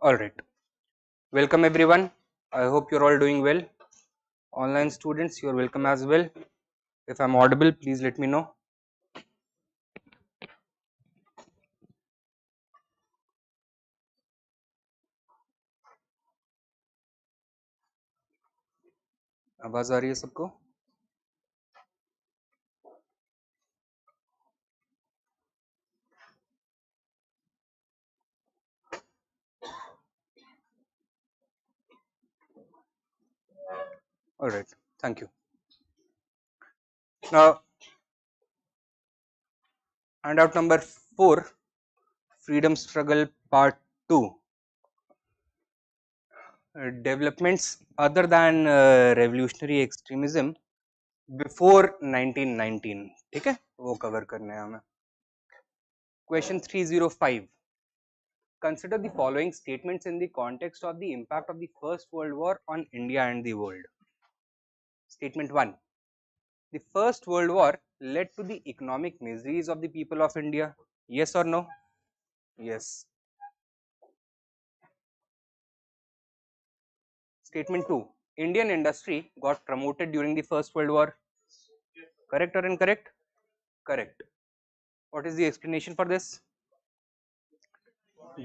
Alright, welcome everyone. I hope you're all doing well. Online students, you're welcome as well. If I'm audible, please let me know. आवाज आ रही है सबको? Alright, thank you. Now, handout number 4, Freedom Struggle Part 2. Developments other than revolutionary extremism before 1919. ठीक है, वो cover करने हैं हमें. Question 305. Consider the following statements in the context of the impact of the First World War on India and the world. Statement 1. The First World War led to the economic miseries of the people of India. Yes or no? Yes. Statement 2. Indian industry got promoted during the First World War. Correct or incorrect? Correct. What is the explanation for this?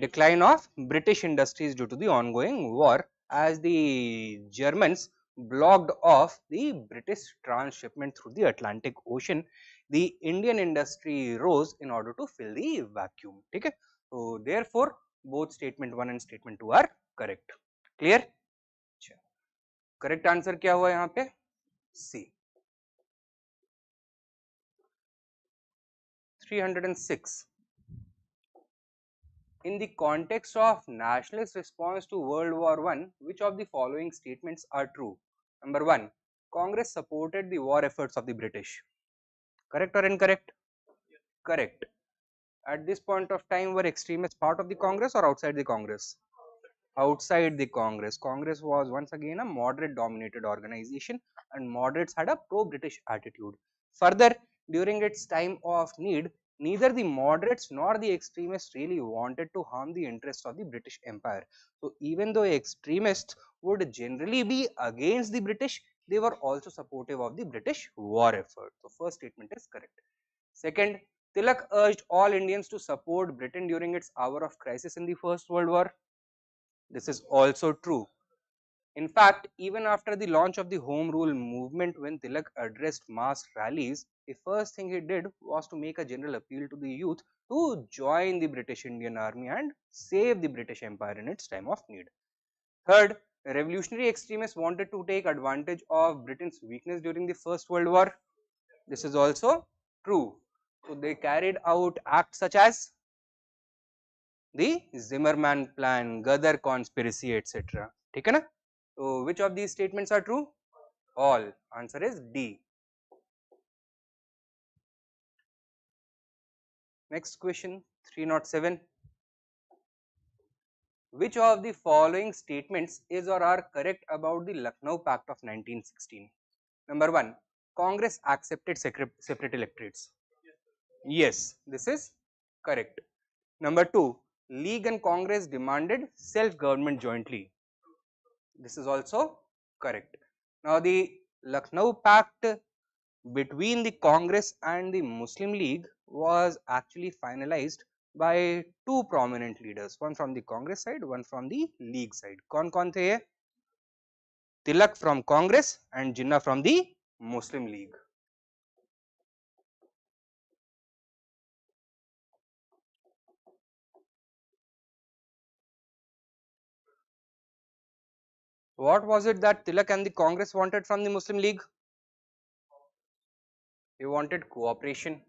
Decline of British industries due to the ongoing war, as the Germans blocked off the British transshipment through the Atlantic Ocean. The Indian industry rose in order to fill the vacuum. Okay? So therefore both statement 1 and statement 2 are correct. Clear? Correct answer क्या हुआ यहाँ पे? C. 306. In the context of nationalist response to World War I, which of the following statements are true? Number 1. Congress supported the war efforts of the British. Correct or incorrect? Correct. At this point of time, were extremists part of the Congress or outside the Congress? Outside the Congress. Congress was once again a moderate dominated organization, and moderates had a pro-British attitude. Further, during its time of need, neither the moderates nor the extremists really wanted to harm the interests of the British Empire. So even though extremists would generally be against the British, they were also supportive of the British war effort. So first statement is correct. Second, Tilak urged all Indians to support Britain during its hour of crisis in the First World War. This is also true. In fact, even after the launch of the Home Rule movement, when Tilak addressed mass rallies, the first thing he did was to make a general appeal to the youth to join the British Indian Army and save the British Empire in its time of need. Third, revolutionary extremists wanted to take advantage of Britain's weakness during the First World War. This is also true. So they carried out acts such as the Zimmerman plan, Ghadar conspiracy, etc. ठीक है ना? So which of these statements are true? All. Answer is D. Next question 307. Which of the following statements is or are correct about the Lucknow Pact of 1916? Number 1. Congress accepted separate electorates. Yes, this is correct. Number 2. League and Congress demanded self-government jointly. This is also correct. Now the Lucknow Pact between the Congress and the Muslim League was actually finalized by two prominent leaders, one from the Congress side, one from the League side. कौन थे ये? Tilak from Congress and Jinnah from the Muslim League. What was it that Tilak and the Congress wanted from the Muslim League? They wanted cooperation.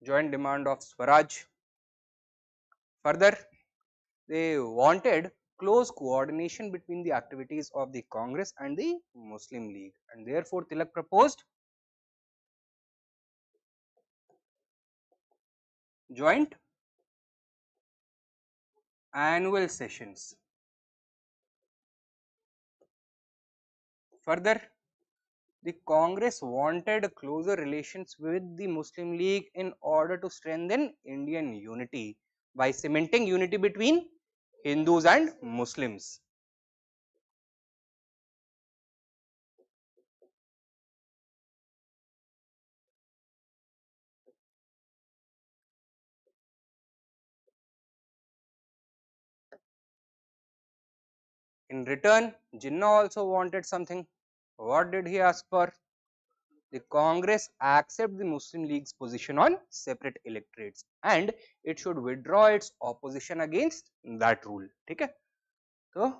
Joint demand of Swaraj. Further, they wanted close coordination between the activities of the Congress and the Muslim League, and therefore Tilak proposed joint annual sessions. Further, the Congress wanted closer relations with the Muslim League in order to strengthen Indian unity by cementing unity between Hindus and Muslims. In return, Jinnah also wanted something. What did he ask for? The Congress accept the Muslim League's position on separate electorates and it should withdraw its opposition against that rule. ठीक है? तो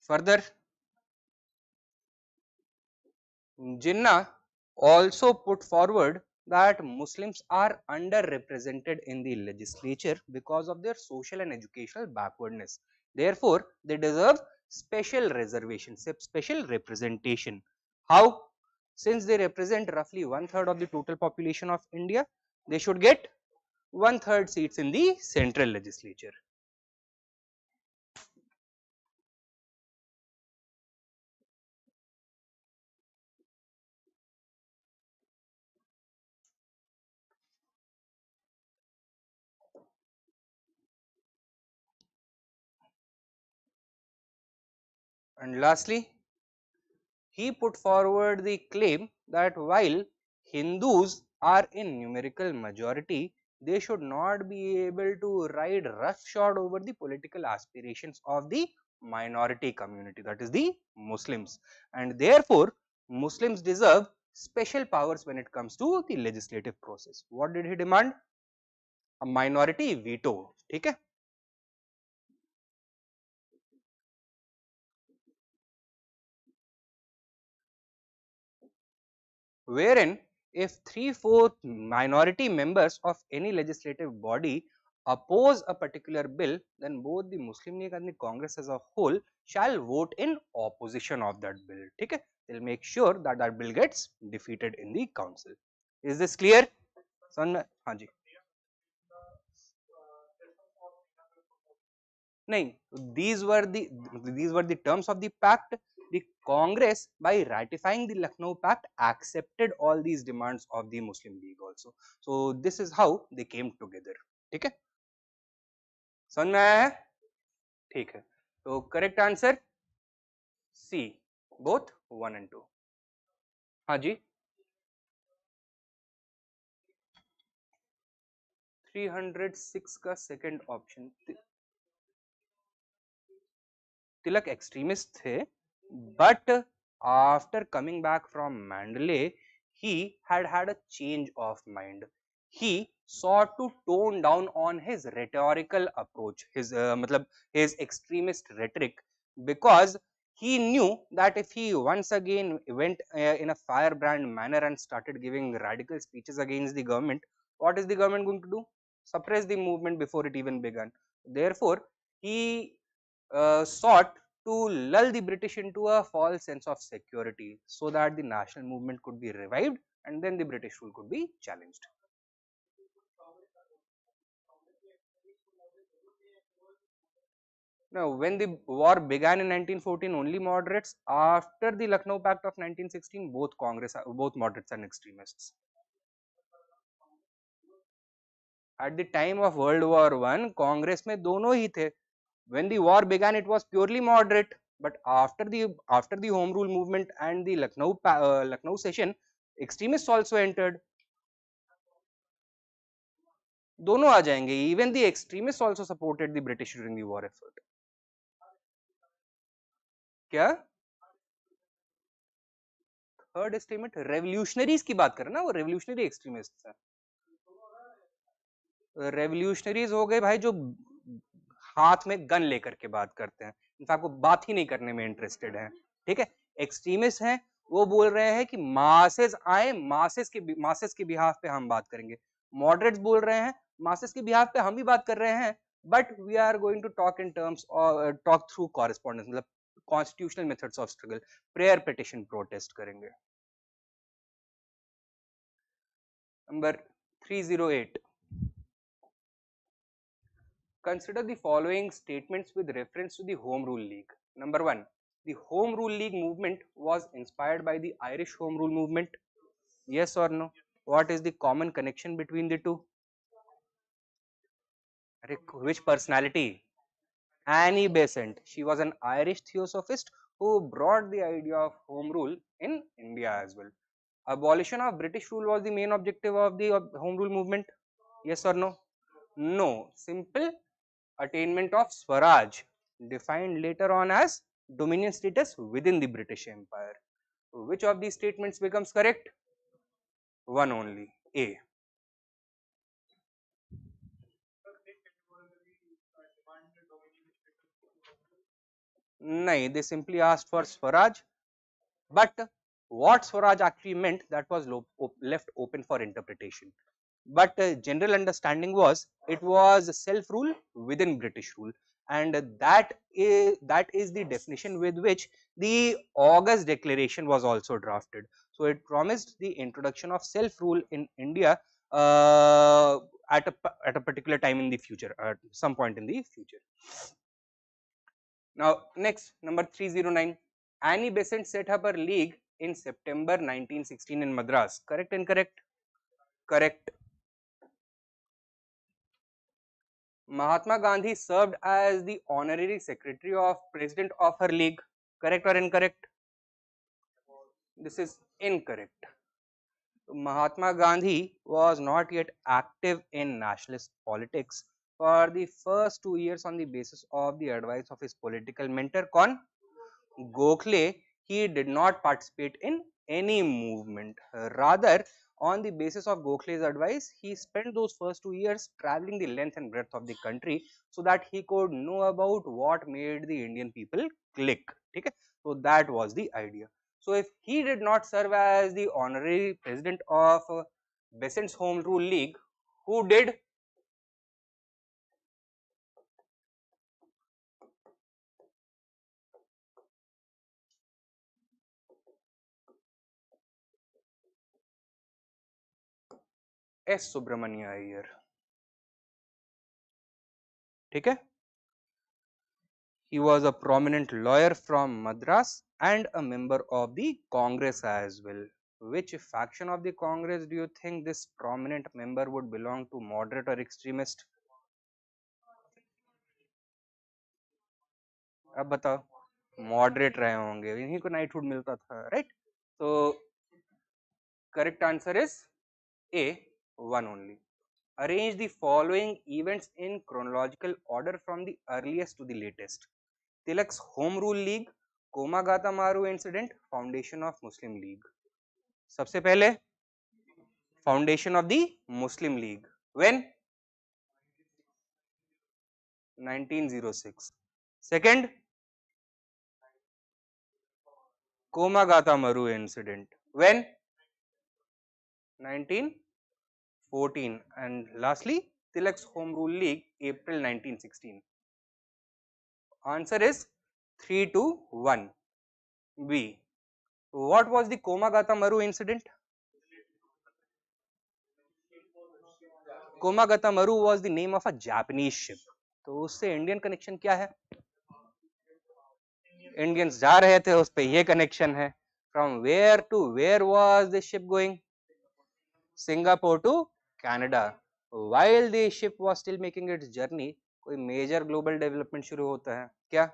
further, Jinnah also put forward that Muslims are underrepresented in the legislature because of their social and educational backwardness. Therefore, they deserve special reservation, special representation. How? Since they represent roughly 1/3 of the total population of India, they should get 1/3 seats in the central legislature. And lastly, he put forward the claim that while Hindus are in numerical majority, they should not be able to ride roughshod over the political aspirations of the minority community, that is the Muslims, and therefore Muslims deserve special powers when it comes to the legislative process. What did he demand? A minority veto. ठीक है? Wherein if 3/4 minority members of any legislative body oppose a particular bill, then both the Muslim League and the Congress as a whole shall vote in opposition of that bill. Okay? They'll make sure that that bill gets defeated in the council. Is this clear? हाँ जी. नहीं, these were the terms of the pact. The Congress, by ratifying the Lucknow Pact, accepted all these demands of the Muslim League also. So this is how they came together. ठीक है? समझ में आया है? ठीक है. तो correct answer C, both 1 and 2. हाँ जी. 306 का second option. तिलक extremist थे, but after coming back from Mandalay, he had a change of mind. He sought to tone down on his rhetorical approach, his extremist rhetoric, because he knew that if he once again went in a firebrand manner and started giving radical speeches against the government, what is the government going to do? Suppress the movement before it even began. Therefore, he sought to lull the British into a false sense of security so that the national movement could be revived and then the British rule could be challenged. Now, when the war began in 1914, only moderates. After the Lucknow Pact of 1916, both moderates and extremists. At the time of World War I, Congress में दोनों ही थे. When the war began, it was purely moderate, but after the Home Rule movement and the Lucknow session, extremists also entered. दोनों आ जाएंगे. Even the extremists also supported the British during the war effort. क्या? Third estimate revolutionaries की बात कर रहे ना, वो revolutionary extremist है. रेवोल्यूशनरीज हो गए भाई जो हाथ में गन लेकर के बात करते हैं, इनफैक्ट वो बात ही नहीं करने में इंटरेस्टेड है. ठीक है. एक्सट्रीमिस्ट हैं, वो बोल रहे हैं कि मासेस आए, मासेस के बिहाफ पे हम बात करेंगे. मॉडरेट्स बोल रहे हैं मासेस के बिहाफ पे हम भी बात कर रहे हैं, but we are going to talk in terms talk through correspondence, मतलब constitutional methods of struggle, prayer petition protest करेंगे. Number 308. Consider the following statements with reference to the Home Rule League. Number 1. The Home Rule League movement was inspired by the Irish Home Rule movement. Yes or no? What is the common connection between the two? Which personality? Annie Besant. She was an Irish theosophist who brought the idea of home rule in India as well. Abolition of British rule was the main objective of the home rule movement. Yes or no? No. Simple attainment of Swaraj, defined later on as dominion status within the British Empire. Which of these statements becomes correct? One only, A. No, they simply asked for Swaraj, but what Swaraj actually meant, that was left open for interpretation. But general understanding was it was self rule within British rule, and that is the definition with which the August Declaration was also drafted. So it promised the introduction of self rule in India at a particular time in the future, at some point in the future. Now next, number 309. Annie Besant set up her league in September 1916 in Madras. Correct and correct? Correct. Mahatma Gandhi served as the honorary secretary of president of her league. Correct or incorrect? This is incorrect. Mahatma Gandhi was not yet active in nationalist politics for the first 2 years on the basis of the advice of his political mentor Gokhale. He did not participate in any movement. Rather, on the basis of Gokhale's advice, he spent those first 2 years traveling the length and breadth of the country so that he could know about what made the Indian people click. Okay? So that was the idea. So if he did not serve as the honorary president of Besant's Home Rule League, who did? S. Subramania Iyer. ठीक है? He was a prominent lawyer from Madras and a member of the Congress as well. Which faction of the Congress do you think this prominent member would belong to, moderate or extremist? अब बताओ. Moderate रहे होंगे, इन्हीं को knighthood मिलता था, right? So correct answer is A, one only. Arrange the following events in chronological order from the earliest to the latest. Tilak's Home Rule League, Komagata Maru incident, foundation of Muslim League. सबसे पहले foundation of the Muslim League. When? 1906. Second, Komagata Maru incident. When? 1914. And lastly, Tilak's Home Rule League, April 1916. Answer is 3-1. B. What was the Komagata Maru incident? Komagata Maru was the name of a Japanese ship. तो उससे Indian connection क्या है? Indians जा रहे थे, उस पे ये कनेक्शन है. From where to where was the ship going? Singapore to Canada. While the ship was still making its journey, कोई मेजर ग्लोबल डेवलपमेंट शुरू होता है. क्या?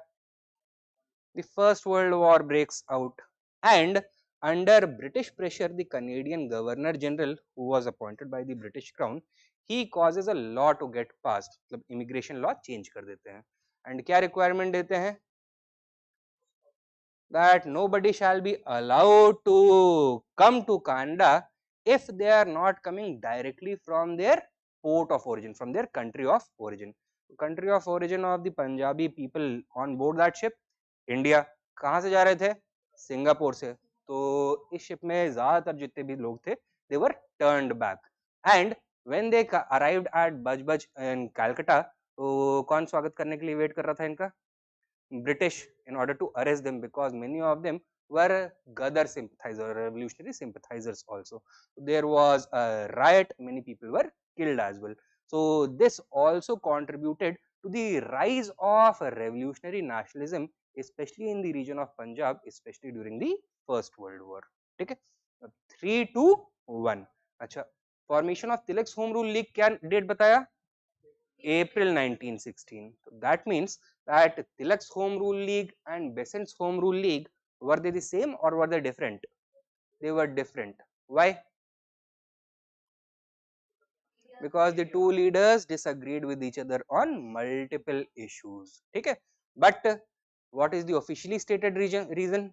The first world war breaks out एंड under British pressure, the Canadian Governor General, who was appointed by the British Crown, he causes a law to get passed. मतलब immigration law change कर देते हैं. And क्या requirement देते हैं? That nobody shall be allowed to come to Canada if they are not coming directly from their port of origin, from their country of origin. Country of origin of the Punjabi people on board that ship, India. कहाँ से जा रहे थे? Singapore से. तो इस ship में ज्यादातर जितने भी लोग थे, they were turned back. And when they arrived at Baj in Calcutta, तो कौन स्वागत करने के लिए वेट कर रहा था इनका? British, in order to arrest them, because many of them were Ghadar sympathizers, revolutionary sympathizers also. There was a riot, many people were killed as well. So this also contributed to the rise of revolutionary nationalism, especially in the region of Punjab, especially during the First World War. Okay, 3-1. अच्छा, formation of Tilak's Home Rule League क्या date बताया? April 1916. So that means that Tilak's Home Rule League and Besant's Home Rule League, were they the same or were they different? They were different. Why? Because the two leaders disagreed with each other on multiple issues. Okay? But what is the officially stated reason?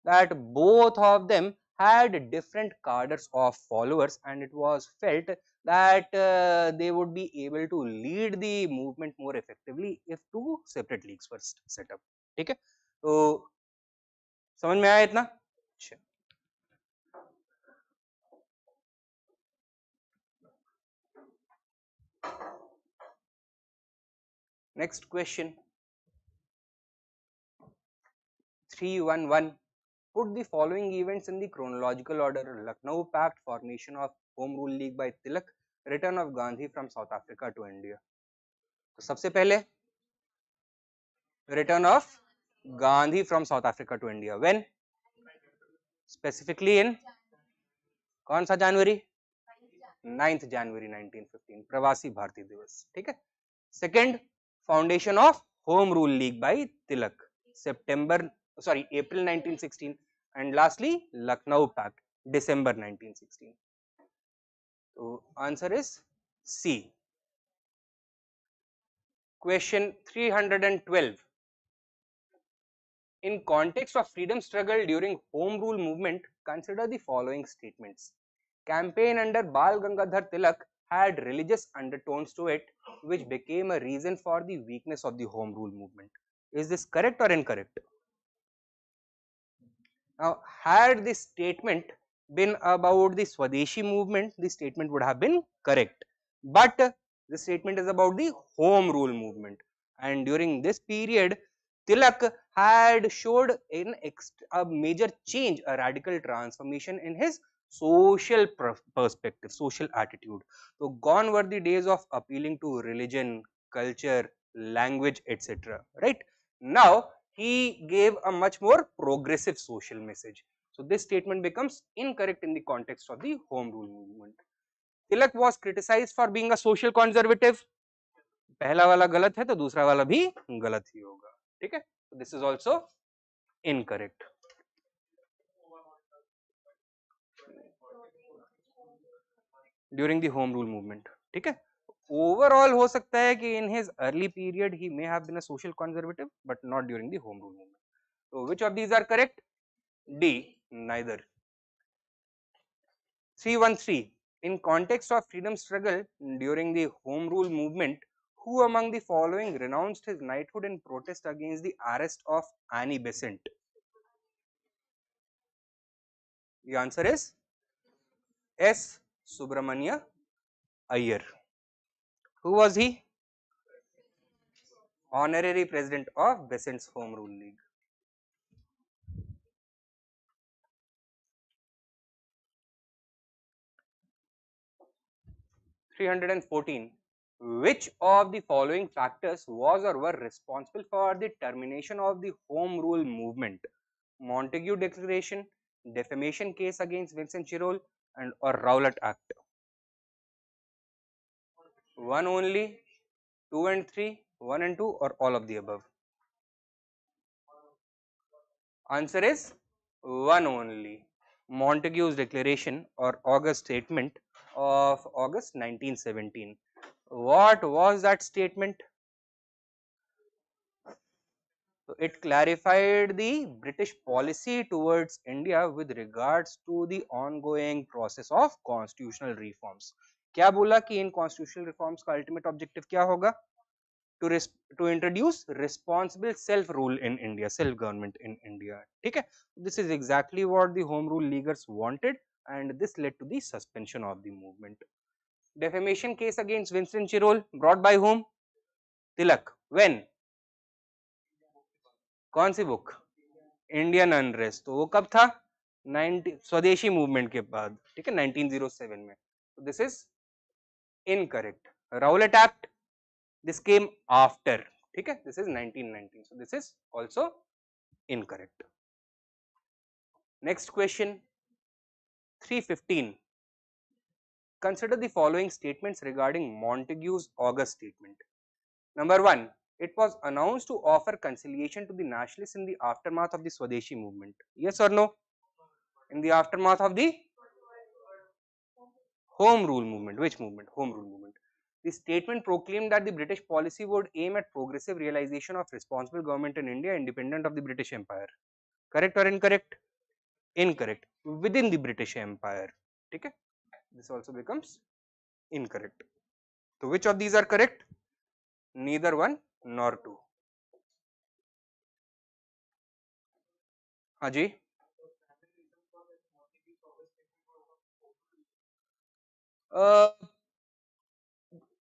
That both of them had different cadres of followers, and it was felt that they would be able to lead the movement more effectively if two separate leagues were set up. ठीक है, तो समझ में आया इतना? अच्छा, next question, 3-1-1. Put the following events in the chronological order: Lucknow Pact, formation of Home Rule League by Tilak, return of Gandhi from South Africa to India. तो सबसे पहले return of Gandhi from South Africa to India. When? Specifically in कौन सा जनवरी? 9th January 1915, प्रवासी भारतीय दिवस. ठीक है. Second, foundation of home rule league by Tilak, April 1916. and lastly Lucknow Pact, December 1916. So answer is C. Question 312. In context of freedom struggle during home rule movement, consider the following statements. Campaign under Bal Gangadhar Tilak had religious undertones to it, which became a reason for the weakness of the home rule movement. Is this correct or incorrect? Now, had this statement been about the Swadeshi movement, the statement would have been correct. But the statement is about the home rule movement, and during this period, Tilak had showed a major change, a radical transformation in his social perspective, social attitude. So gone were the days of appealing to religion, culture, language, etc. Right? Now he gave a much more progressive social message. So this statement becomes incorrect in the context of the home rule movement. Tilak was criticized for being a social conservative. पहला वाला गलत है तो दूसरा वाला भी गलत ही होगा. ठीक है, this is also incorrect. During the home rule movement. ठीक है, ओवरऑल हो सकता है कि इन हिज अर्ली पीरियड ही may have been a social conservative but not during the home rule movement. So which of these are correct? D, neither. 313. In context of freedom struggle during the home rule movement, who among the following renounced his knighthood in protest against the arrest of Annie Besant? The answer is S. Subramania Iyer. Who was he? Honorary president of Besant's Home Rule League. 314. Which of the following factors was or were responsible for the termination of the home rule movement? Montagu Declaration, defamation case against Vincent Chirol, and or Rowlatt Act. 1 only, 2 and 3, 1 and 2, or all of the above? Answer is 1 only. Montagu's declaration or August statement of August 1917. What was that statement? So it clarified the British policy towards India with regards to the ongoing process of constitutional reforms. क्या बोला कि इन constitutional reforms का ultimate objective क्या होगा? To introduce responsible self rule in India, self government in India. ठीक है? This is exactly what the home rule leaguers wanted, and this led to the suspension of the movement. Defamation case against Vincent Chirol brought by whom? Tilak. When? कौन सी book? Indian unrest, तो वो कब था? 90 स्वदेशी movement के बाद, ठीक है, 1907 में। तो this is incorrect. Rowlatt act, this came after, ठीक है, this is 1919, so this is also incorrect. Next question 315. Consider the following statements regarding Montagu's August statement. Number 1, it was announced to offer conciliation to the nationalists in the aftermath of the Swadeshi movement. Yes or no? In the aftermath of the Home Rule movement. Which movement? Home Rule movement. The statement proclaimed that the British policy would aim at progressive realization of responsible government in India independent of the British Empire. Correct or incorrect? Incorrect. Within the British Empire. Okay? This also becomes incorrect. So which of these are correct? Neither one nor two. हाँ जी.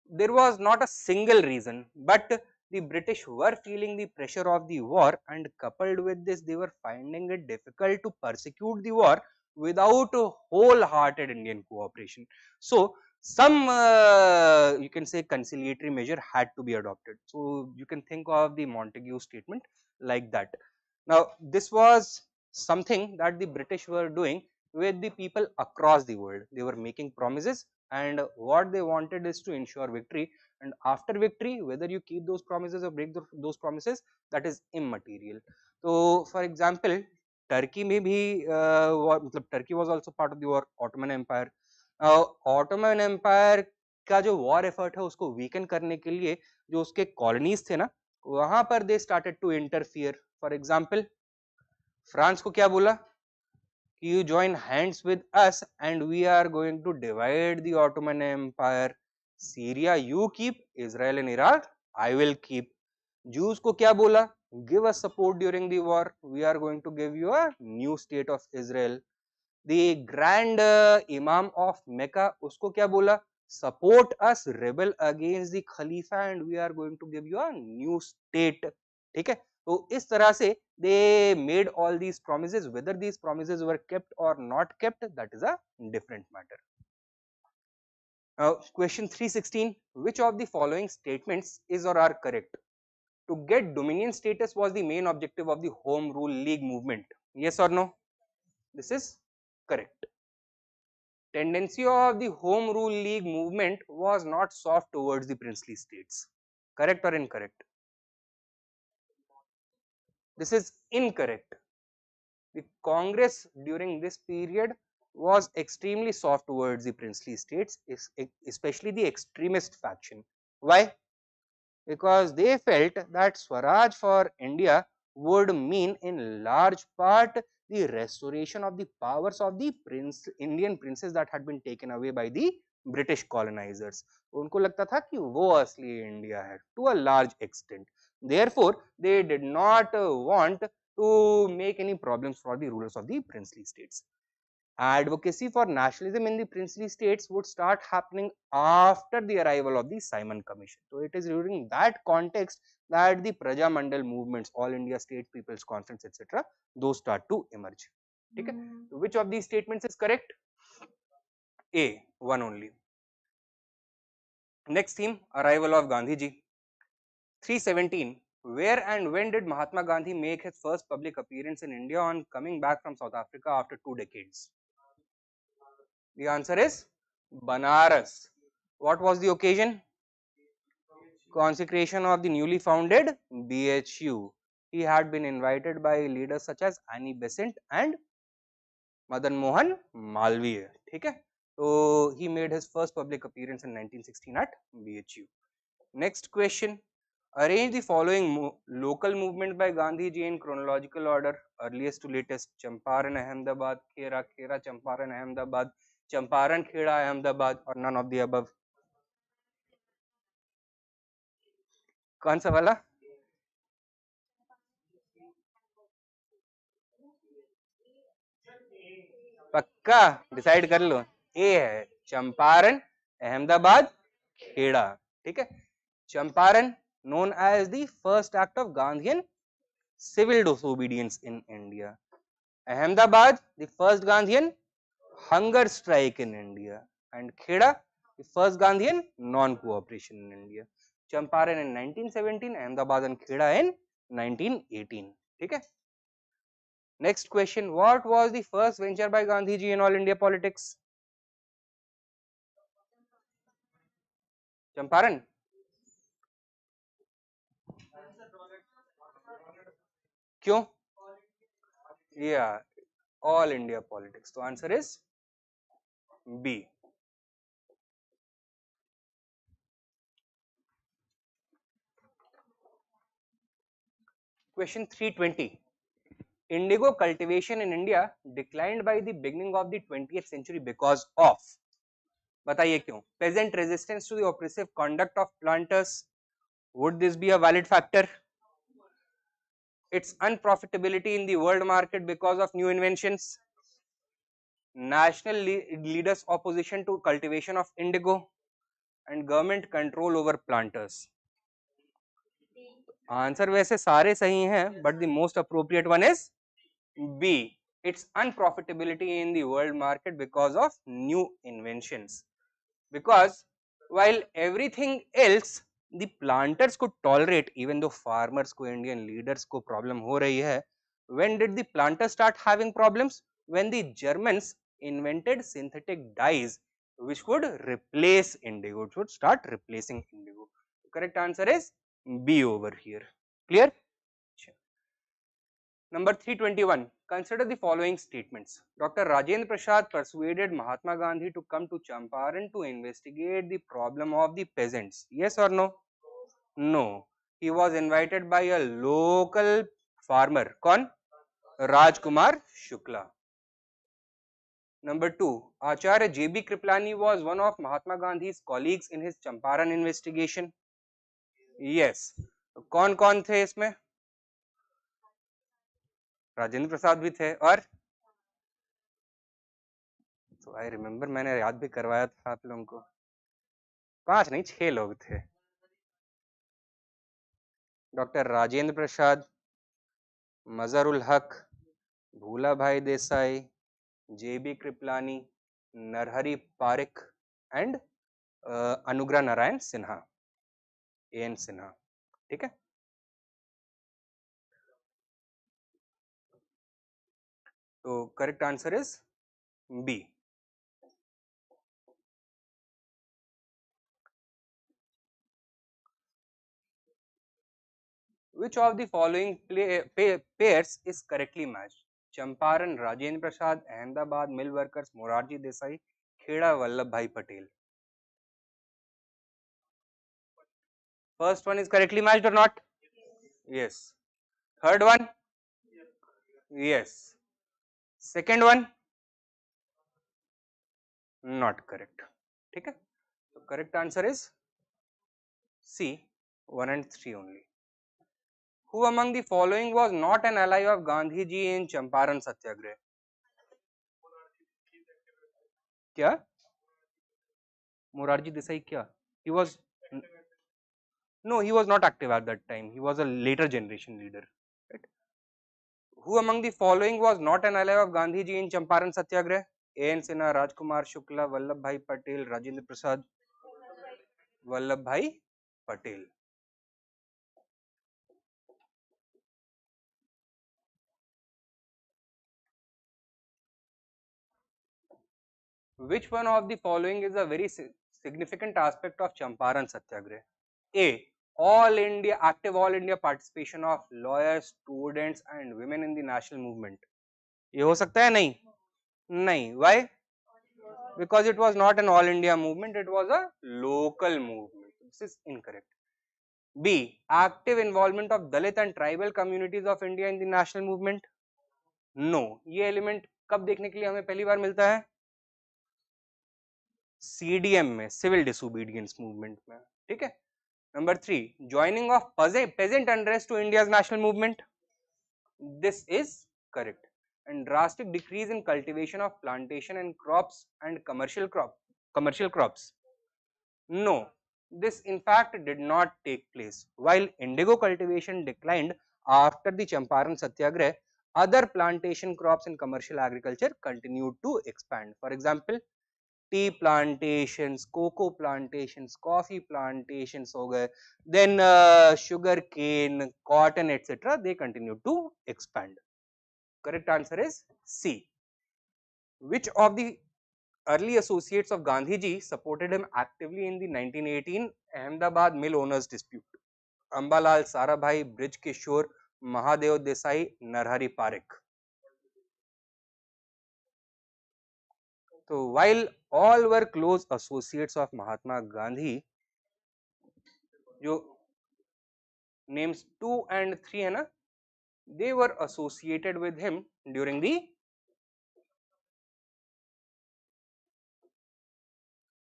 There was not a single reason, but the British were feeling the pressure of the war, and coupled with this, they were finding it difficult to persecute the war without a wholehearted Indian cooperation. So, some you can say conciliatory measure had to be adopted. So, you can think of the Montagu statement like that. Now, this was something that the British were doing with the people across the world. They were making promises, and what they wanted is to ensure victory, and after victory, whether you keep those promises or break those promises, that is immaterial. So for example, turkey में भी मतलब turkey was also part of the war, Ottoman Empire. Ottoman Empire का जो war effort है उसको weaken करने के लिए जो उसके colonies थे ना, वहां पर they started to interfere. For example, France को क्या बोला? You join hands with us and we are going to divide the Ottoman Empire. Syria you keep, Israel and Iraq I will keep. Jews को क्या बोला? Give us support during the war. We are going to give you a new state of Israel. The grand Imam of Mecca उसको क्या बोला? Support us, rebel against the Khalifa and we are going to give you a new state. ठीक है? तो इस तरह से they made all these promises. Whether these promises were kept or not kept, that is a different matter. Question 316. Which of the following statements is or are correct? To get dominion status was the main objective of the Home Rule League movement. Yes or no? This is correct. Tendency of the Home Rule League movement was not soft towards the princely states. Correct or incorrect? This is incorrect. The Congress during this period was extremely soft towards the princely states, especially the extremist faction. Why? Because they felt that Swaraj for India would mean in large part the restoration of the powers of the Indian princes that had been taken away by the British colonizers. उनको लगता था कि वो असली India है to a large extent. Therefore, they did not want to make any problems for the rulers of the princely states. Advocacy for nationalism in the princely states would start happening after the arrival of the Simon Commission. So it is during that context that the Praja Mandal movements, All India State People's Conference, etc., those start to emerge. Okay? So which of these statements is correct? A, one only. Next theme, arrival of Gandhi ji. 317. Where and when did Mahatma Gandhi make his first public appearance in India on coming back from South Africa after 2 decades? The answer is Banaras. What was the occasion? Consecration of the newly founded BHU. He had been invited by leaders such as Annie Besant and Madan Mohan Malviya. Okay? So he made his first public appearance in 1916 at BHU. Next question. Arrange the following local movement by Gandhi ji in chronological order, earliest to latest. Champaran, Ahmedabad, Khera, Khera, Champaran, Ahmedabad, Champaran, Kheda, Ahmedabad, or none of the above. कौन सा वाला? पक्का decide कर लो, ए है चंपारण, अहमदाबाद, खेड़ा. ठीक है, Champaran known as the first act of Gandhian civil disobedience in India. Ahmedabad, the first Gandhian hunger strike in India, and Kheda, the first Gandhian non-cooperation in India. Champaran in 1917, Ahmedabad and Kheda in 1918. Okay. Next question: what was the first venture by Gandhi ji in all India politics? Champaran. क्यों? Yeah, all India politics. So answer is B. Question 320. Indigo cultivation in India declined by the beginning of the 20th century because of, बताइए क्यों? Peasant resistance to the oppressive conduct of planters. Would this be a valid factor? Its unprofitability in the world market because of new inventions. National leaders opposition to cultivation of indigo, and government control over planters. Answer वैसे सारे सही हैं, but the most appropriate one is B. Its unprofitability in the world market because of new inventions. Because while everything else the planters could tolerate, even though farmers को, Indian leaders को problem हो रही है, when did the planters start having problems? When the Germans invented synthetic dyes which would replace indigo, which would start replacing indigo. The correct answer is B over here. Clear? Number 321. Consider the following statements. Dr. Rajendra Prasad persuaded Mahatma Gandhi to come to Champaran to investigate the problem of the peasants. Yes or no? No. He was invited by a local farmer. Kaun? Rajkumar Shukla. Number 2. Acharya J.B. Kriplani was one of Mahatma Gandhi's colleagues in his Champaran investigation. Yes. कौन थे इसमें? राजेंद्र प्रसाद भी थे, और तो I remember मैंने याद भी करवाया था आप लोगों को. 5 नहीं 6 लोग थे. डॉक्टर राजेंद्र प्रसाद, मजहरुल हक, भूला भाई Desai, J.B. Kripalani, Narhari Pareek and Anugrah Narayan Sinha, A.N. Sinha. ठीक है. तो correct answer is B. Which of the following pairs is correctly matched? Champaran, Rajendra Prasad, Ahmedabad, mill workers, Morarji Desai, Kheda, Vallabhbhai Patel. First one is correctly matched or not? Yes. Third one? Yes. Second one? Not correct. ठीक है. So correct answer is C. 1 and 3 only. Who among the following was not an ally of Gandhi ji in Champaran Satyagrah? क्या? Morarji Desai क्या? He was no, he was not active at that time. He was a later generation leader. Right? Who among the following was not an ally of Gandhi ji in Champaran Satyagrah? A.N. Sinha, Rajkumar Shukla, Vallabhbhai Patel, Rajendra Prasad, Vallabhbhai Patel. Which one of the following is a very significant aspect of Champaran Satyagrah? A. All India participation of lawyers, students and women in the national movement. ये हो सकता है? नहीं. नहीं. Why? Because it was not an all India movement, it was a local movement. This is incorrect. B. Active involvement of Dalit and tribal communities of India in the national movement. No. ये element कब देखने के लिए हमें पहली बार मिलता है? CDM में, Civil Disobedience Movement में. ठीक है. Number 3. Joining of peasant unrest to India's national movement. This is correct. And drastic decrease in cultivation of plantation and crops and commercial crops. No. This in fact did not take place. While indigo cultivation declined after the Champaran Satyagraha, other plantation crops in commercial agriculture continued to expand. For example, tea plantations, cocoa plantations, coffee plantations हो गए, then sugar cane, cotton, etc. They continued to expand. Correct answer is C. Which of the early associates of Gandhiji supported him actively in the 1918 Ahmedabad mill owners dispute? Ambalal Sarabhai, Brij Kishore, Mahadev Desai, Narhari Parekh. So while all were close associates of Mahatma Gandhi, जो names 2 and 3 है ना, they were associated with him during the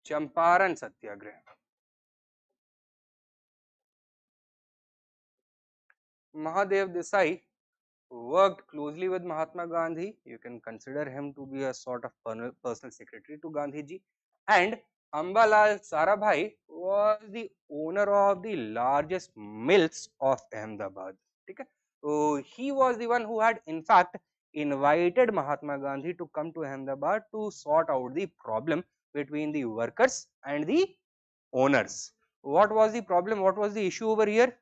Champaran Satyagraha. Mahadev Desai worked closely with Mahatma Gandhi. You can consider him to be a sort of personal secretary to Gandhiji. And Ambalal Sarabhai was the owner of the largest mills of Ahmedabad. Okay? So he was the one who had in fact invited Mahatma Gandhi to come to Ahmedabad to sort out the problem between the workers and the owners. What was the problem? What was the issue over here?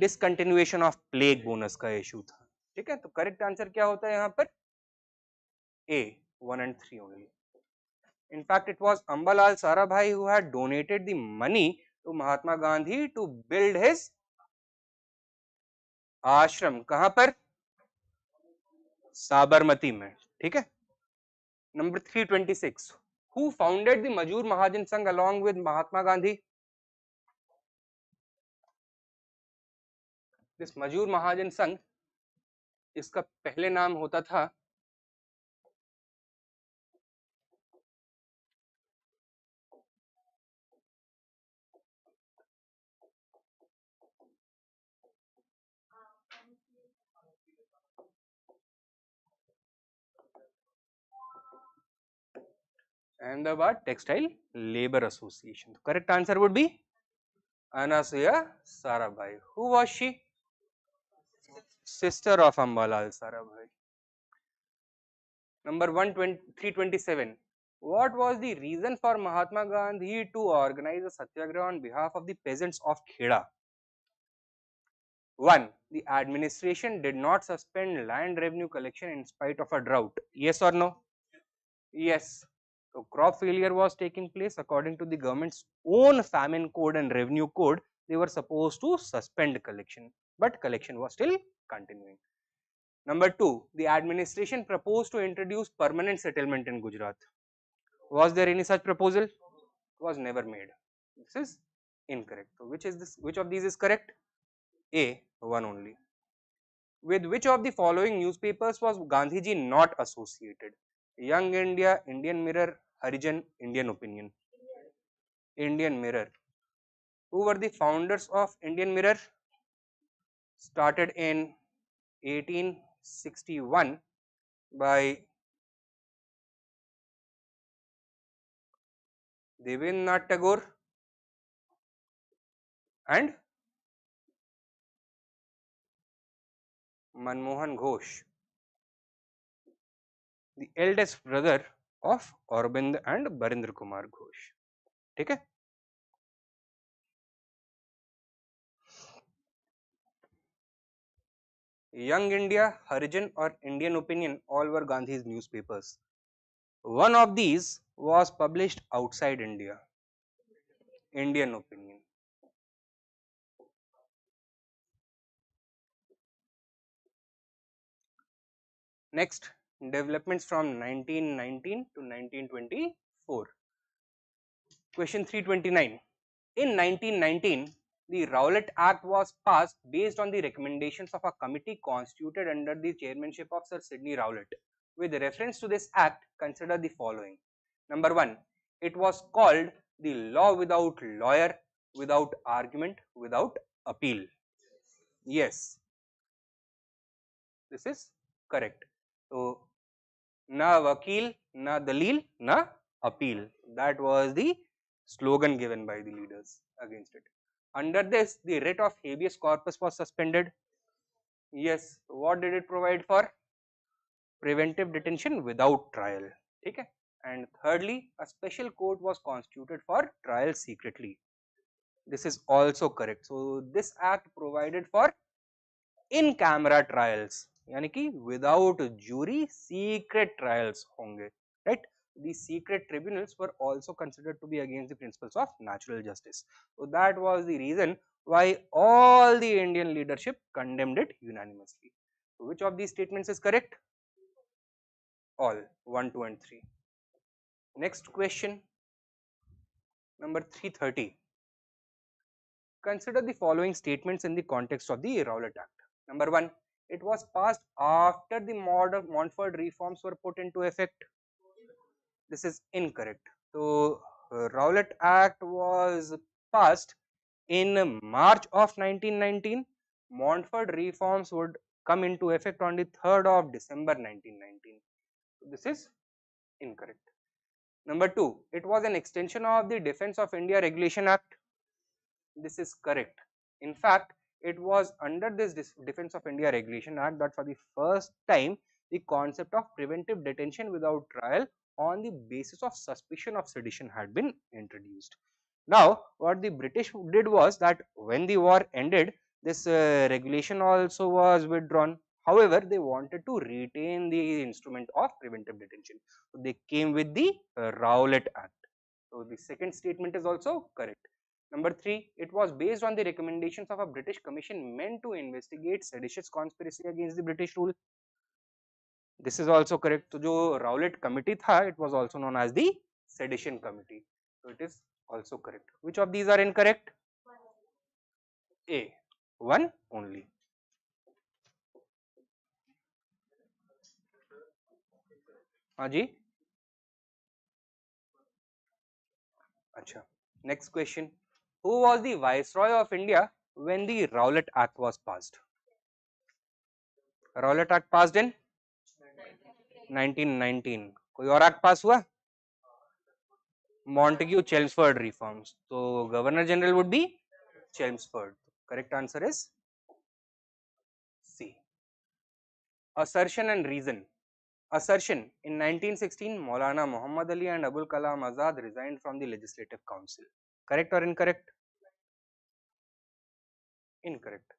Discontinuation of plague bonus का issue था. ठीक है, तो correct answer क्या होता है यहाँ पर? ए 1 and 3 only. In fact, it was Ambalal Sarabhai who had donated the money to Mahatma Gandhi to build his आश्रम. कहां पर? साबरमती में. ठीक है. Number 326. Who founded the Majur Mahajan Sangh along with Mahatma Gandhi? This Majur Mahajan Sangh, इसका पहले नाम होता था Ahmedabad Textile Labor Association. The correct answer would be Anasuya Sarabhai. Who was she? Sister of Ambalal Sarabhai. Number 327. What was the reason for Mahatma Gandhi to organize a satyagraha on behalf of the peasants of Kheda? 1. The administration did not suspend land revenue collection in spite of a drought. Yes or no? Yes. So crop failure was taking place. According to the government's own famine code and revenue code, they were supposed to suspend collection, but collection was still continuing. Number 2, the administration proposed to introduce permanent settlement in Gujarat. Was there any such proposal? Was never made. This is incorrect. So which is this? Which of these is correct? A, one only. With which of the following newspapers was Gandhiji not associated? Young India, Indian Mirror, Harijan, Indian Opinion. Indian Mirror. Who were the founders of Indian Mirror? Started in 1861 by Devendranath Tagore and Manmohan Ghosh, the eldest brother of Aurobindo and Barindra Kumar Ghosh. ठीक है. Young India, Harijan or Indian Opinion, all were Gandhi's newspapers. One of these was published outside India. Indian Opinion. Next, developments from 1919 to 1924. Question 329. In 1919, the Rowlatt Act was passed based on the recommendations of a committee constituted under the chairmanship of Sir Sidney Rowlatt. With reference to this act, consider the following. Number 1, it was called the law without lawyer, without argument, without appeal. Yes, this is correct. So, na vakil, na dalil, na appeal. That was the slogan given by the leaders against it. Under this, the writ of habeas corpus was suspended. Yes, what did it provide for? Preventive detention without trial. Okay. And thirdly, a special court was constituted for trial secretly. This is also correct. So this act provided for in camera trials, यानी कि without jury secret trials होंगे, right? These secret tribunals were also considered to be against the principles of natural justice. So that was the reason why all the Indian leadership condemned it unanimously. So which of these statements is correct? All 1, 2 and 3. Next question, number 330. Consider the following statements in the context of the Rowlatt Act. Number 1, it was passed after the Montfort reforms were put into effect. This is incorrect. So Rowlatt Act was passed in March of 1919. Montfort reforms would come into effect on the 3rd of December 1919. So this is incorrect. Number 2, it was an extension of the Defence of India Regulation Act. This is correct. In fact, it was under this Defence of India Regulation Act that for the first time the concept of preventive detention without trial on the basis of suspicion of sedition had been introduced. Now, what the British did was that when the war ended, this regulation also was withdrawn. However, they wanted to retain the instrument of preventive detention. So they came with the Rowlatt Act. So the second statement is also correct. Number 3, it was based on the recommendations of a British commission meant to investigate seditious conspiracy against the British rule. This is also correct. So जो Rowlatt committee था, it was also known as the sedition committee. So it is also correct. Which of these are incorrect? A, 1 only. हाँ जी. अच्छा. Next question. Who was the Viceroy of India when the Rowlatt Act was passed? Rowlatt Act passed in 1919. कोई और act पास हुआ? Montagu Chelmsford reforms. So Governor General would be Chelmsford. Correct answer is C. Assertion and reason. Assertion. In 1916, Maulana Muhammad Ali and Abul Kalam Azad resigned from the Legislative Council. Correct or incorrect? Incorrect.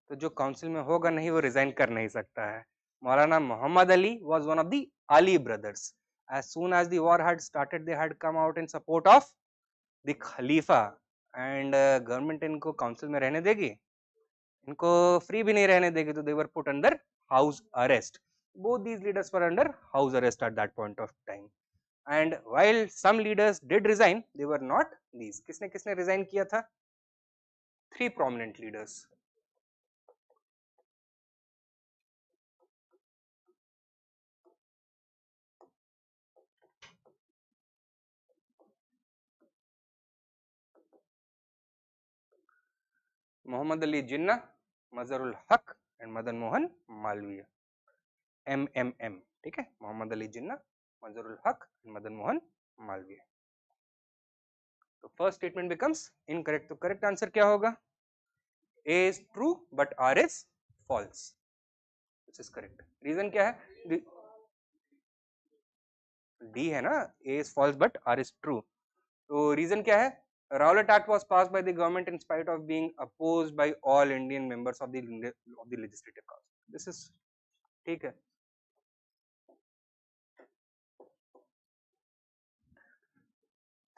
तो जो council में होगा नहीं वो resign कर नहीं सकता है. Maulana Muhammad Ali was one of the Ali brothers. As soon as the war had started, they had come out in support of the Khalifa, and government इनको काउंसिल में रहने देगी, इनको फ्री भी नहीं रहने देगी, तो they were put under house arrest. Both these leaders were under house arrest at that point of time. And while some leaders did resign, they were not these. किसने किसने resign किया था? 3 prominent leaders. Muhammad Ali Jinnah, Mazharul Haq and Madan Mohan Malviya. MMM. ठीक है, मोहम्मद अली जिन्ना, मजहरुल हक and Madan Mohan Malviya. So first statement becomes incorrect. तो correct answer क्या होगा? A is true but R is false. This is correct. Reason क्या है? D है ना, A is false but R is true. तो reason क्या है? Rowlatt Act was passed by the government in spite of being opposed by all Indian members of the legislative council. This is ठीक है.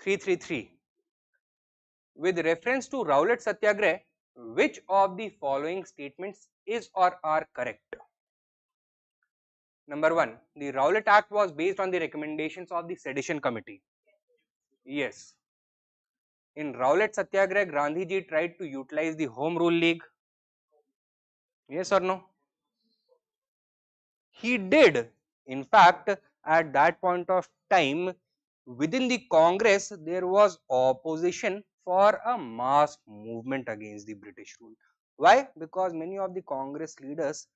333. With reference to Rowlatt Satyagrah, which of the following statements is or are correct? Number 1, the Rowlatt Act was based on the recommendations of the Sedition Committee. Yes. In Rowlatt Satyagrah, Gandhiji tried to utilize the Home Rule League. Yes or no? He did. In fact, at that point of time, within the Congress, there was opposition for a mass movement against the British rule. Why? Because many of the Congress leaders,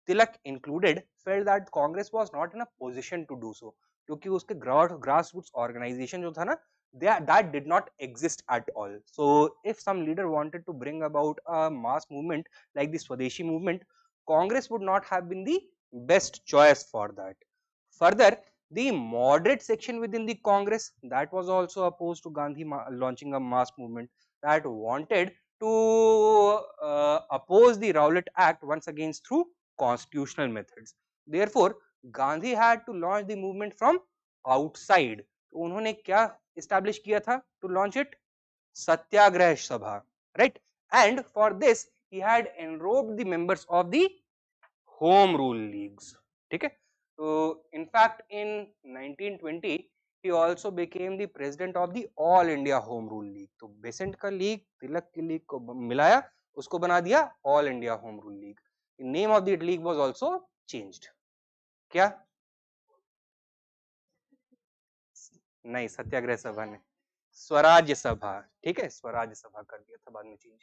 Tilak included, felt that Congress was not in a position to do so. क्योंकि उसके grassroots organization जो था ना, that did not exist at all. So if some leader wanted to bring about a mass movement like the Swadeshi movement, Congress would not have been the best choice for that. Further, the moderate section within the Congress that was also opposed to Gandhi launching a mass movement, that wanted to oppose the Rowlatt Act once again through constitutional methods. Therefore, Gandhi had to launch the movement from outside. तो उन्होंने क्या establish किया था to launch it? सत्याग्रह सभा, right? And for this he had enrobed the members of the home rule leagues. ठीक है? So in fact in 1920 he also became the president of the All India Home Rule League. तो Besant का league तिलक की league को मिलाया, उसको बना दिया All India Home Rule League. The name of the league was also changed. क्या? नहीं, सत्याग्रह सभा ने स्वराज्य सभा, ठीक है, स्वराज्य सभा कर दिया था बाद में चेंज.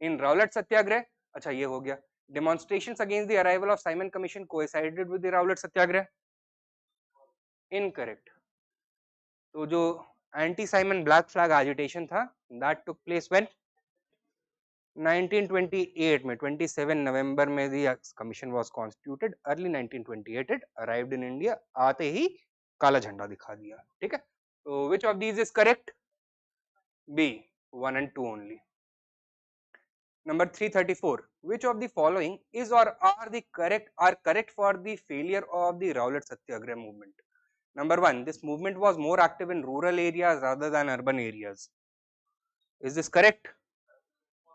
इन राउलेट सत्याग्रह, अच्छा ये हो गया. Demonstrations against the arrival of Simon Commission coincided with the Rowlatt Satyagrah. Incorrect. तो जो anti Simon black flag agitation था, that took place when 1928 में 27 नवंबर में the commission was constituted. Early 1928 it arrived in India. आते ही काला झंडा दिखा दिया, ठीक है. So which of these is correct? B, 1 and 2 only. Number 334. Which of the following is or are correct for the failure of the Rowlatt Satyagrah movement? Number 1. This movement was more active in rural areas rather than urban areas. Is this correct?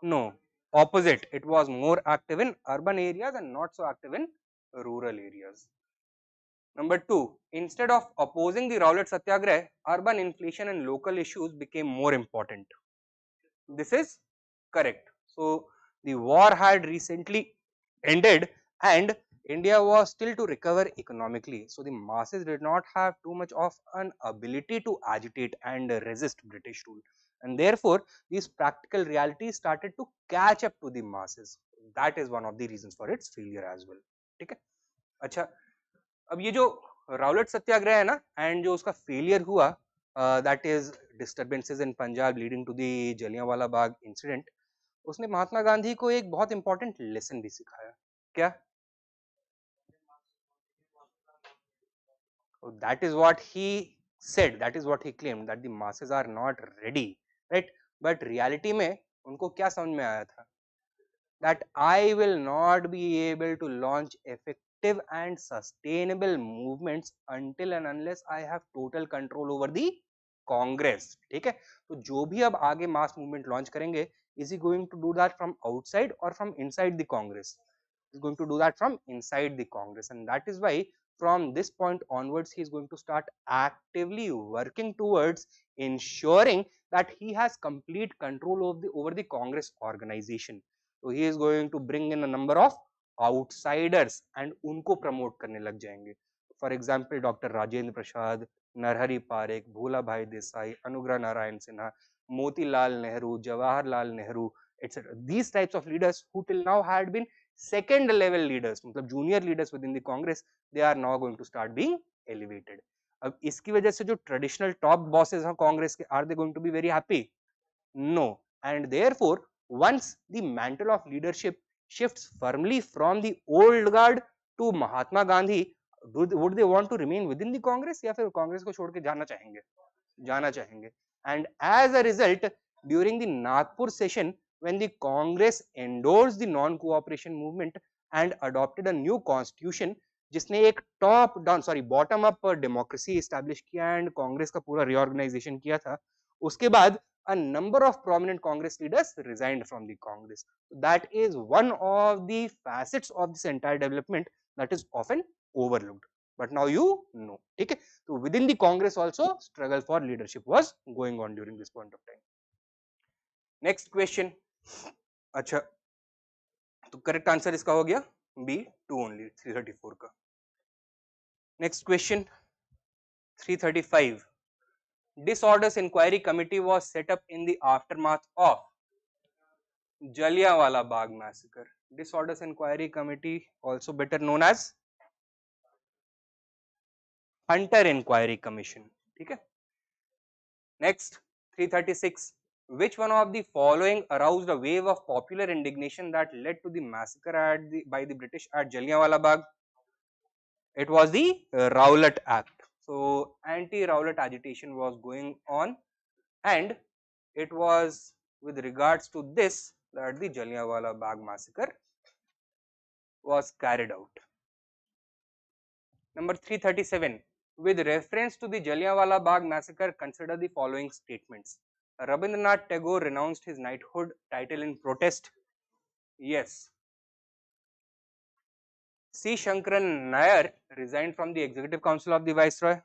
No. Opposite. It was more active in urban areas and not so active in rural areas. Number 2. Instead of opposing the Rowlatt Satyagrah, urban inflation and local issues became more important. This is correct. So the war had recently ended and India was still to recover economically. So the masses did not have too much of an ability to agitate and resist British rule. And therefore, these practical realities started to catch up to the masses. That is one of the reasons for its failure as well. ठीक है? अच्छा, अब ये जो Rowlatt सत्याग्रह है ना, and जो उसका फेलियर हुआ, that is disturbances in Punjab leading to the Jallianwala Bagh incident, उसने महात्मा गांधी को एक बहुत इंपॉर्टेंट लेसन भी सिखाया. क्या? That is what he said, that is what he claimed, that the masses are not ready, right? But reality में उनको क्या समझ में आया था? That I will not be able to launch effective and sustainable movements until and unless I have total control over the Congress. ठीक है? तो जो भी अब आगे mass movement launch करेंगे, is he going to do that from outside or from inside the Congress? He is going to do that from inside the Congress, and that is why from this point onwards he is going to start actively working towards ensuring that he has complete control over the Congress organization. So he is going to bring in a number of outsiders and उनको promote करने लग जाएंगे. For example, Dr. Rajendra Prasad, Narhari Parikh, Bhula Bhai Desai, Anugrah Narayan Sinha, Motilal Nehru, Jawaharlal Nehru, etc. These types of leaders who till now had been second level leaders, मतलब junior leaders within the Congress, they are now going to start being elevated. अब इसकी वजह से जो traditional top bosses हैं Congress के, are they going to be very happy? No. And therefore, once the mantle of leadership shifts firmly from the old guard to Mahatma Gandhi, would they want to remain within the Congress या फिर Congress को छोड़ के जाना चाहेंगे? जाना चाहेंगे. And as a result, during the Nagpur session, when the Congress endorsed the non-cooperation movement and adopted a new constitution, जिसने एक बॉटम अप डेमोक्रेसी एस्टैब्लिश किया एंड कांग्रेस का पूरा रिऑर्गेनाइजेशन किया था, उसके बाद a number of prominent Congress leaders resigned from the Congress. That is one of the facets of this entire development that is often overlooked. But now you know. Okay? So within the Congress also struggle for leadership was going on during this point of time. Next question. अच्छा, तो correct answer इसका हो गया B, 2 only, 334 का. Next question, 335. Disorders Inquiry Committee was set up in the aftermath of Jallianwala Bagh massacre. Disorders Inquiry Committee, also better known as Hunter Inquiry Commission. ठीक है? Next, 336. Which one of the following aroused a wave of popular indignation that led to the massacre by the British at Jallianwala Bagh? It was the Rowlatt Act. So, anti-Rowlatt agitation was going on, and it was with regards to this that the Jallianwala Bagh massacre was carried out. Number 337. With reference to the Jallianwala Bagh massacre, consider the following statements. Rabindranath Tagore renounced his knighthood title in protest. Yes. C. Shankaran Nair resigned from the Executive Council of the Viceroy.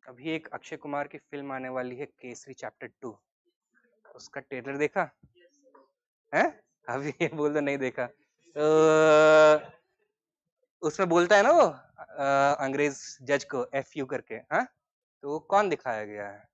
अभी एक अक्षय कुमार की film आने वाली है Kesari chapter 2, उसका trailer देखा है? अभी ये बोल दो नहीं देखा तो उसमें बोलता है ना वो अंग्रेज जज को FU करके, हाँ तो कौन दिखाया गया है?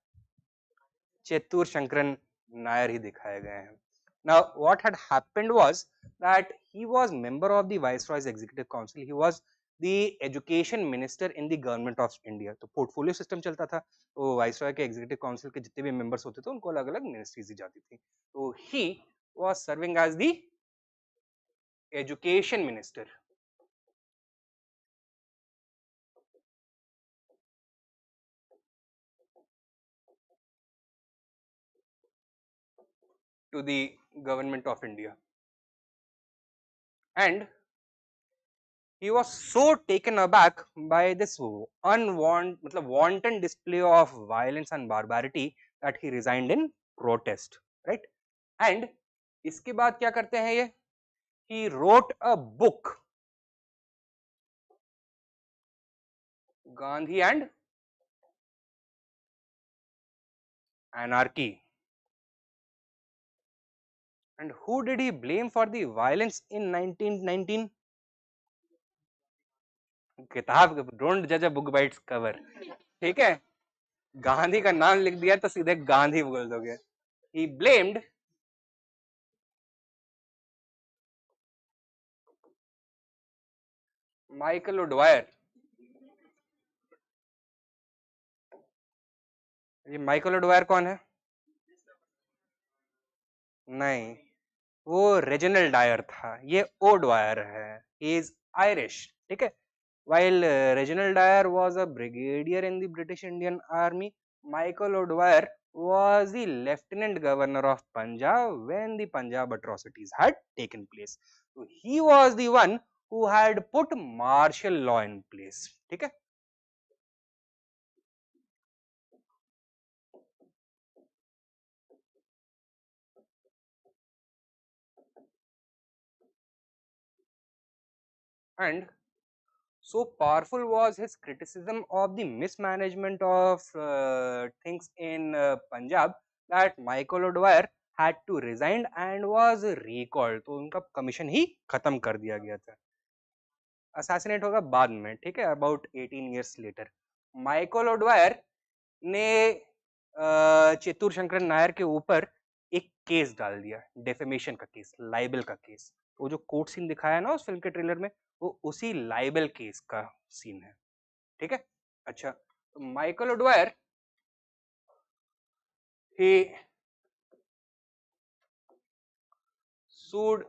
चेतुर शंकरन नायर ही दिखाए गए हैं. Now what had happened was that he was member of the Viceroy's Executive Council. He was the education minister in the government of India. तो पोर्टफोलियो सिस्टम चलता था, तो वाइसरॉय के एग्जीक्यूटिव काउंसिल के जितने भी मेंबर्स होते थे उनको अलग अलग मिनिस्ट्रीज दी जाती थी. तो he was serving as the education minister. To the government of India, and he was so taken aback by this wanton display of violence and barbarity that he resigned in protest, right? And इसके बाद क्या करते हैं ये? He wrote a book, Gandhi and Anarchy. And who did he blame for the violence in 1919? किताब, don't जज a book by its cover, ठीक है? गांधी का नाम लिख दिया तो सीधे गांधी बोल दोगे. He blamed Michael O'Dwyer. ये माइकल ओडवायर कौन है? नहीं, वो रेजिनल डायर था, ये ओडवायर है. ही इज आयरिश, ठीक है? While Reginald Dyer was a brigadier in the British Indian Army, Michael O'Dwyer was the Lieutenant Governor of Punjab when the Punjab atrocities had taken place. So he was the one who had put martial law in place. ठीक है? And so powerful was his criticism of the mismanagement of things in Punjab that Michael O'Dwyer had to resign and was recalled. तो उनका commission ही खत्म कर दिया गया था. Assassinate होगा बाद में, ठीक है, about 18 years later. Michael O'Dwyer ने चेतुर शंकर नायर के ऊपर एक केस डाल दिया, डेफेमेशन का केस, लाइबल का केस. वो जो कोर्ट सीन दिखाया ना उस फिल्म के ट्रेलर में, वो उसी लाइबल केस का सीन है, ठीक है? अच्छा, तो Michael O'Dwyer he sued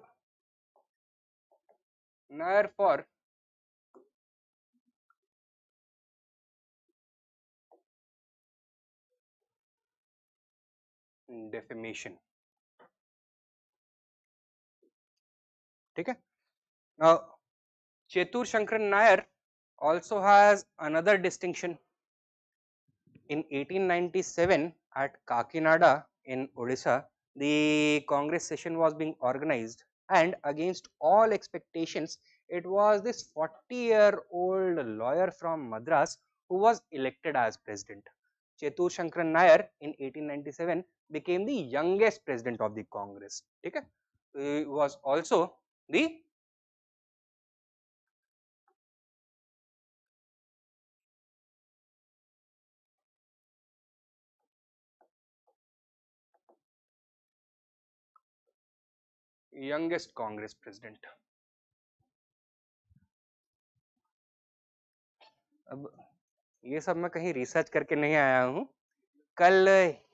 Nair for defamation, ठीक है? Now Chetur Shankar Nair also has another distinction. In 1897 at Kakinada in Odisha, the Congress session was being organized, and against all expectations, it was this 40-year-old lawyer from Madras who was elected as president. Chetur Shankar Nair in 1897 became the youngest president of the Congress. Okay? He was also the youngest Congress president. अब ये सब मैं कहीं research करके नहीं आया हूँ, कल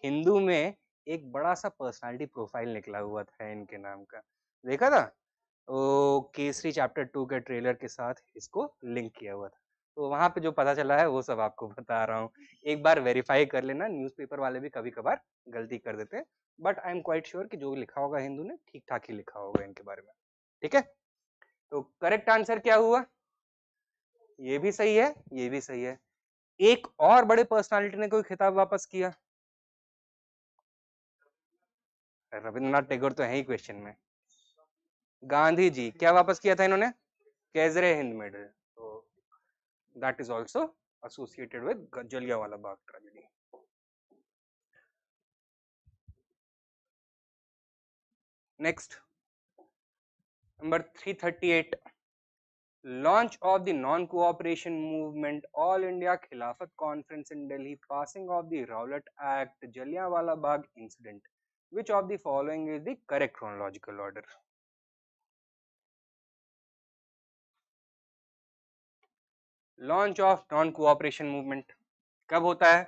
हिंदू में एक बड़ा सा पर्सनालिटी प्रोफाइल निकला हुआ था इनके नाम का, देखा था? वो केसरी चैप्टर 2 के ट्रेलर के साथ इसको लिंक किया हुआ था, तो वहां पे जो पता चला है वो सब आपको बता रहा हूँ। एक बार वेरीफाई कर लेना, न्यूज़पेपर वाले भी कभी कभार गलती कर देते हैं, but I am quite sure कि जो लिखा होगा हिंदू ने ठीक ठाक ही लिखा होगा इनके बारे में। ठीक है, तो करेक्ट आंसर क्या हुआ? ये भी सही है, ये भी सही है। एक और बड़े पर्सनालिटी ने कोई खिताब वापस किया। रविंद्रनाथ टैगोर तो है ही क्वेश्चन में। गांधी जी, क्या वापस किया था इन्होंने? केजरे हिंद मेडल, तो that is also associated with Jallianwala Bagh tragedy. Next, number 338, launch of the non-cooperation movement, all India Khilafat conference in Delhi, passing of the Rowlatt Act, Jallianwala Bagh incident. Which of the following is the correct chronological order? Launch of non cooperation movement कब होता है?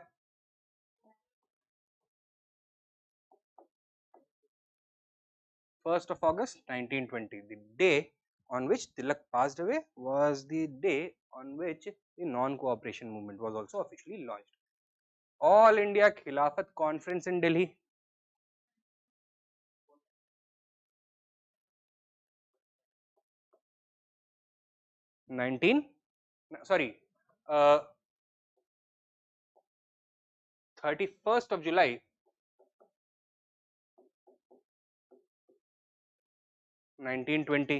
First of August 1920. The day on which Tilak passed away was the day on which the non-cooperation movement was also officially launched. All India Khilafat conference in Delhi. 31st of July 1920.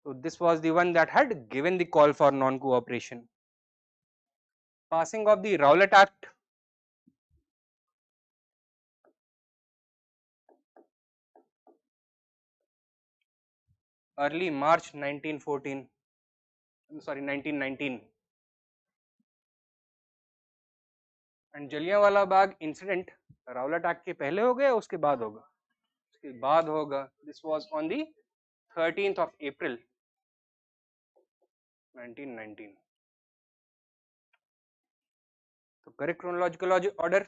So this was the one that had given the call for non-cooperation. Passing of the Rowlatt Act. Early March 1914. Sorry, 1919. And Jallianwala Bagh incident Rowlatt act के पहले हो गया उसके बाद होगा? उसके बाद होगा। This was on the 13th of April 1919. तो correct chronological order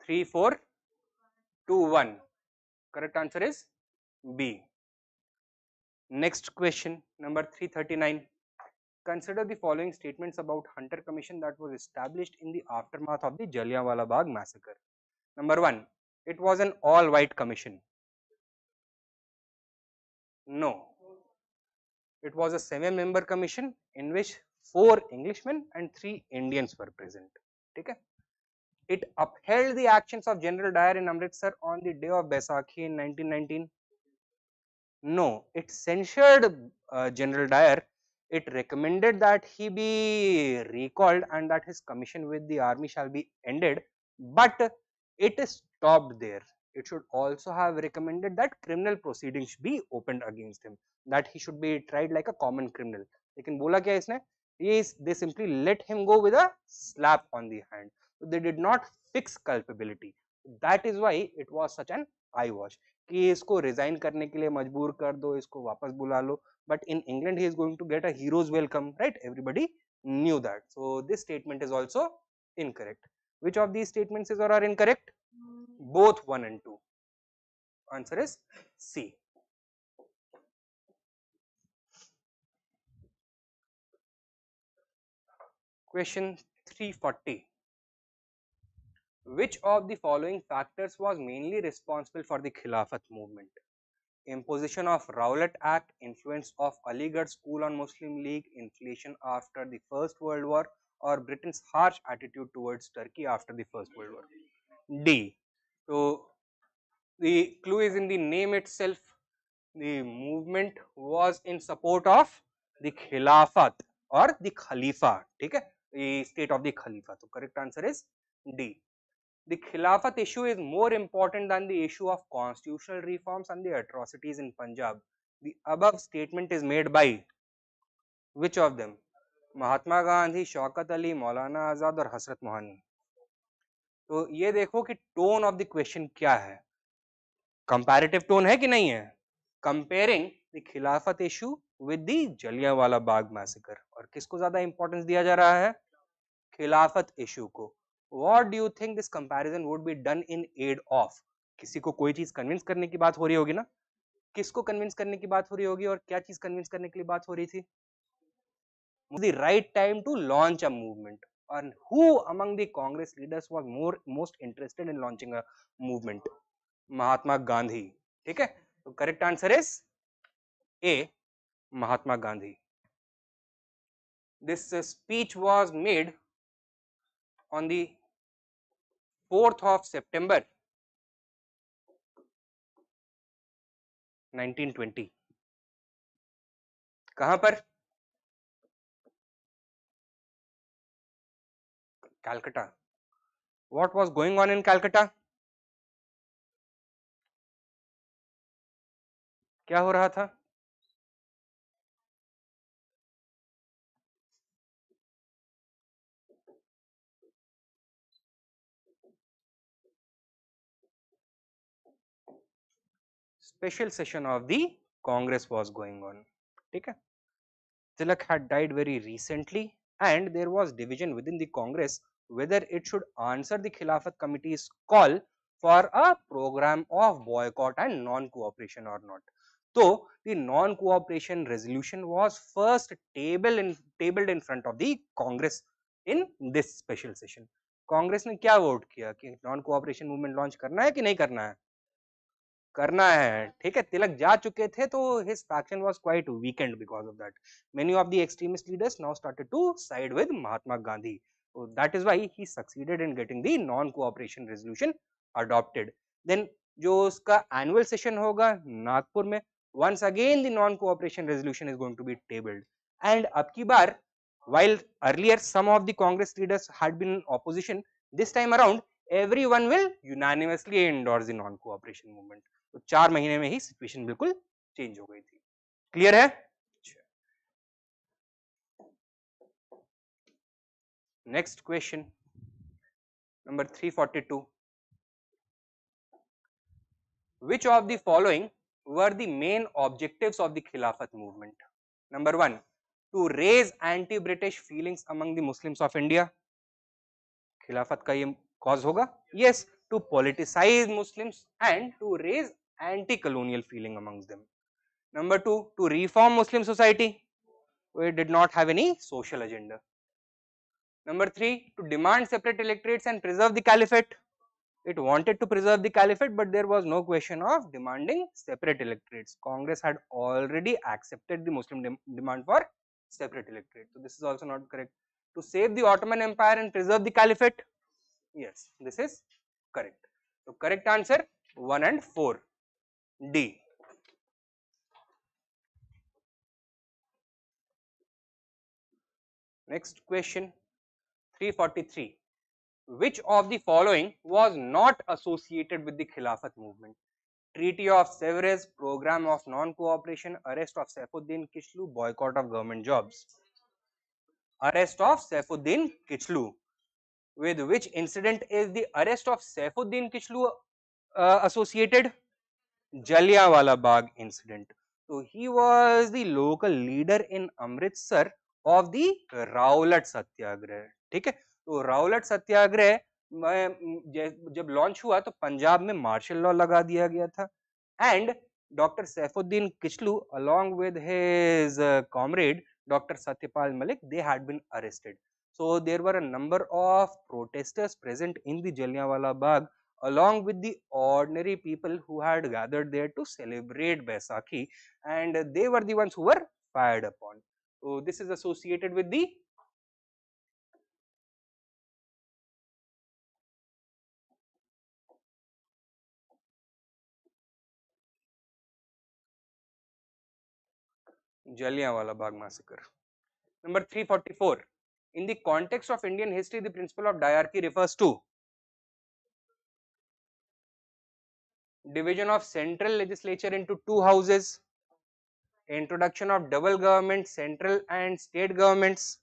3 4 2 1. Correct answer is B. Next question number 339. Consider the following statements about Hunter Commission that was established in the aftermath of the Jallianwala Bagh massacre. Number 1, it was an all-white commission. No, it was a 7-member commission in which 4 Englishmen and 3 Indians were present. Okay? It upheld the actions of General Dyer in Amritsar on the day of Baisakhi in 1919. No, it censured General Dyer. It recommended that he be recalled and that his commission with the army shall be ended, but it stopped there. It should also have recommended that criminal proceedings be opened against him, that he should be tried like a common criminal. लेकिन बोला क्या इसने? They simply let him go with a slap on the hand. So they did not fix culpability. That is why it was such an eye wash. कि इसको resign करने के लिए मजबूर कर दो, इसको वापस बुला लो, but in England he is going to get a hero's welcome, right? Everybody knew that. So this statement is also incorrect. Which of these statements is or are incorrect? Both 1 and 2. Answer is C. Question 340. Which of the following factors was mainly responsible for the Khilafat movement? Imposition of Rowlatt Act, influence of Aligarh School on Muslim League, inflation after the First World War, or Britain's harsh attitude towards Turkey after the First World War? D. So the clue is in the name itself. The movement was in support of the Khilafat or the Khalifa, okay? The state of the Khalifa. So correct answer is D. The Khilafat issue is more important than the issue of constitutional reforms and the atrocities in Punjab. The above statement is made by which of them? Mahatma Gandhi, Shaukat Ali, Maulana Azad और हसरत मोहनी. तो ये देखो कि tone of the question क्या है. Comparative tone है कि नहीं है? कंपेयरिंग द खिलाफत issue with the Jallianwala Bagh massacre. और किसको ज्यादा इंपॉर्टेंस दिया जा रहा है? खिलाफत इशू को। What do you think this comparison would be done in aid of? किसी को कोई चीज कन्विंस करने की बात हो रही होगी ना, किसको कन्विंस करने की बात हो रही होगी और क्या चीज कन्विंस करने के लिए बात हो रही थी? The right time to launch a movement, and who among the Congress leaders was most interested in launching a movement? Mahatma Gandhi. ठीक है, तो correct answer is A, Mahatma Gandhi. This speech was made on the 4th of September 1920. कहां पर? Calcutta. What was going on in Calcutta? क्या हो रहा था? Special session of the Congress was going on. ठीक है, Tilak had died very recently, and there was division within the Congress whether it should answer the Khilafat Committee's call for a program of boycott and non-cooperation or not. So, the non-cooperation resolution was first tabled in front of the Congress in this special session. Congress ने क्या vote किया कि non cooperation movement launch करना है कि नहीं करना है? करना है, ठीक है। तिलक जा चुके थे तो his faction was quite weakened because of that. Many of the extremist leaders now started to side with Mahatma Gandhi. So that is why he succeeded in getting the non-cooperation resolution adopted. Then जो उसका annual session होगा नागपुर में, once again the non-cooperation resolution is going to be tabled. And अब की बार, while earlier some of the Congress leaders had been in opposition, this time around everyone will unanimously endorse the non-cooperation movement. तो 4 महीने में ही situation बिल्कुल change हो गई थी। Clear है? Next question number 342, which of the following were the main objectives of the Khilafat movement? Number 1, to raise anti-British feelings among the Muslims of India. खिलाफत का ये कॉज होगा? Yes, to politicize Muslims and to raise anti-colonial feeling amongst them. Number 2, to reform Muslim society. It did not have any social agenda. Number 3, to demand separate electorates and preserve the caliphate. It wanted to preserve the caliphate, but there was no question of demanding separate electorates. Congress had already accepted the Muslim demand for separate electorate. So this is also not correct. To save the Ottoman Empire and preserve the caliphate. Yes, this is correct. So correct answer 1 and 4. D. Next question 343. Which of the following was not associated with the Khilafat movement? Treaty of Sevres, program of non-cooperation, arrest of Saifuddin Kishlu, boycott of government jobs. Arrest of Saifuddin Kishlu. With which incident is the arrest of Saifuddin Kishlu associated? Jallianwala Bagh incident. So he was the local leader in Amritsar of the Rowlatt Satyagrah. ठीक है, तो रावलट सत्याग्रह जब launch हुआ तो पंजाब में martial law लगा दिया गया था, and doctor Saifuddin Kitchlew along with his comrade Dr. Satyapal Malik, they had been arrested. So there were a number of protesters present in the Jallianwala Bagh along with the ordinary people who had gathered there to celebrate Baisakhi, and they were the ones who were fired upon. So this is associated with the Jallianwala Bagh massacre. Number 344. In the context of Indian history, the principle of diarchy refers to division of central legislature into two houses, introduction of double government, central and state governments,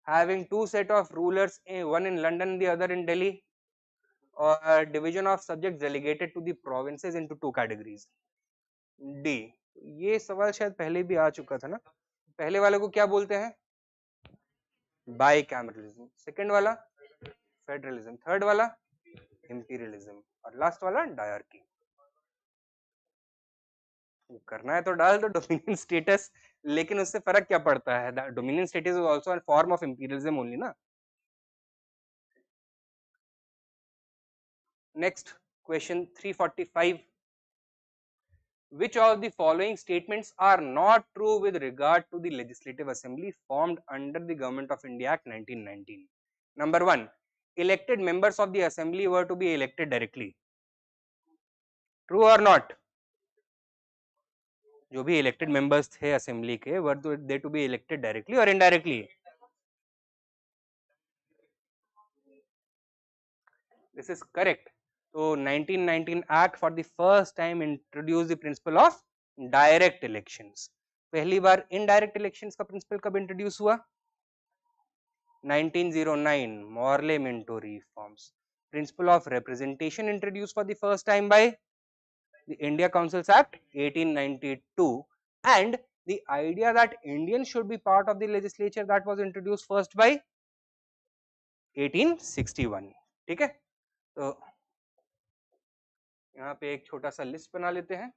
having two set of rulers, one in London, the other in Delhi, or division of subjects delegated to the provinces into two categories. D. ये सवाल शायद पहले भी आ चुका था ना, पहले वाले को क्या बोलते हैं? bicameralism, second वाला फेडरलिज्म, थर्ड वाला इंपीरियलिज्म और लास्ट वाला डायर्की। करना है तो डाल दो डोमिनियन स्टेटस, लेकिन उससे फर्क क्या पड़ता है? Dominion status is also a form of imperialism only ना। Next question 345, which of the following statements are not true with regard to the legislative assembly formed under the government of India Act 1919? Number 1, elected members of the assembly were to be elected directly. True or not? जो भी elected members थे assembly के were they to be elected directly or indirectly? This is correct. So 1919 Act for the first time introduced the principle of direct elections. पहली बार indirect elections का principle कब introduce हुआ? 1909 Morley Minto reforms. Principle of representation introduced for the first time by the India Councils Act 1892, and the idea that Indians should be part of the legislature that was introduced first by 1861. ठीक है, तो यहाँ पे एक छोटा सा list बना लेते हैं।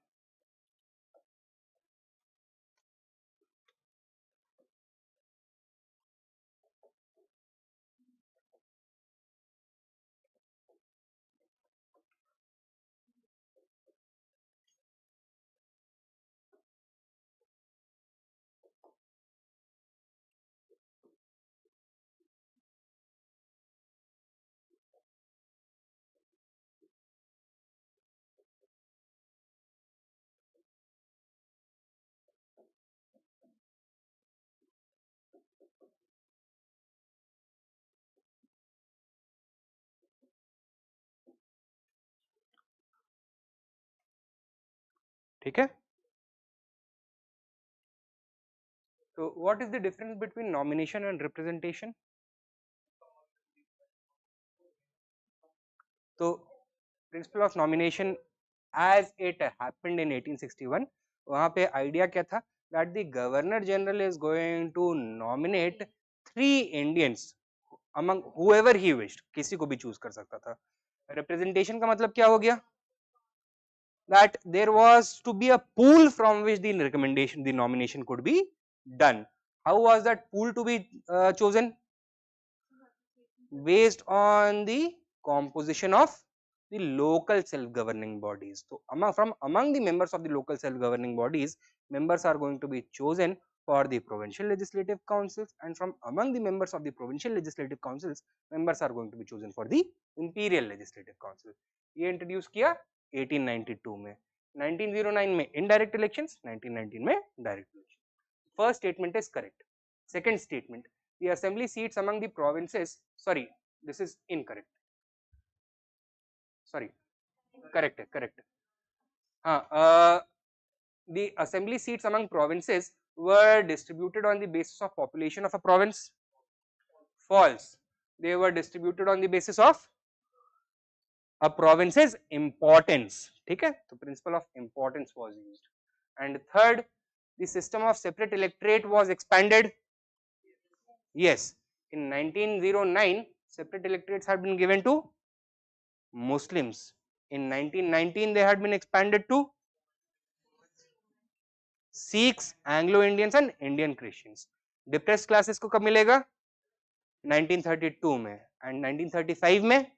ठीक है, तो what is the difference between nomination and representation? तो principle of nomination as it happened in 1861, वहां पे आइडिया क्या था? That the governor general is going to nominate 3 Indians among whoever he wished, किसी को भी चूज कर सकता था। रिप्रेजेंटेशन का मतलब क्या हो गया? that there was to be a pool from which the recommendation, the nomination could be done. How was that pool to be chosen? Based on the composition of the local self-governing bodies. So among the members of the local self-governing bodies, members are going to be chosen for the provincial legislative councils, and from among the members of the provincial legislative councils, members are going to be chosen for the imperial legislative council. ये introduce किया 1892 में, 1909 में indirect elections, 1919 में direct elections. First statement is correct. Second statement, the assembly seats among the provinces, sorry, this is incorrect, sorry, correct है, correct है, हाँ, the assembly seats among provinces were distributed on the basis of population of a province. False, they were distributed on the basis of a province's importance. ठीक है, तो principle of importance was used. And third, the system of separate electorate was expanded. Yes, in 1909 separate electorates had been given to Muslims. In 1919 they had been expanded to Sikhs, Anglo-Indians and Indian Christians. Depressed classes को कब मिलेगा? 1932 में, and 1935 में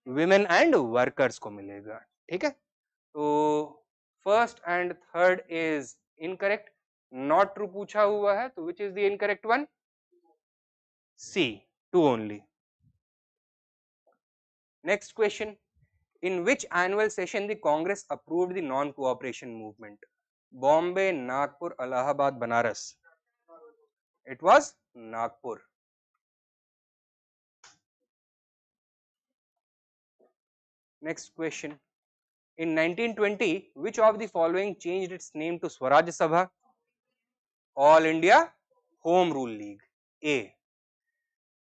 women and workers को मिलेगा. ठीक है, तो first and third is incorrect. Not true पूछा हुआ है, तो which is the incorrect one? C, 2 only. Next question, in which annual session the Congress approved the non-cooperation movement? Bombay, Nagpur, Allahabad, Banaras. It was Nagpur. Next question, in 1920 which of the following changed its name to Swaraj Sabha? All India Home Rule League. A.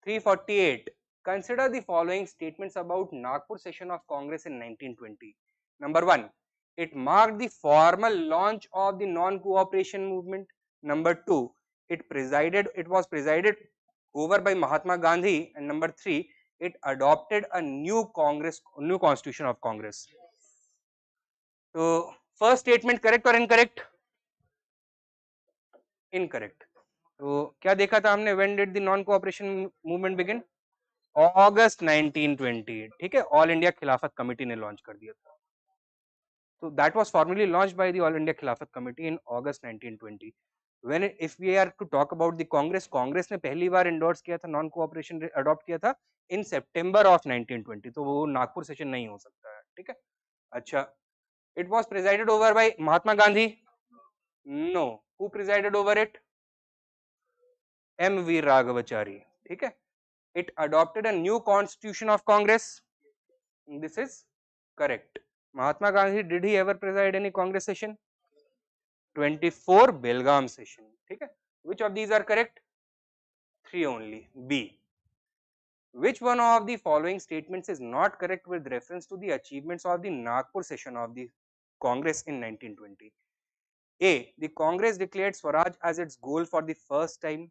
348, consider the following statements about Nagpur session of Congress in 1920. Number 1, it marked the formal launch of the non-cooperation movement. Number 2, it was presided over by Mahatma Gandhi, and number 3, it adopted a new constitution of Congress. So first statement correct or incorrect? Incorrect. तो क्या देखा था हमने, when did the non cooperation movement begin? अगस्त 1920, ठीक है, all India खिलाफत committee ने launch कर दिया था. So that was formally launched by the All India Khilafat Committee in August 1920. When if we are to talk about the Congress, Congress ने पहली बार endorse किया था, नॉन कोऑपरेशन अडॉप्ट किया था in September of 1920. तो वो नागपुर सेशन नहीं हो सकता है, ठीक है. अच्छा, it was presided over by Mahatma Gandhi. No, who presided over it? M.V. Raghavachari, ठीक है. It adopted a new constitution of Congress. This is correct. Mahatma Gandhi, did he ever preside any Congress session? 24 Belgaum session, ठीक है. Which of these are correct? 3 only. B. Which one of the following statements is not correct with reference to the achievements of the Nagpur session of the Congress in 1920? A. The Congress declared Swaraj as its goal for the first time.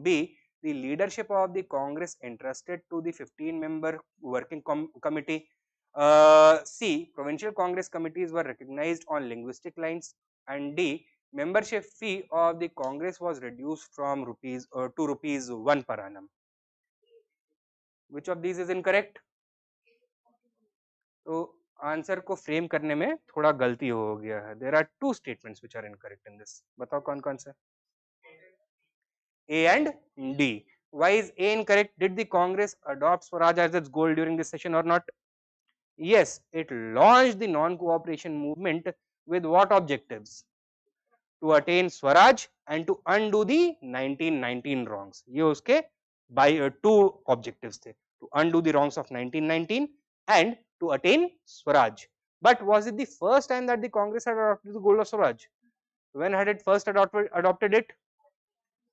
B. The leadership of the Congress entrusted to the 15-member working committee. C. Provincial Congress committees were recognized on linguistic lines. And D. Membership fee of the Congress was reduced from rupees to rupees 1 per annum. Which of these is incorrect? तो answer को frame करने में थोड़ा गलती हो गया है. There are two statements which are incorrect in this. बताओ कौन कौन से? A and D. Why is A incorrect? Did the Congress adopt Swaraj as its goal during this session or not? Yes, it launched the non-cooperation movement with what objectives? To attain Swaraj and to undo the 1919 wrongs. ये उसके by two objectives थे. To undo the wrongs of 1919 and to attain Swaraj. But was it the first time that the Congress had adopted the goal of Swaraj? When had it first adopted it?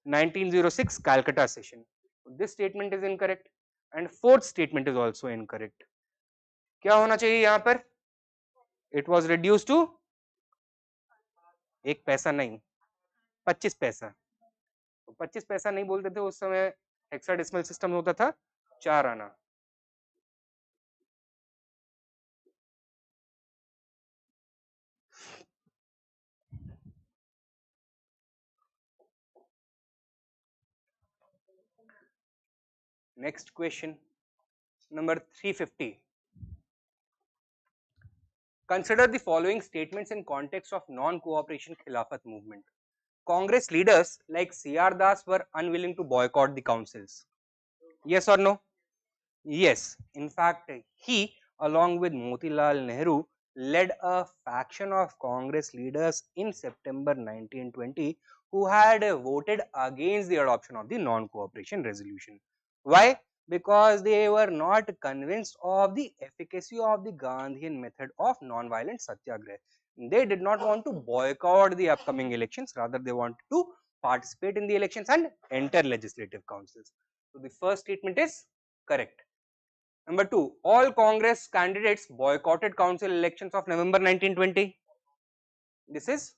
1906 Calcutta session. This statement is incorrect. And fourth statement is also incorrect. क्या होना चाहिए यहाँ पर? It was reduced to 1 पैसा नहीं, 25 पैसा. 25 पैसा नहीं बोलते थे उस समय, हेक्साडेसिमल सिस्टम होता था 4 आना. Next question, number 350. Consider the following statements in context of non-cooperation Khilafat movement. Congress leaders like C.R. Das were unwilling to boycott the councils. Yes or no? Yes. In fact, he, along with Motilal Nehru, led a faction of Congress leaders in September 1920 who had voted against the adoption of the non-cooperation resolution. Why? Because they were not convinced of the efficacy of the Gandhian method of non-violent satyagraha. They did not want to boycott the upcoming elections, rather they wanted to participate in the elections and enter legislative councils. So the first statement is correct. Number 2, all Congress candidates boycotted council elections of November 1920. This is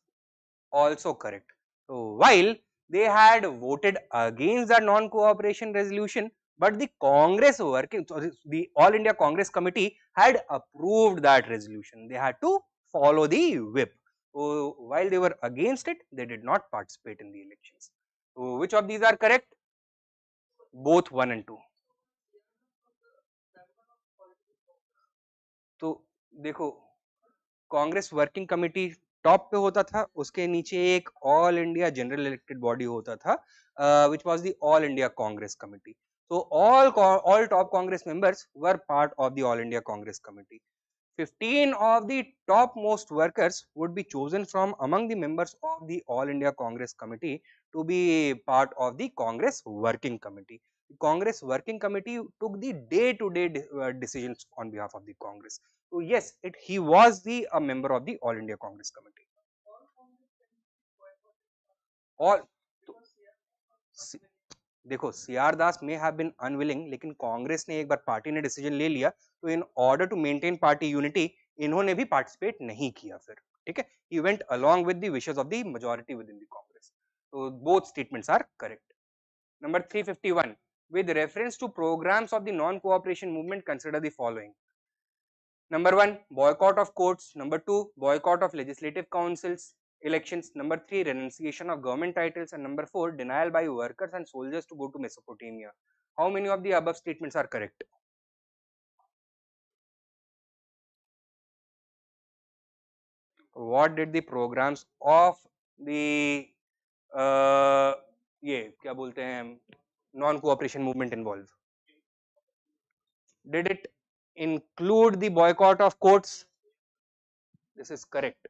also correct. So while they had voted against the non-cooperation resolution, but the Congress working, the All India Congress Committee had approved that resolution. They had to follow the whip. So while they were against it, they did not participate in the elections. So which of these are correct? Both 1 and 2. तो देखो, Congress working committee top पे होता था, उसके नीचे एक all India general elected body होता था, which was the All India Congress Committee. So all top Congress members were part of the All India Congress Committee. 15 of the topmost workers would be chosen from among the members of the All India Congress Committee to be part of the Congress Working Committee. The Congress Working Committee took the day-to-day decisions on behalf of the Congress. So yes, he was a member of the All India Congress Committee. All देखो, CR दास में have been unwilling, लेकिन कांग्रेस ने एक बार party ने decision ले लिया तो in order to maintain party unity इन्होंने भी पार्टिसिपेट नहीं किया फिर, ठीक है. He went along with the wishes of the majority within the Congress. तो both statements are correct. Number 351, with reference to programs of the non-cooperation movement, consider the following. Number 1, boycott of courts. Number 2, boycott of legislative councils elections. Number 3, renunciation of government titles. And number 4, denial by workers and soldiers to go to Mesopotamia. How many of the above statements are correct? What did the programs of the ये क्या बोलते हैं non-cooperation movement involve? Did it include the boycott of courts? This is correct.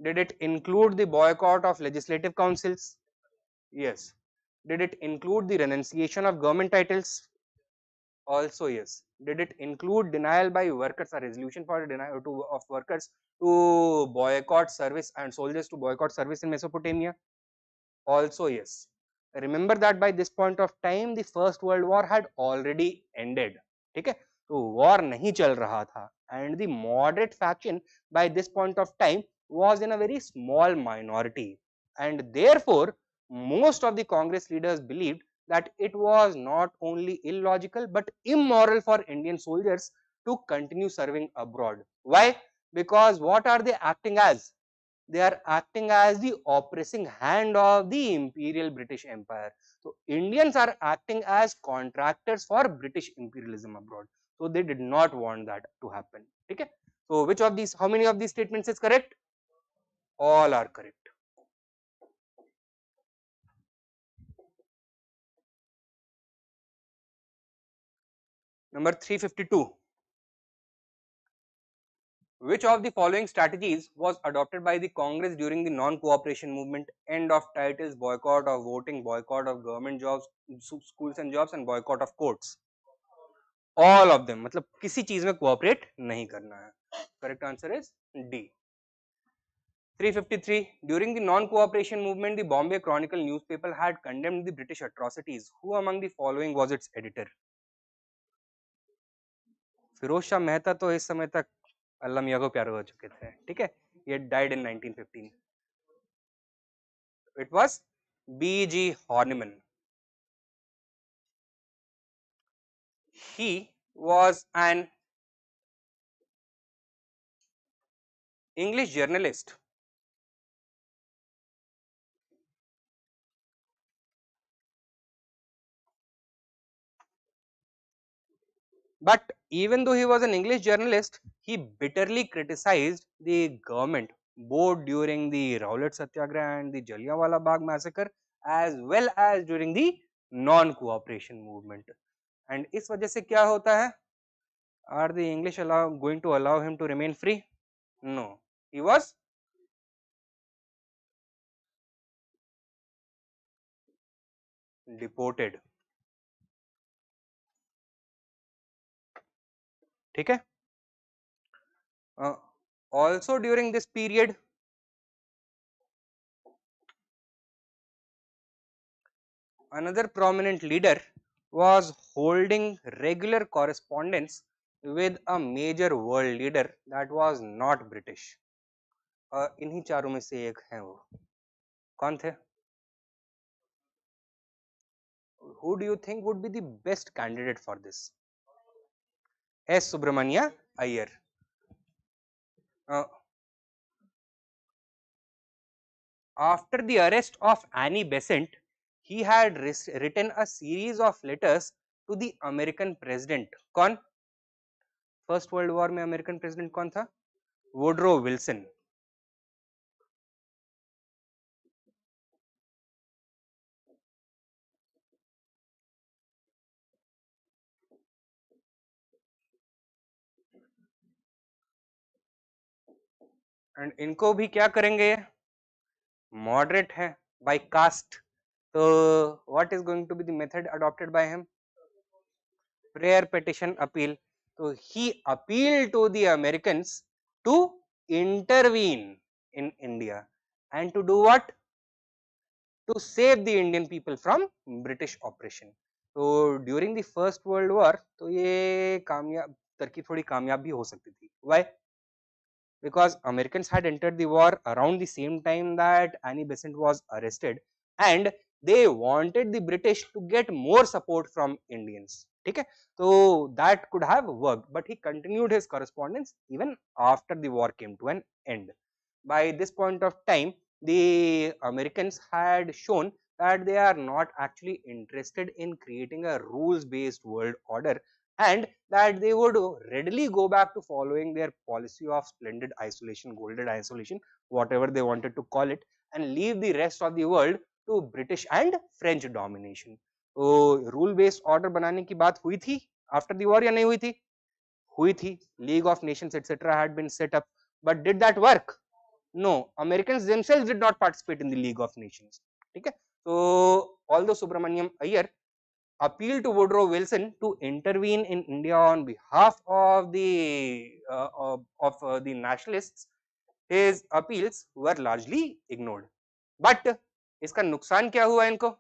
Did it include the boycott of legislative councils? Yes. Did it include the renunciation of government titles? Also yes. Did it include denial by workers, a resolution for denial of workers to boycott service and soldiers to boycott service in Mesopotamia? Also yes. Remember that by this point of time the First World War had already ended. ठीक है, तो war नहीं चल रहा था and the moderate faction by this point of time was in a very small minority, and therefore most of the Congress leaders believed that it was not only illogical but immoral for Indian soldiers to continue serving abroad. Why? Because what are they acting as? They are acting as the oppressing hand of the imperial British Empire. So Indians are acting as contractors for British imperialism abroad. So they did not want that to happen. Okay. So which of these, how many of these statements is correct? All are correct. Number 352. Which of the following strategies was adopted by the Congress during the non-cooperation movement? End of titles, boycott of voting, boycott of government jobs, schools and jobs, and boycott of courts. All of them. मतलब किसी चीज में cooperate नहीं करना है. Correct answer is D. 353. During the non-cooperation movement, the Bombay Chronicle newspaper had condemned the British atrocities. Who among the following was its editor? Firoz Shah Mehta तो इस समय तक अल्लाह मियां को प्यारे हो चुके थे. ठीक है, ये died in 1915. It was B.G. Horniman. He was an English journalist. But even though he was an English journalist, he bitterly criticized the government both during the Rowlatt Satyagraha and the Jallianwala Bagh massacre, as well as during the non-cooperation movement. And इस वजह से क्या होता है? Are the English going to allow him to remain free? No, he was deported. ठीक है. Also during this period, another prominent leader was holding regular correspondence with a major world leader that was not British. इन्हीं चारों में से एक है वो. कौन थे? Who do you think would be the best candidate for this? S. Subramania Iyer. After the arrest of Annie Besant, he had written a series of letters to the American president. कौन? First world war में American president कौन था? Woodrow Wilson. And इनको भी क्या करेंगे? Moderate है by caste. तो what is going to be the method adopted by him? Prayer, petition, appeal. तो he appeal to the Americans to intervene in India and to do what? To save the Indian people from British oppression. तो during the First World War तो ये कामयाब तरकीब थोड़ी कामयाब भी हो सकती थी. Why? Because Americans had entered the war around the same time that Annie Besant was arrested, and they wanted the British to get more support from Indians. Okay, so that could have worked, but he continued his correspondence even after the war came to an end. By this point of time, the Americans had shown that they are not actually interested in creating a rules based world order, and that they would readily go back to following their policy of splendid isolation, golden isolation, whatever they wanted to call it, and leave the rest of the world to British and French domination. तो rule based order बनाने की बात हुई थी after the war या नहीं हुई थी? हुई थी. League of nations etcetera had been set up, but did that work? No, Americans themselves did not participate in the League of Nations. ठीक है, तो although Subramaniam Iyer appealed to Woodrow Wilson to intervene in India on behalf of the nationalists, his appeals were largely ignored. But इसका नुकसान क्या हुआ इनको?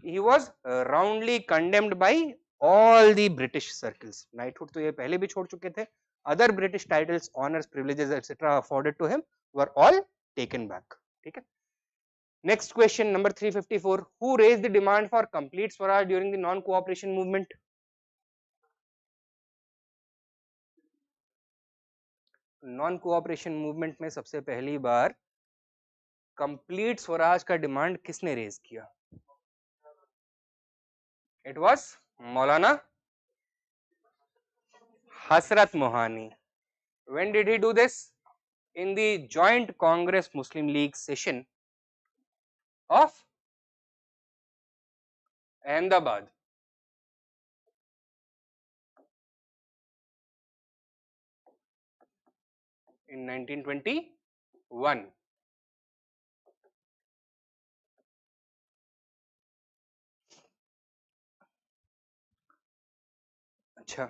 He was roundly condemned by all the British circles. Knighthood तो ये पहले भी छोड़ चुके थे. Other British titles, honors, privileges, etc. afforded to him were all taken back. ठीक है. Next question, number 354. Who raised the demand for complete Swaraj during the non-cooperation movement? Non-cooperation movement में सबसे पहली बार complete स्वराज का डिमांड किसने raise किया? It was Maulana Hasrat Mohani. When did he do this? In the joint Congress Muslim League session of Ahmedabad. In 1921. Achha.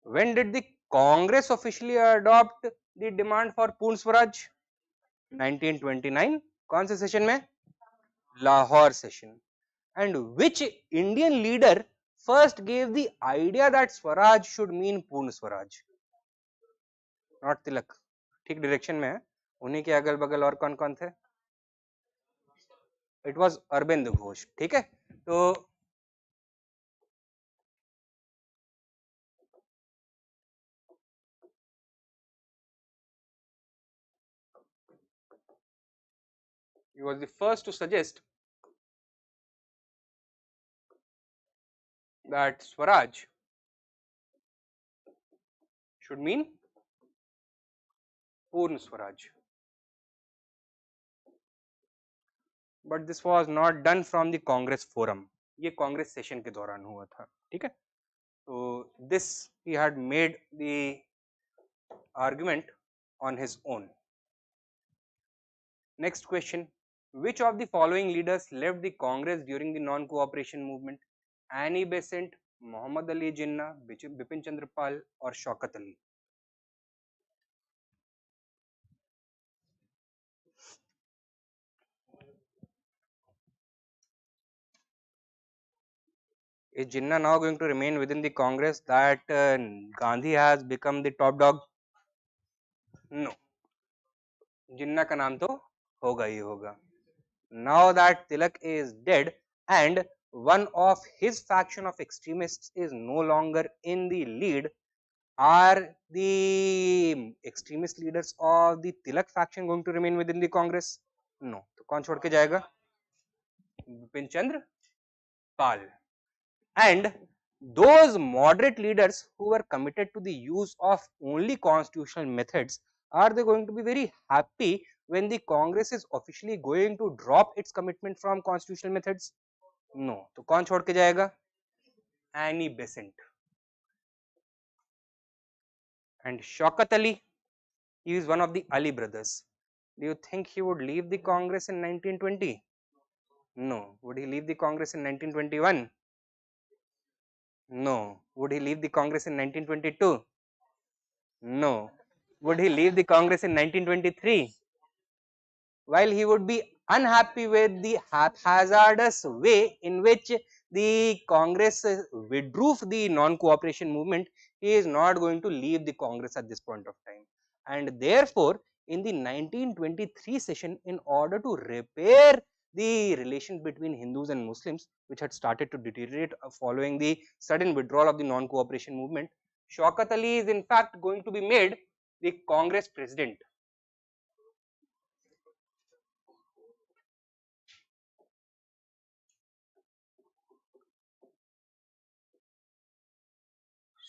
When did the Congress officially adopt the demand for Purna Swaraj? 1929. कौन से session में? Lahore session. And which Indian leader first gave the idea that Swaraj should mean Purna Swaraj? Not Tilak. ठीक direction में है. उन्हीं के अगल बगल और कौन कौन थे? It was Arvind Ghosh. ठीक है, तो he was the first to suggest that Swaraj should mean Purna Swaraj. But this was not done from the Congress forum. ये कांग्रेस सेशन के दौरान हुआ था. ठीक है, तो this he had made the argument on his own. Next question. Which of the following leaders left the Congress during the non-cooperation movement? Annie Besant, Muhammad Ali Jinnah, Bipin Chandra Pal or Shaukat Ali? Is Jinnah now going to remain within the Congress that Gandhi has become the top dog? No. Jinnah का नाम तो होगा ही होगा. Now that Tilak is dead and one of his faction of extremists is no longer in the lead, are the extremist leaders of the Tilak faction going to remain within the Congress? No. तो कौन छोड़ के जाएगा? Bipin Chandra Pal. And those moderate leaders who were committed to the use of only constitutional methods, are they going to be very happy when the Congress is officially going to drop its commitment from constitutional methods? No. तो कौन छोड़ के जाएगा? Annie Besant. And Shaukat Ali, he is one of the Ali brothers. Do you think he would leave the Congress in 1920? No. Would he leave the Congress in 1921? No. Would he leave the Congress in 1922? No. Would he leave the Congress in 1923? While he would be unhappy with the haphazardous way in which the Congress withdrew the non-cooperation movement, he is not going to leave the Congress at this point of time. And therefore, in the 1923 session, in order to repair the relation between Hindus and Muslims, which had started to deteriorate following the sudden withdrawal of the non-cooperation movement. Shaukat Ali is in fact going to be made the Congress president.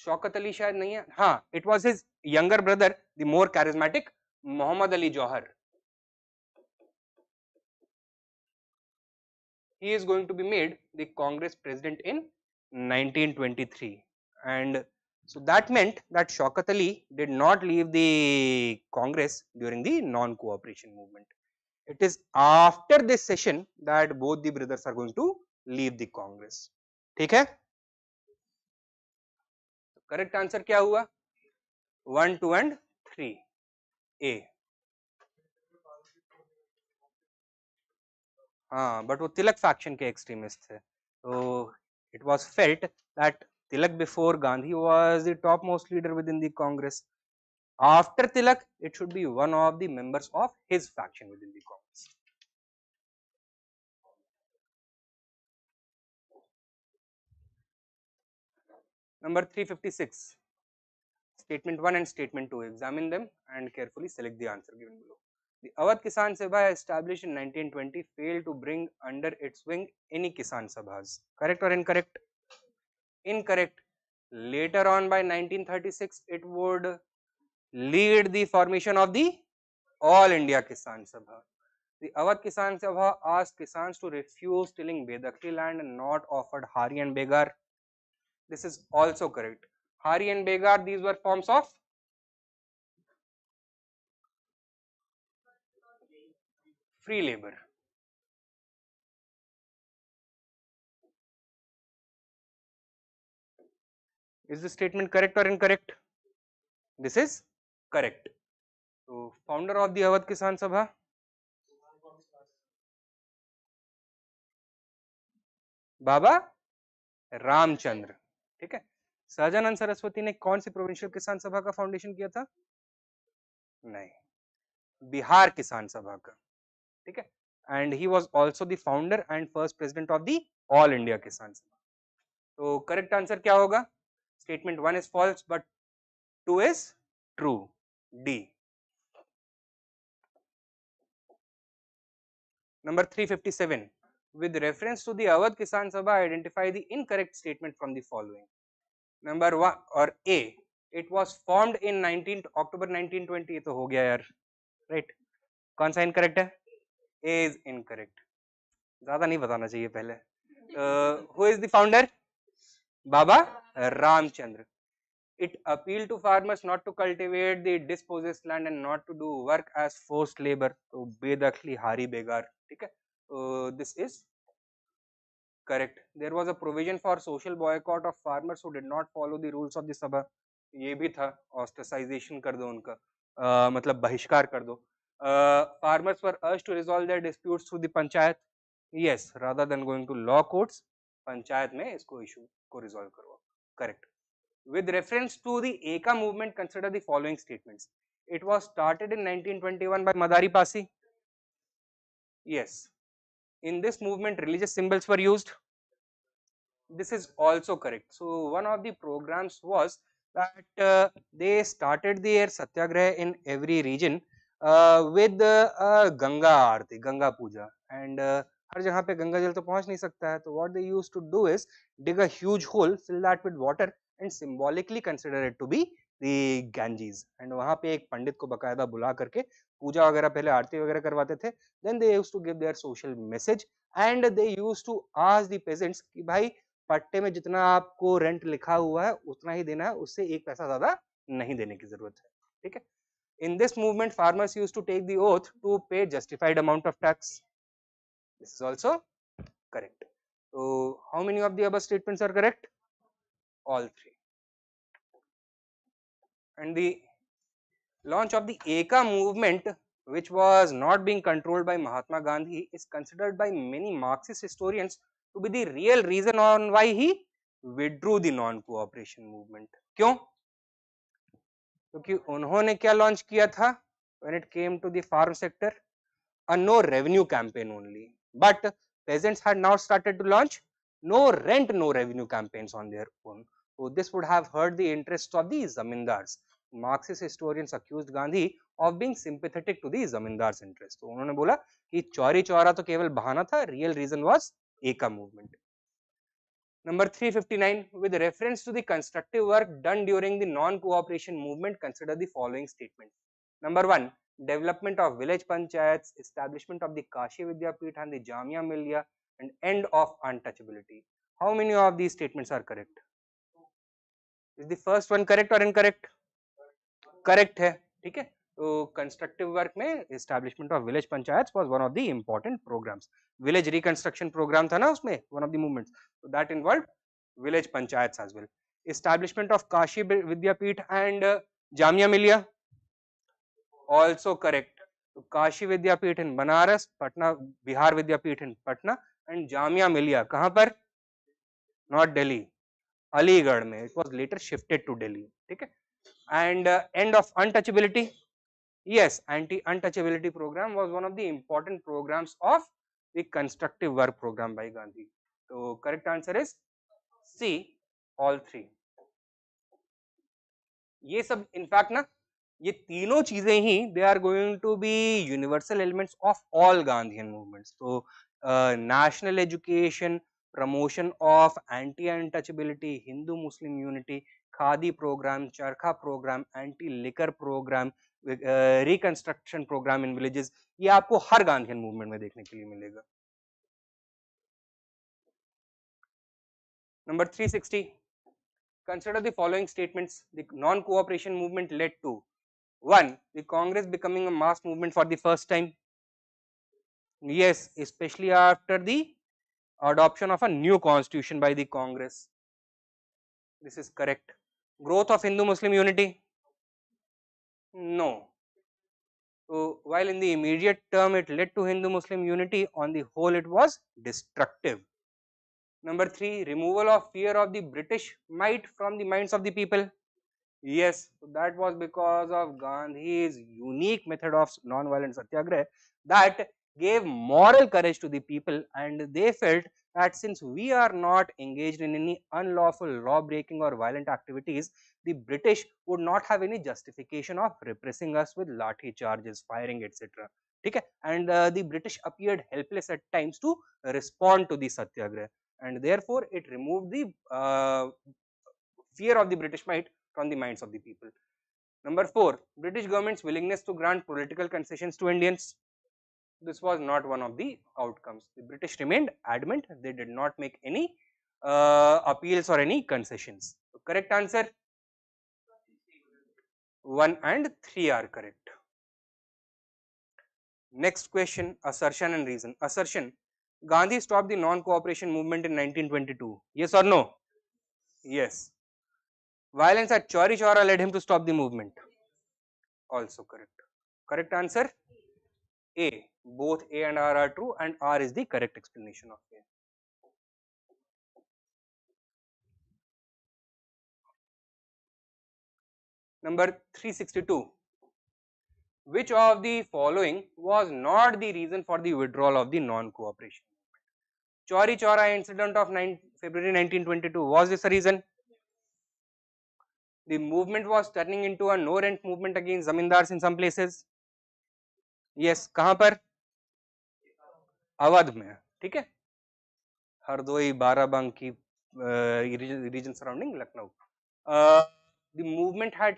Shaukat Ali शायद नहीं है, हाँ, it was his younger brother, the more charismatic Muhammad Ali Jauhar. He is going to be made the Congress president in 1923, and so that meant that Shaukat Ali did not leave the Congress during the non-cooperation movement. It is after this session that both the brothers are going to leave the Congress. ठीक है, correct answer क्या हुआ? 1, 2 and 3 A. हाँ, but वो तिलक faction के extremist थे, तो it was felt that Tilak before Gandhi was the topmost leader within the Congress. After Tilak, it should be one of the members of his faction within the Congress. Number 356. Statement 1 and Statement 2. Examine them and carefully select the answer given below. The Awadh Kisan Sabha established in 1920 failed to bring under its wing any Kisan Sabhas. Correct or incorrect? Incorrect. Later on by 1936, it would lead the formation of the All India Kisan Sabha. The Awadh Kisan Sabha asked Kisans to refuse tilling Bedakhli land and not offered Hari and Begar. This is also correct. Hari and Begar, these were forms of free labor. Is this statement correct or incorrect? This is correct. So, founder of the Awadh Kisan Sabha, बाबा रामचंद्र. ठीक है, सहजानंद सरस्वती ने कौन सी provincial किसान सभा का foundation किया था? नहीं, बिहार किसान सभा का. ठीक है, and he was also the founder and first president of the All India Kisan Sabha. तो correct answer क्या होगा? Statement 1 is false but 2 is true. D. Number 357. With reference to the Awadh Kisan Sabha, identify the incorrect statement from the following. Number 1 or A. It was formed in October 1920. तो हो गया यार, right? कौन सा incorrect है? A is incorrect. ज़्यादा नहीं बताना चाहिए पहले. Who is the founder? Baba Ramchandra. It appealed to farmers not to cultivate the dispossessed land and not to do work as forced labor. तो बेदखली हारी बेगार. ठीक है, this is correct. There was a provision for social boycott of farmers who did not follow the rules of the sabha. ये भी था, ostracization कर दो उनका, मतलब बहिष्कार कर दो. Farmers were urged to resolve their disputes through the panchayat. Yes, rather than going to law courts, panchayat में इसको issue को resolve करो. Correct. With reference to the Eka movement, consider the following statements. It was started in 1921 by Madari Pasi. Yes. In this movement, religious symbols were used. This is also correct. So one of the programs was that they started their satyagraha in every region with Ganga Aarti, Ganga Puja, and हर जगह पे गंगा जल तो पहुंच नहीं सकता है, तो what they used to do is dig a huge hole, fill that with water and symbolically consider it to be the Ganges, and वहाँ पे एक पंडित को बकायदा बुला करके पूजा वगैरह पहले आरती वगैरह करवाते थे. Then they used to give their social message and they used to ask the peasants कि भाई पट्टे में जितना आपको रेंट लिखा हुआ है उतना ही देना है, उससे एक पैसा ज्यादा नहीं देने की जरूरत है. ठीक है. In this movement, farmers used to take the oath to pay justified amount of tax. This is also correct. So how many of the above statements are correct? All three. And the launch of the Eka movement, which was not being controlled by Mahatma Gandhi, is considered by many Marxist historians to be the real reason on why he withdrew the non-cooperation movement. क्यों? क्योंकि उन्होंने क्या launch किया था when it came to the farm sector? A no revenue campaign only. But peasants had now started to launch no rent, no revenue campaigns on their own. So this would have hurt the interests of the zamindars. Marxist historians accused Gandhi of being sympathetic to the zamindars' interest. तो उन्होंने बोला कि चौरी चौरा तो केवल बहाना था, real reason was Eka movement. Number 359, with reference to the constructive work done during the non-cooperation movement, consider the following statements. Number 1, development of village panchayats, establishment of the Kashi Vidyapith and the Jamia Millia, and end of untouchability. How many of these statements are correct? Is the first one correct or incorrect? Correct है, ठीक है. तो constructive work में establishment of village panchayat was one of the important programmes. Village reconstruction programme था ना उसमें, one of the movements, so that involved village panchayats as well. Establishment of Kashi Vidyapith and Jamia Millia, also correct. So Kashi Vidyapith in Banaras, Patna Bihar Vidyapith in Patna, and Jamia Millia कहाँ पर? Not Delhi, Aligarh में. It was later shifted to Delhi, ठीक है. And end of untouchability, yes, anti-untouchability program was one of the important programs of the constructive work program by Gandhi. So correct answer is C, all three. ये सब in fact ना, ये तीनों चीजें ही they are going to be universal elements of all Gandhian movements. So national education, promotion of anti-untouchability, Hindu-Muslim unity, Khadi program, Charkha program, anti-liquor program, reconstruction program in villages, ये आपको हर Gandhian movement में देखने के लिए मिलेगा. Number 360, consider the following statements. The non-cooperation movement led to 1, the Congress becoming a mass movement for the first time. Yes, especially after the adoption of a new constitution by the Congress. This is correct. Growth of Hindu-Muslim unity? No. So while in the immediate term it led to Hindu-Muslim unity, on the whole it was destructive. Number 3, removal of fear of the British might from the minds of the people. Yes, so that was because of Gandhi's unique method of non-violent satyagraha that gave moral courage to the people, and they felt that since we are not engaged in any unlawful law breaking or violent activities, the British would not have any justification of repressing us with lathi charges, firing, etc. Okay? And the British appeared helpless at times to respond to the satyagraha, and therefore it removed the fear of the British might from the minds of the people. Number 4, British government's willingness to grant political concessions to Indians. This was not one of the outcomes. The British remained adamant, they did not make any appeals or any concessions. So correct answer 1 and 3 are correct. Next question, assertion and reason. Assertion, Gandhi stopped the non-cooperation movement in 1922. Yes or no? Yes. Violence at Chauri Chaura led him to stop the movement. Also correct. Correct answer A. Both A and R are true, and R is the correct explanation of A. Number 362. Which of the following was not the reason for the withdrawal of the non-cooperation movement? Chauri Chaura incident of February 1922, was this a reason? The movement was turning into a no rent movement against zamindars in some places. Yes, कहाँ पर? अवध में, ठीक है, Hardoi, Barabanki, region surrounding Lucknow. The movement had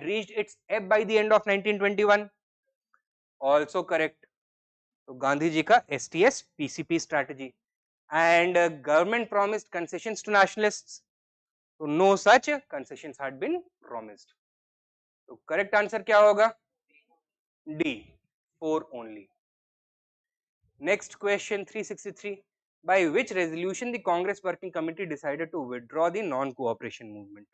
reached its ebb by the end of 1921. Also correct. So Gandhi ji ka STS PCP strategy, and government promised concessions to nationalists. So no such concessions had been promised. So correct answer क्या होगा? D, 4 only. Next question 363. By which resolution the Congress Working Committee decided to withdraw the non-cooperation movement?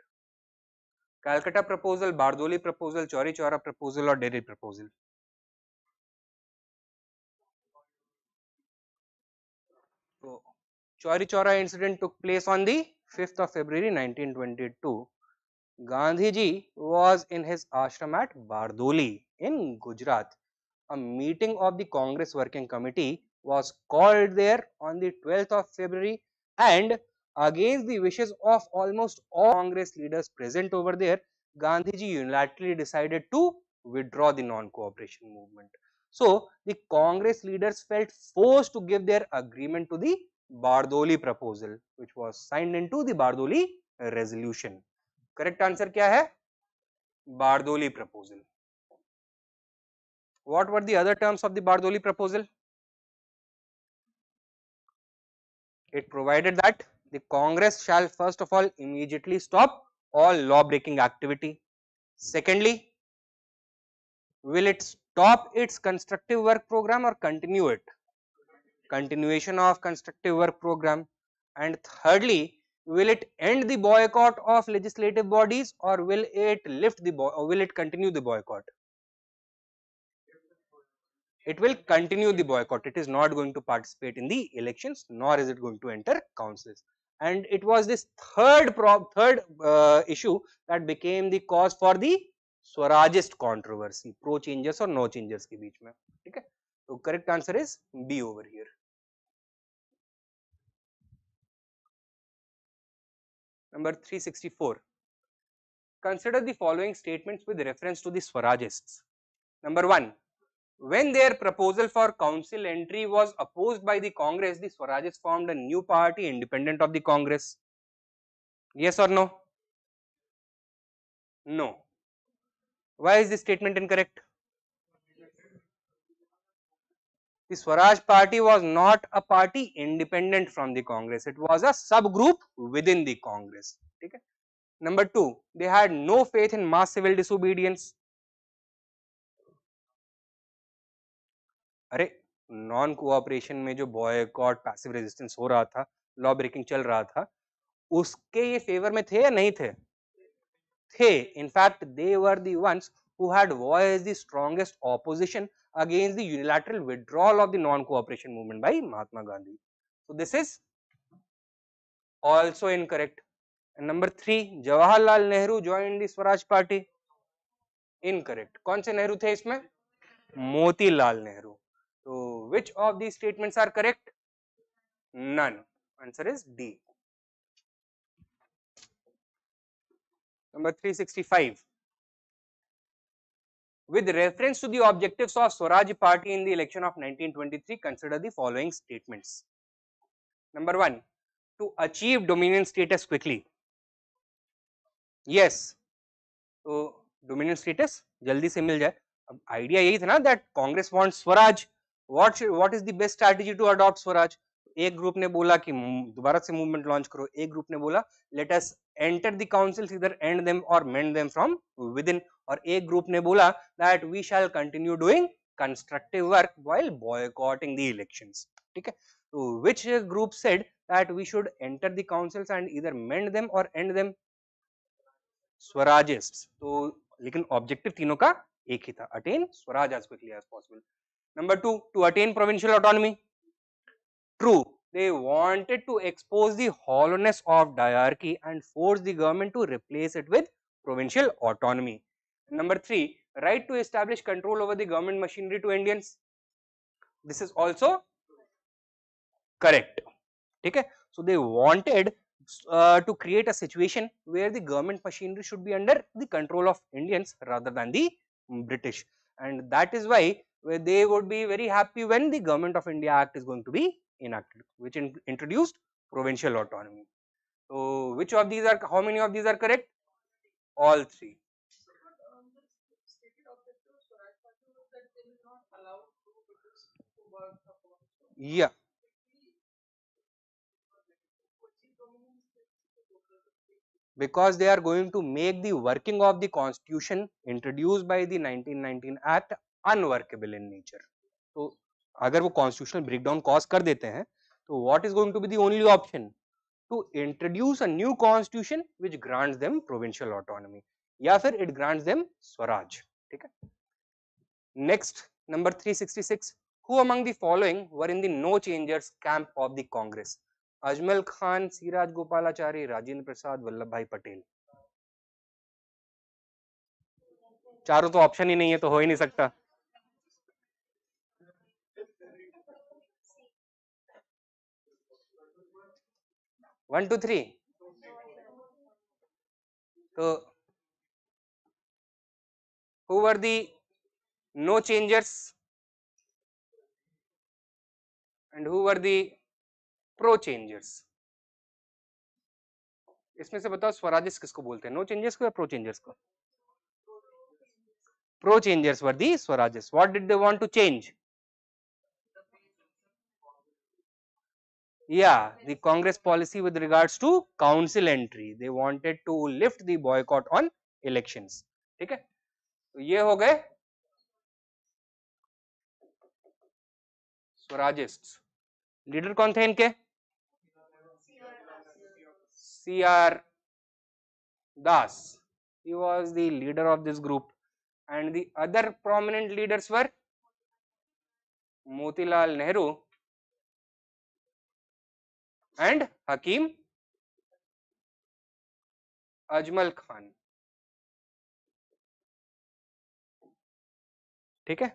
Calcutta proposal, Bardoli proposal, Chauri Chaura proposal, or Delhi proposal? So Chauri Chaura incident took place on the 5th of February 1922. Gandhi ji was in his ashram at Bardoli in Gujarat. A meeting of the Congress Working Committee was called there on the 12th of February, and against the wishes of almost all Congress leaders present over there, Gandhiji unilaterally decided to withdraw the non-cooperation movement. So the Congress leaders felt forced to give their agreement to the Bardoli proposal, which was signed into the Bardoli resolution. Correct answer क्या है? Bardoli proposal. What were the other terms of the Bardoli proposal? It provided that the Congress shall first of all immediately stop all law breaking activity. Secondly, will it stop its constructive work program or continue it? Continuation of constructive work program. And thirdly, will it end the boycott of legislative bodies, or will it lift the or will it continue the boycott? It will continue the boycott. It is not going to participate in the elections, nor is it going to enter councils. And it was this third issue that became the cause for the Swarajist controversy, pro changers or no changers के बीच में. ठीक है? So correct answer is B over here. Number 364. Consider the following statements with reference to the Swarajists. Number 1. When their proposal for council entry was opposed by the Congress, the Swarajists formed a new party independent of the Congress. Yes or no? No. Why is this statement incorrect? The Swaraj party was not a party independent from the Congress. It was a subgroup within the Congress. Okay? Number 2, they had no faith in mass civil disobedience. अरे non cooperation में जो boycott passive resistance हो रहा था, law breaking चल रहा था, उसके ये फेवर में थे या नहीं थे? थे. In fact, they were the ones who had voiced the strongest opposition against the unilateral withdrawal of the non-cooperation movement by Mahatma Gandhi. So this is also incorrect. And number 3, Jawaharlal Nehru joined the Swaraj party. Incorrect. कौन से नेहरू थे इसमें? Motilal Nehru. So which of these statements are correct? None. Answer is D. Number 365. With reference to the objectives of Swaraj party in the election of 1923, consider the following statements. Number 1, to achieve dominion status quickly. Yes. तो dominion status जल्दी से मिल जाए. अब idea यही था ना that Congress wants Swaraj. What is the best strategy to adopt Swaraj? एक group ने बोला कि दोबारा से मूवमेंट लॉन्च करो, एक ग्रुप ने बोला let us enter the councils, either end them or mend them from within, और एक ग्रुप ने बोला that we shall continue doing constructive work while boycotting the elections. ठीक है? तो which group said that we should enter the councils and either mend them or end them? Swarajist. तो लेकिन objective तीनों का एक ही था, attain Swaraj as quickly as possible. Number 2, to attain provincial autonomy. True, they wanted to expose the hollowness of diarchy and force the government to replace it with provincial autonomy. Number 3, right to establish control over the government machinery to Indians. This is also correct. Okay? So they wanted to create a situation where the government machinery should be under the control of Indians rather than the British, and that is why they would be very happy when the Government of India Act is going to be enacted, which introduced provincial autonomy. So which of these are, how many of these are correct? All 3. Yeah. Because they are going to make the working of the constitution introduced by the 1919 Act unworkable in nature. तो अगर वो constitutional breakdown cause कर देते हैं, तो what is going to be the only option? To introduce a new constitution which grants them provincial autonomy, या फिर it grants them Swaraj. ठीक है? Next, number 366. Who among the following were in the no changers camp of the Congress? Ajmal Khan, Siraj Gopalachari, Rajendra Prasad, Vallabh भाई पटेल. चारों तो option ही नहीं है, तो हो ही नहीं सकता. 1 to 3. So who were the no changers and who were the pro changers? इसमें से बताओ स्वराजिस्ट किसको बोलते हैं, नो चेंजर्स को या प्रो चेंजर्स को? Pro changers were the Swarajists. What did they want to change? Yeah, the Congress policy with regards to council entry. They wanted to lift the boycott on elections. ठीक है, तो ये हो गए स्वराजिस्ट्स. Leader कौन थे इनके? C.R. Das. He was the leader of this group, and the other prominent leaders were Motilal Nehru and Hakim Ajmal Khan. ठीक है,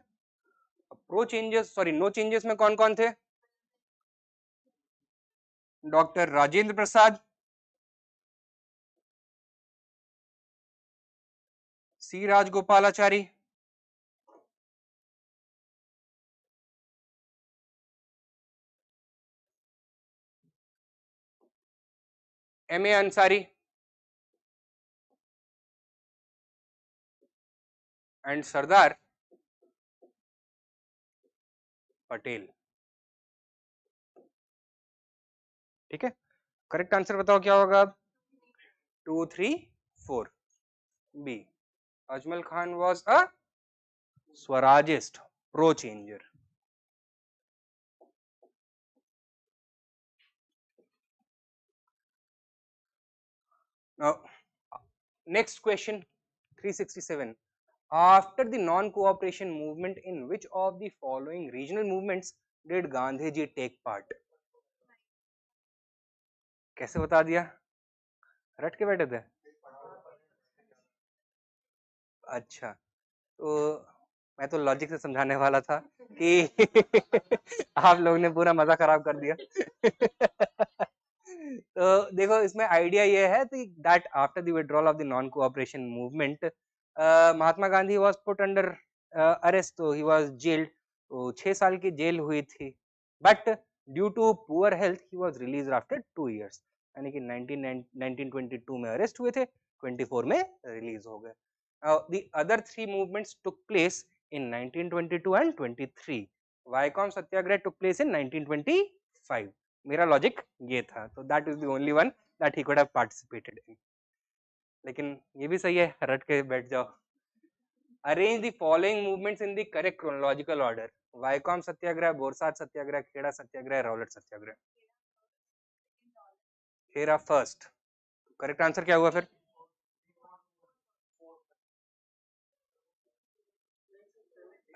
pro changes sorry no changes में कौन कौन थे? Doctor Rajendra Prasad, C Rajagopalachari, M.A. Ansari and Sardar Patel. ठीक है, करेक्ट आंसर बताओ क्या होगा अब? 2, 3, 4. B. Ajmal Khan was a Swarajist, pro changer. Now, next question, 367. After the non-cooperation movement, in which of the following regional movements did Gandhi ji take part? कैसे बता दिया, रट के बैठे थे? अच्छा, तो मैं तो लॉजिक से समझाने वाला था कि आप लोगों ने पूरा मजा खराब कर दिया. तो देखो इसमें आइडिया ये है that after the withdrawal of the non cooperation movement Mahatma Gandhi was put under arrest, तो ही वाज जेल्ड, तो 6 साल की जेल हुई थी, but due to poor health he was released after 2 years, यानी कि 1922 में अरेस्ट हुए थे, 24 में रिलीज हो गए. The other 3 movements took place in 1922 and 23. Vycom Satyagraha took place in 1925. मेरा लॉजिक ये था, तो that is the only one that he could have participated in. लेकिन ये भी सही है, रट के बैठ जाओ. Arrange the following movements in the correct chronological order. Vaikom Satyagraha, Borsad Satyagraha, Kheda Satyagraha, Rowlatt Satyagraha. Kheda first, correct answer क्या हुआ फिर?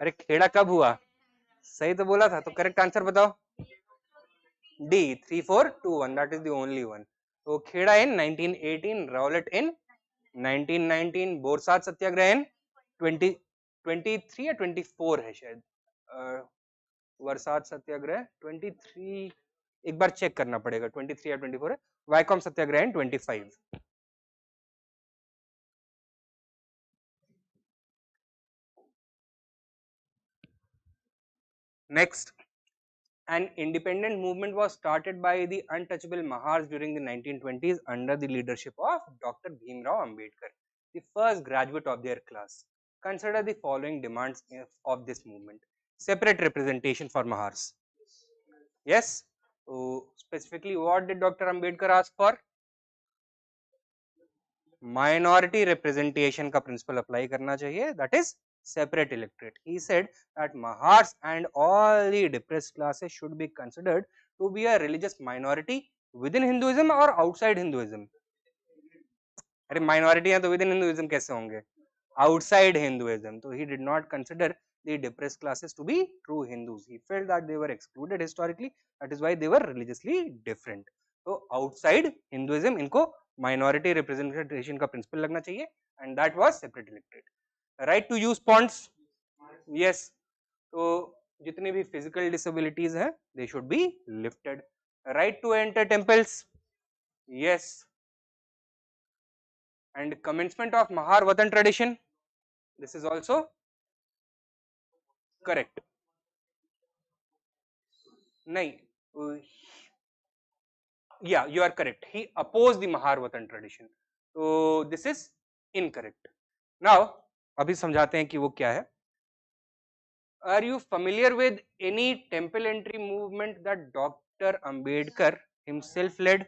अरे खेड़ा कब हुआ? सही तो बोला था, तो करेक्ट आंसर बताओ. D, 3, 4, 2, 1. That is the only one. So Kheda in 1918, Rowlatt in 1919, Borsad Satyagraha in 23 या 24 है शायद. बरसात सत्याग्रह 23, एक बार चेक करना पड़ेगा, 23 या 24 है. वाइकॉम सत्याग्रह in 25. Next, an independent movement was started by the untouchable Mahars during the 1920s under the leadership of Dr. Bhimrao Ambedkar, the first graduate of their class. Consider the following demands of this movement. Separate representation for Mahars. Yes. So specifically, what did Dr. Ambedkar ask for? Minority representation का principle apply करना चाहिए. That is separate electorate. He said that Mahars and all the depressed classes should be considered to be a religious minority within Hinduism or outside Hinduism. अरे minority है तो within Hinduism कैसे होंगे? Outside Hinduism. So he did not consider the depressed classes to be true Hindus. He felt that they were excluded historically. That is why they were religiously different. So outside Hinduism इनको minority representation का principle लगना चाहिए, and that was separate electorate. Right to use ponds. Yes. तो जितने भी physical disabilities हैं, they should be lifted. right to enter temples, yes, and commencement of Mahar Vatan tradition, this is also correct. Nahi, uh, yeah, you are correct. He opposed the Mahar Vatan tradition. So this is incorrect. Now, अभी समझाते हैं कि वो क्या है. Are you familiar with any temple entry movement that Dr. Ambedkar himself led?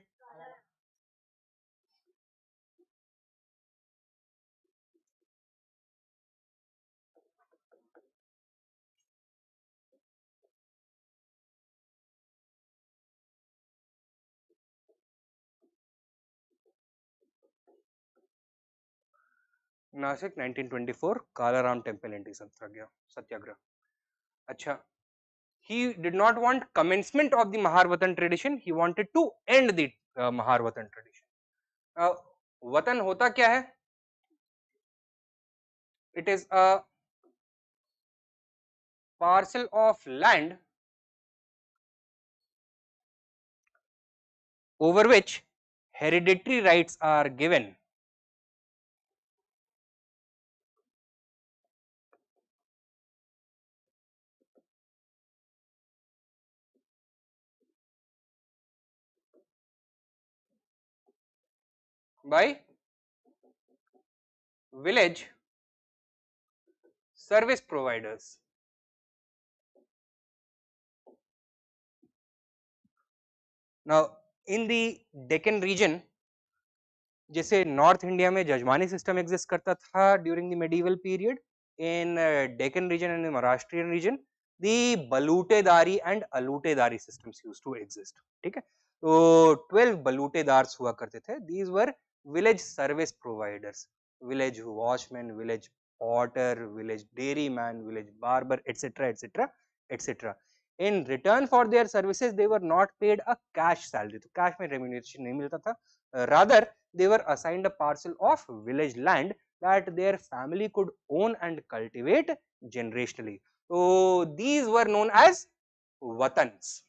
Nashik 1924 Kalaram temple entry Satyagraha. अच्छा, he did not want commencement of the Mahar Vatan tradition, he wanted to end the Mahar Vatan tradition. वतन होता क्या है? It is a parcel of land over which hereditary rights are given by village service providers. Now, in the Deccan region, जैसे north India में jajmani system exist करता था during the medieval period, in Deccan region and Maharashtrian region the Balutedari and Alutedari systems used to exist. ठीक है, तो 12 बलूटेदार्स हुआ करते थे. These were village service providers, village watchman, village potter, village dairy man, village barber, etcetera etcetera etcetera. In return for their services, they were not paid a cash salary. तो cash में remuneration नहीं मिलता था. Rather, they were assigned a parcel of village land that their family could own and cultivate generationally. So these were known as watans.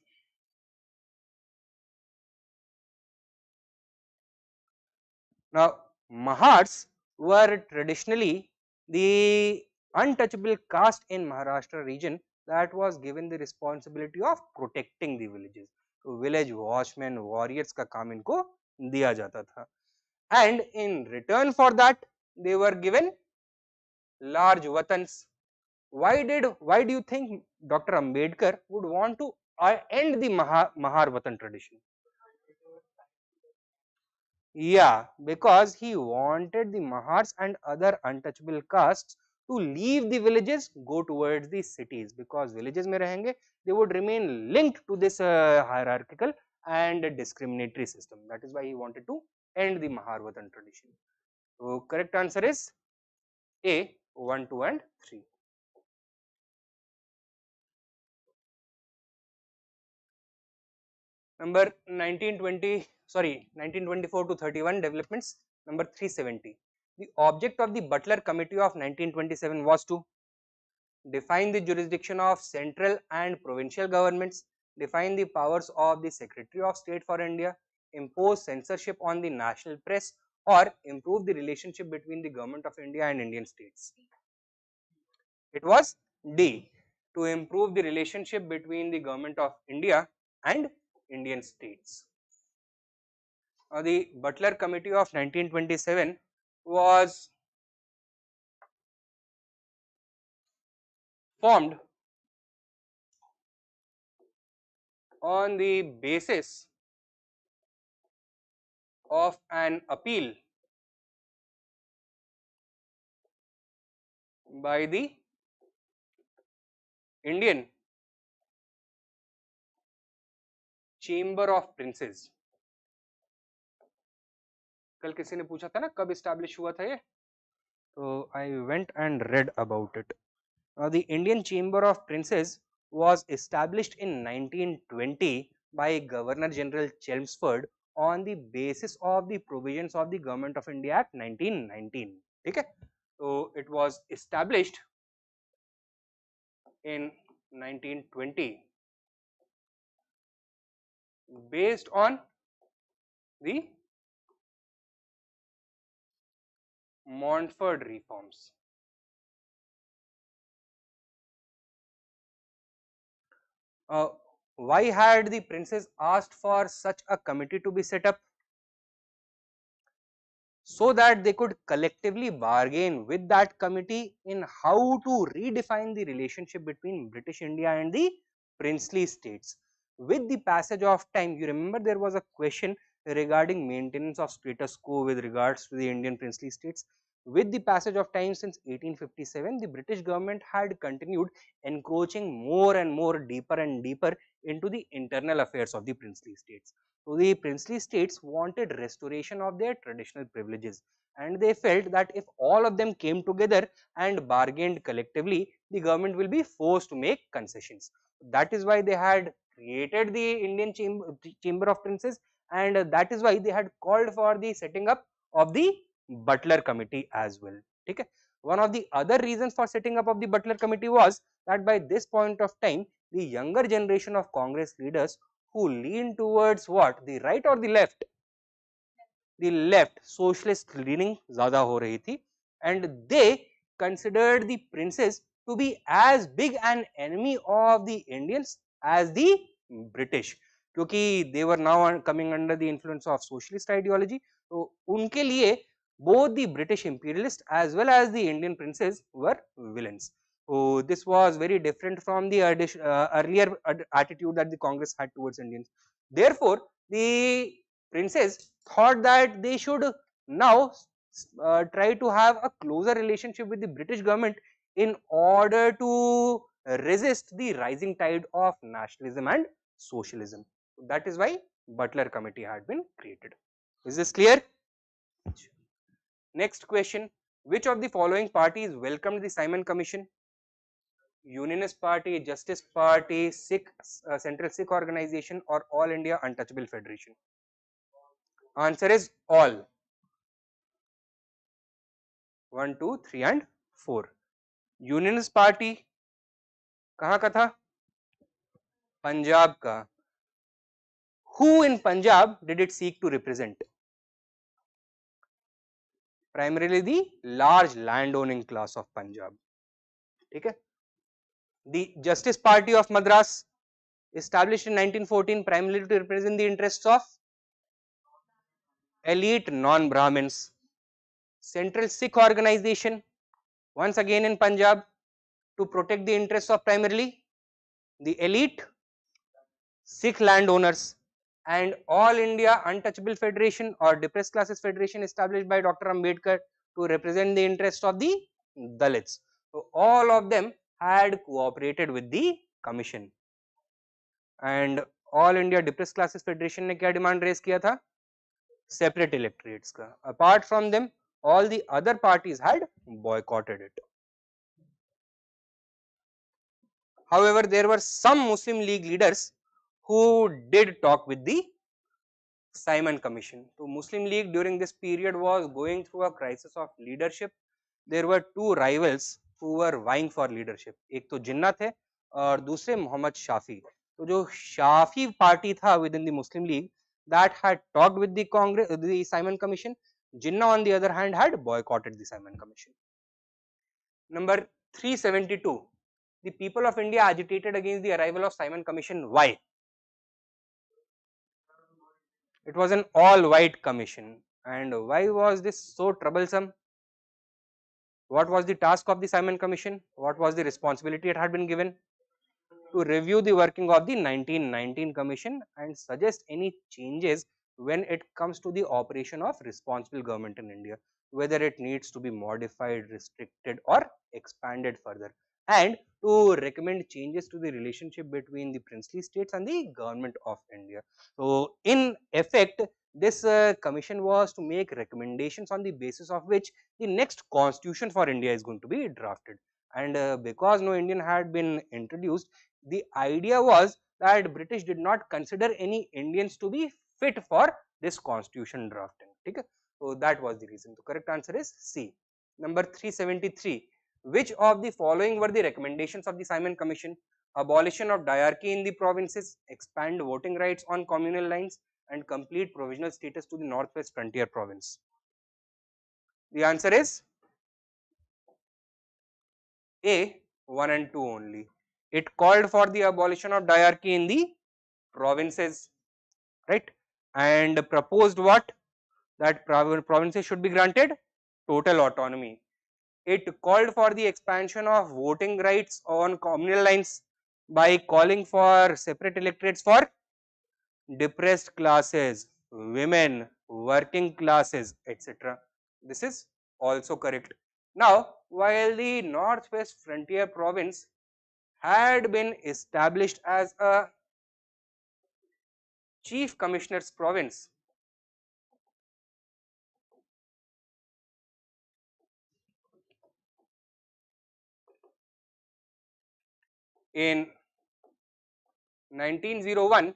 Now, Mahars were traditionally the untouchable caste in Maharashtra region that was given the responsibility of protecting the villages. तो village watchman, warriors का काम इनको दिया जाता था. And in return for that, they were given large watans. Why do you think Dr. Ambedkar would want to end the Mahar Vatan tradition? Yeah, because he wanted the Mahars and other untouchable castes to leave the villages, go towards the cities, because villages में रहेंगे, they would remain linked to this hierarchical and discriminatory system. That is why he wanted to end the Mahar Vatan tradition. So correct answer is A, 1, 2 and 3. Number 1924 to 31 developments. Number 370. The object of the Butler Committee of 1927 was to define the jurisdiction of central and provincial governments, define the powers of the Secretary of State for India, impose censorship on the national press, or improve the relationship between the government of India and Indian states. It was D, to improve the relationship between the government of India and Indian states. The Butler Committee of 1927 was formed on the basis of an appeal by the Indian Chamber of Princes. कल किसी ने पूछा था ना कब establish हुआ था ये, तो I went and read about it. The Indian Chamber of Princes was established in 1920 by Governor General Chelmsford on the basis of the provisions of the Government of India Act 1919. ठीक है, so it was established in 1920 based on the Montfort reforms. Why had the princes asked for such a committee to be set up? So that they could collectively bargain with that committee in how to redefine the relationship between British India and the princely states. With the passage of time, you remember there was a question regarding maintenance of status quo with regards to the Indian princely states. With the passage of time since 1857, the British government had continued encroaching more and more deeper and deeper into the internal affairs of the princely states. So the princely states wanted restoration of their traditional privileges, and they felt that if all of them came together and bargained collectively, the government will be forced to make concessions. That is why they had created the Indian Chamber of Princes, and that is why they had called for the setting up of the Butler Committee as well. Okay. One of the other reasons for setting up of the Butler Committee was that by this point of time, the younger generation of Congress leaders who lean towards what, the right or the left, the left, socialist leaning ज़्यादा हो रही थी, and they considered the princes to be as big an enemy of the Indians as the British, क्योंकि they were now coming under the influence of socialist ideology. तो उनके लिए both the British imperialists as well as the Indian princes were villains. So this was very different from the earlier attitude that the Congress had towards Indians. Therefore, the princes thought that they should now try to have a closer relationship with the British government in order to resist the rising tide of nationalism and socialism. That is why Butler Committee had been created. Is this clear? Next question. Which of the following parties welcomed the Simon Commission? Unionist Party, Justice Party, Sikh, Central Sikh Organization, or All India Untouchable Federation? Answer is all. 1, 2, 3 and 4. Unionist Party कहाँ का था? पंजाब का. Who in Punjab did it seek to represent? Primarily the large landowning class of Punjab. ठीक है? The Justice Party of Madras, established in 1914, primarily to represent the interests of elite non-Brahmins. Central Sikh Organization, once again in Punjab, to protect the interests of primarily the elite Sikh landowners. And All India Untouchable Federation or Depressed Classes Federation, established by Dr. Ambedkar to represent the interests of the Dalits. So all of them had cooperated with the commission. And All India Depressed Classes Federation ने क्या demand raise किया था? Separate electorates का. Apart from them, all the other parties had boycotted it. However, there were some Muslim League leaders who did talk with the Simon Commission. So Muslim League during this period was going through a crisis of leadership. There were two rivals who were vying for leadership. एक तो जिन्ना थे और दूसरे मोहम्मद शाफी. तो जो Shafi party था within the Muslim League that had talked with the Congress, the Simon Commission. Jinnah on the other hand had boycotted the Simon Commission. Number 372. The people of India agitated against the arrival of Simon Commission. Why? It was an all-white commission. And why was this so troublesome? What was the task of the Simon Commission? What was the responsibility it had been given? To review the working of the 1919 Commission and suggest any changes when it comes to the operation of responsible government in India, whether it needs to be modified, restricted or expanded further, and to recommend changes to the relationship between the princely states and the government of India. So in effect, this commission was to make recommendations on the basis of which the next constitution for India is going to be drafted. And because no Indian had been introduced, the idea was that British did not consider any Indians to be fit for this constitution drafting. Okay? So that was the reason. The correct answer is C. Number 373. Which of the following were the recommendations of the Simon Commission? abolition of diarchy in the provinces, expand voting rights on communal lines, and complete provisional status to the Northwest Frontier Province. The answer is A, 1 and 2 only. It called for the abolition of diarchy in the provinces, right? And proposed what? That provinces should be granted total autonomy. It called for the expansion of voting rights on communal lines by calling for separate electorates for depressed classes, women, working classes, etc. This is also correct. Now, while the Northwest Frontier Province had been established as a Chief Commissioner's province in 1901,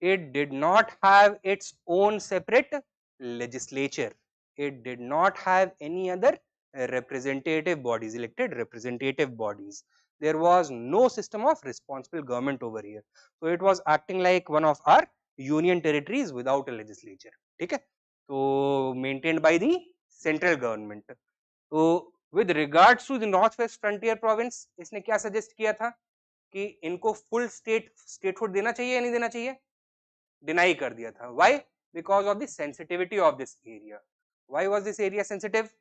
it did not have its own separate legislature. It did not have any other representative bodies, elected representative bodies. There was no system of responsible government over here. So it was acting like one of our union territories without a legislature. Okay? So maintained by the central government. So with regards to the Northwest Frontier Province, इसने क्या suggest किया था कि इनको full statehood देना चाहिए या नहीं देना चाहिए? Deny कर दिया था. Why? Because of the sensitivity of this area. Why was this area sensitive?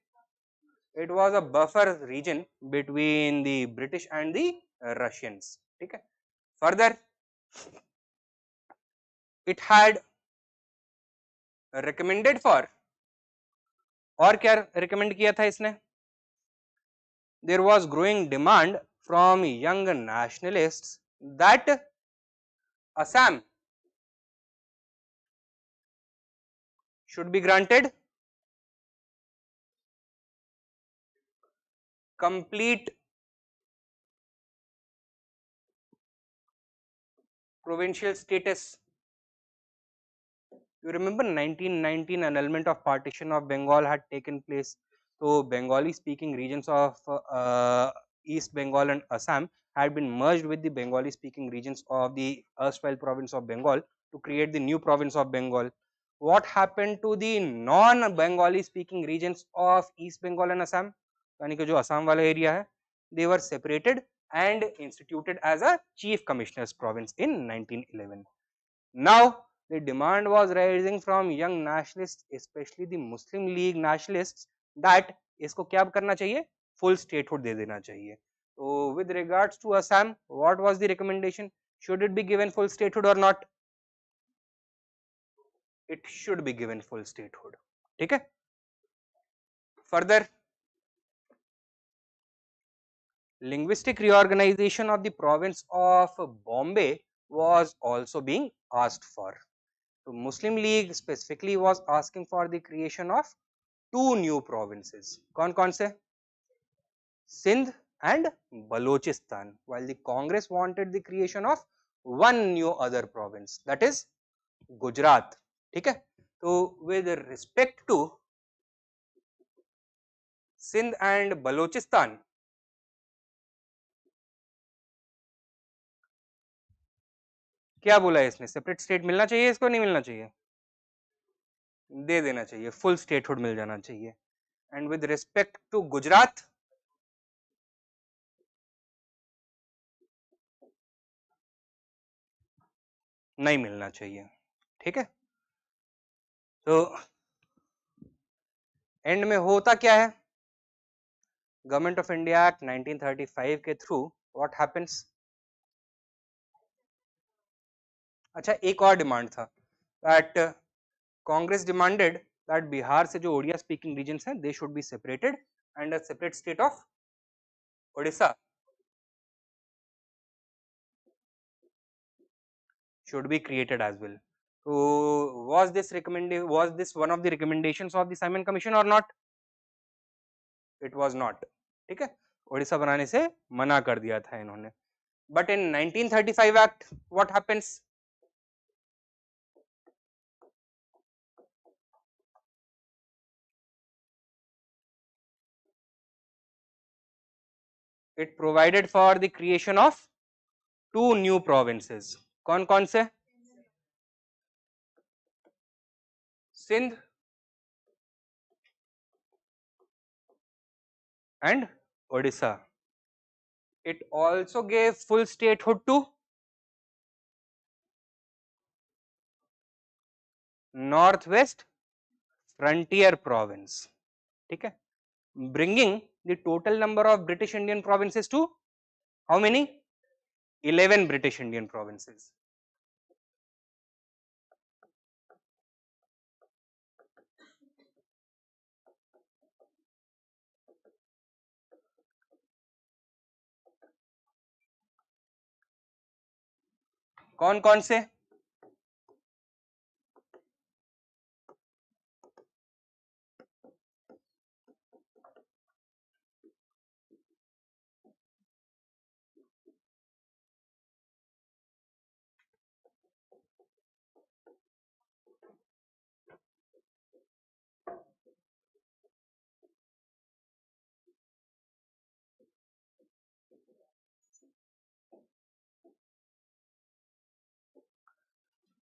It was a buffer region between the British and the Russians. ठीक है? Further, it had recommended for, और क्या recommend किया था इसने? There was growing demand from young nationalists that Assam should be granted complete provincial status. You remember 1919 annulment of partition of Bengal had taken place. So Bengali speaking regions of East Bengal and Assam had been merged with the Bengali speaking regions of the erstwhile province of Bengal to create the new province of Bengal. What happened to the non-Bengali speaking regions of East Bengal and Assam? यानी कि जो असम वाला area है, they were separated and instituted as a chief commissioner's province in 1911. Now the demand was rising from young nationalists, especially the Muslim League nationalists, that इसको क्या करना चाहिए? Full statehood दे देना चाहिए. So with regards to Assam, what was the recommendation? Should it be given full statehood or not? It should be given full statehood. ठीक है? Further, linguistic reorganization of the province of Bombay was also being asked for. So Muslim League specifically was asking for the creation of two new provinces. कौन से? Sindh and Balochistan, while the Congress wanted the creation of one new other province, that is Gujarat. ठीक है? So with respect to Sindh and Balochistan, क्या बोला है इसने? Separate state मिलना चाहिए इसको, नहीं मिलना चाहिए? दे देना चाहिए, फुल स्टेटहुड मिल जाना चाहिए. And with respect to Gujarat, नहीं मिलना चाहिए. ठीक है? तो एंड में होता क्या है? गवर्नमेंट ऑफ इंडिया एक्ट 1935 के थ्रू व्हाट हैपेंस? अच्छा, एक और डिमांड था that Congress demanded that Bihar से जो ओडिया स्पीकिंग रीजन्स हैं, they should be separated and a separate state of Odisha should be created as well. So was this one of the recommendations of the Simon Commission or not? It was not. ठीक है? ओडिशा बनाने से मना कर दिया था इन्होंने. But in 1935 Act, what happens? It provided for the creation of 2 new provinces. कौन कौन से? Sindh and Odisha. It also gave full statehood to Northwest Frontier Province. ठीक है, bringing the total number of British Indian provinces to how many? 11 British Indian provinces. कौन कौन से?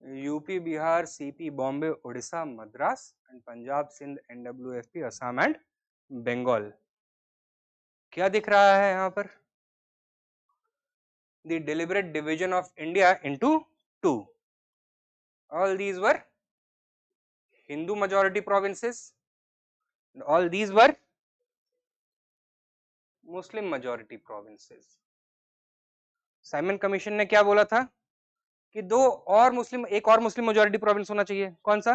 UP, Bihar, CP, Bombay, Odisha, Madras and Punjab, Sindh, NWFP, Assam and Bengal. क्या दिख रहा है यहाँ पर? The deliberate division of India into two. All these were Hindu majority provinces. All these were Muslim majority provinces. Simon commission ने क्या बोला था कि एक और मुस्लिम मेजॉरिटी प्रोविंस होना चाहिए। कौन सा?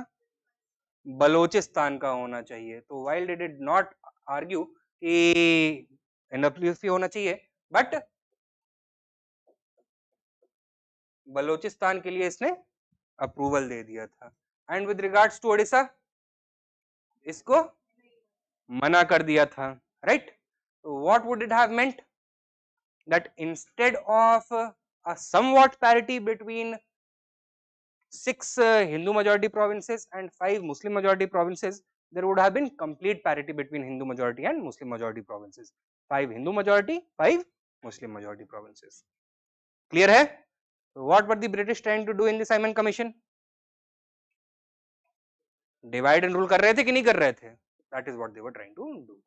बलोचिस्तान का होना चाहिए। तो while they did not argue कि एनडब्ल्यूएफपी होना चाहिए, बट बलोचिस्तान के लिए इसने अप्रूवल दे दिया था। And with regards to Odisha, इसको मना कर दिया था, right? What would it have meant? that instead of a somewhat parity between 6 Hindu majority provinces and 5 Muslim majority provinces, there would have been complete parity between Hindu majority and Muslim majority provinces. 5 Hindu majority, 5 Muslim majority provinces. Clear hai? What were the British trying to do in the Simon Commission? Divide and rule कर रहे थे कि नहीं कर रहे थे? That is what they were trying to do.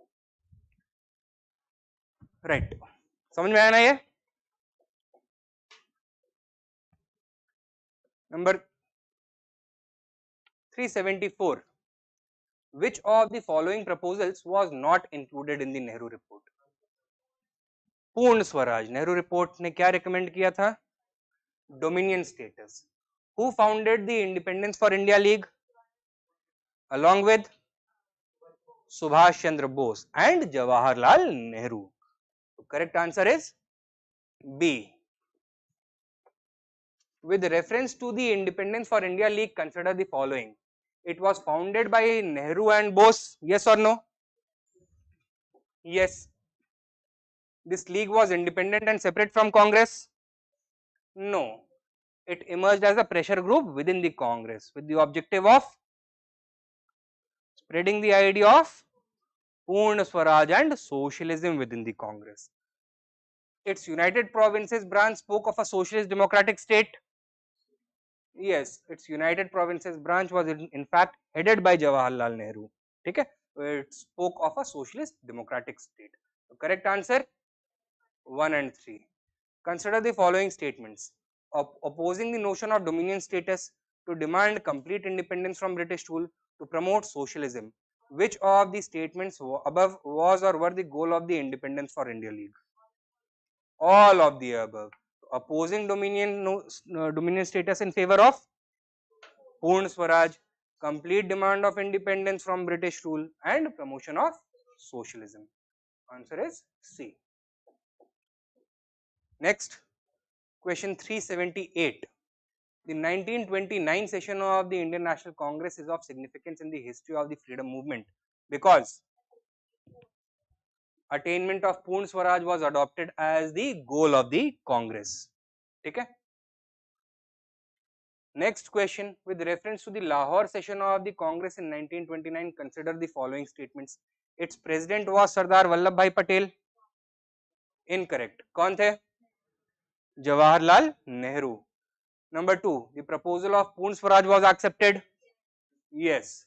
Right. समझ में आया ना ये? Number 374. Which of the following proposals was not included in the Nehru report? पूर्ण स्वराज। नेहरू रिपोर्ट ने क्या रिकमेंड किया था? Dominion status. Who founded the Independence for India League along with Subhash Chandra Bose and Jawaharlal Nehru? The correct answer is B. With reference to the Independence for India League, consider the following. It was founded by Nehru and Bose, yes or no? Yes. This league was independent and separate from Congress? No. It emerged as a pressure group within the Congress with the objective of spreading the idea of Purna Swaraj and socialism within the Congress. Its United Provinces branch spoke of a socialist democratic state. Yes, its United Provinces branch was in fact headed by Jawaharlal Nehru. Okay? It spoke of a socialist democratic state. The correct answer 1 and 3. Consider the following statements. Opposing the notion of dominion status, to demand complete independence from British rule, to promote socialism. Which of the statements above was or were the goal of the Independence for India League? All of the above. Opposing dominion status in favor of Purna Swaraj, complete demand of independence from British rule and promotion of socialism. Answer is C. Next, question 378. The 1929 session of the Indian National Congress is of significance in the history of the freedom movement because attainment of Purna Swaraj was adopted as the goal of the Congress. Okay? Next question, with reference to the Lahore session of the Congress in 1929, consider the following statements. Its president was Sardar Vallabhbhai Patel. Incorrect. कौन थे? Jawaharlal Nehru. Number 2, the proposal of Purna Swaraj was accepted. Yes.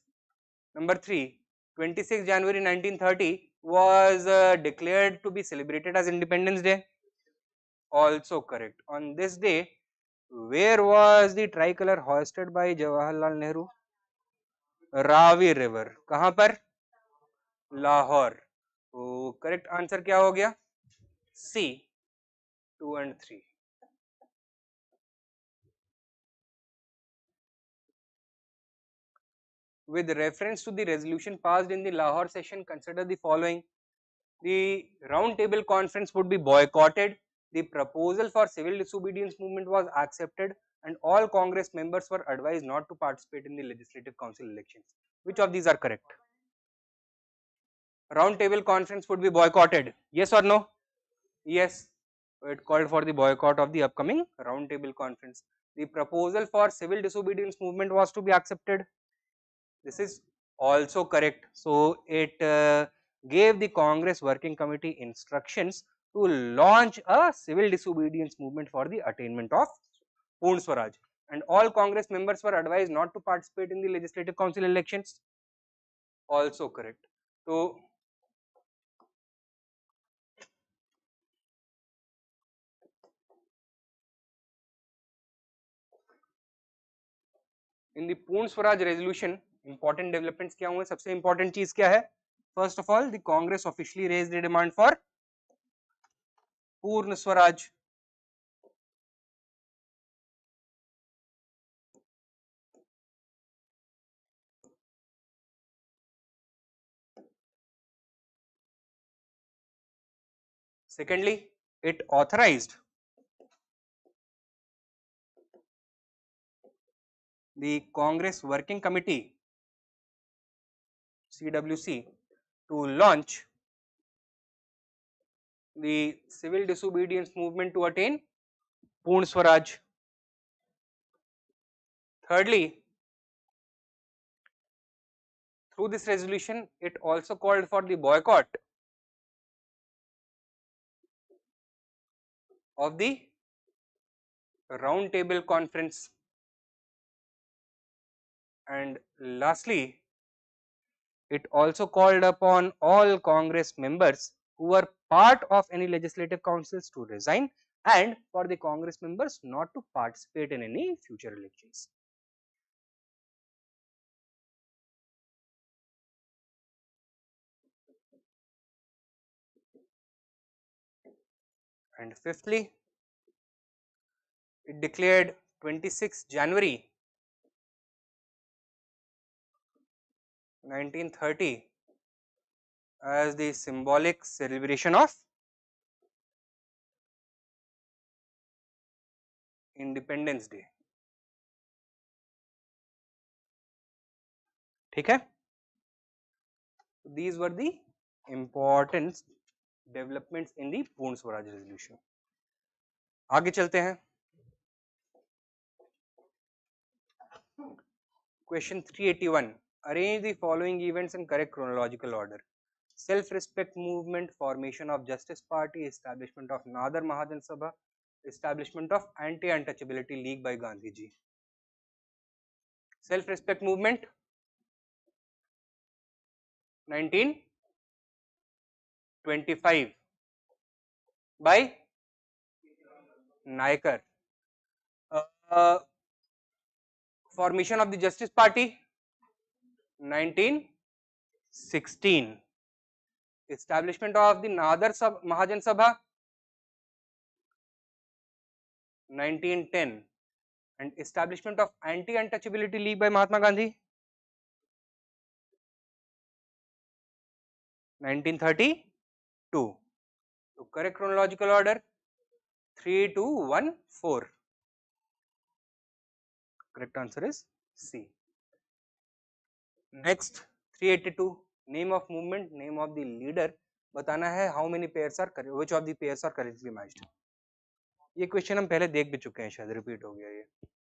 Number 3, 26 January 1930 was declared to be celebrated as Independence Day. Also correct. On this day, where was the tricolor hoisted by Jawaharlal Nehru? Ravi river. कहां पर? लाहौर. तो correct answer क्या हो गया? सी, 2 and 3. With reference to the resolution passed in the Lahore session, consider the following. The round table conference would be boycotted. The proposal for civil disobedience movement was accepted, and all Congress members were advised not to participate in the Legislative Council elections. Which of these are correct? Round table conference would be boycotted. Yes or no? Yes. It called for the boycott of the upcoming round table conference. The proposal for civil disobedience movement was to be accepted. This is also correct. So it gave the Congress Working Committee instructions to launch a civil disobedience movement for the attainment of Purna Swaraj, and all Congress members were advised not to participate in the Legislative Council elections. Also correct. So in the Purna Swaraj resolution, important developments क्या हुए? सबसे important चीज क्या है? First of all, the Congress officially raised the demand for Purna Swaraj. Secondly, it authorized the Congress Working Committee CWC to launch the civil disobedience movement to attain Purna Swaraj. Thirdly, through this resolution, it also called for the boycott of the round table conference. And lastly, it also called upon all Congress members who were part of any legislative councils to resign, and for the Congress members not to participate in any future elections. And fifthly, it declared 26 January 1930 as the symbolic celebration of Independence Day. ठीक है? These were the important developments in the Purna Swaraj resolution. आगे चलते हैं. Question 381. Arrange the following events in correct chronological order. Self-respect movement, formation of Justice Party, establishment of Nadar Mahajan Sabha, establishment of Anti-Untouchability League by Gandhi ji. Self-respect movement 1925 by Naikar. Formation of the Justice Party 1916. Establishment of the Nadar Mahajan Sabha 1910. And establishment of Anti-Untouchability League by Mahatma Gandhi 1932. So correct chronological order 3, 2, 1, 4. Correct answer is C. Next 382. Name of movement, name of the leader. बताना है how many pairs are which of the pairs are correctly matched. ये question हम पहले देख भी चुके हैं, शायद रिपीट हो गया ये.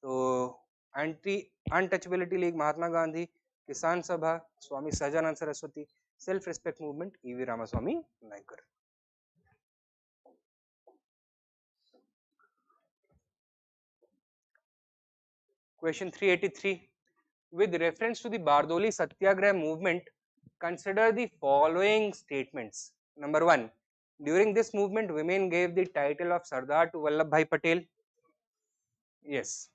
तो anti untouchability league Mahatma Gandhi, Kisan Sabha Swami Sahajanand Saraswati, self respect movement E V Ramaswamy Naicker. Question 383. With reference to the Bardoli Satyagraha movement, consider the following statements. Number 1. During this movement, women gave the title of Sardar to Vallabhbhai Patel. Yes.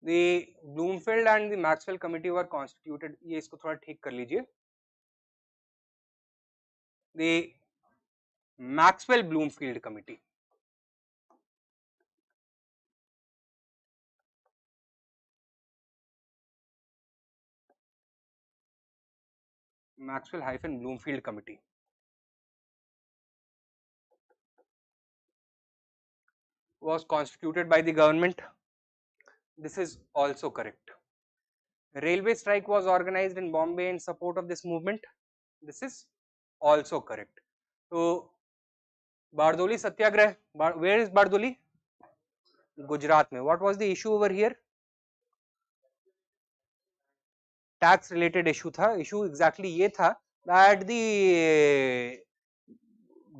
The Bloomfield and the Maxwell committee were constituted. ये इसको थोड़ा ठीक कर लीजिए. The Maxwell Bloomfield committee. Maxwell-Bloomfield committee was constituted by the government. This is also correct. Railway strike was organized in Bombay in support of this movement. This is also correct. So, Bardoli Satyagrah, where is Bardoli? Gujarat mein. What was the issue over here? Tax related issue था. Issue exactly ये था that the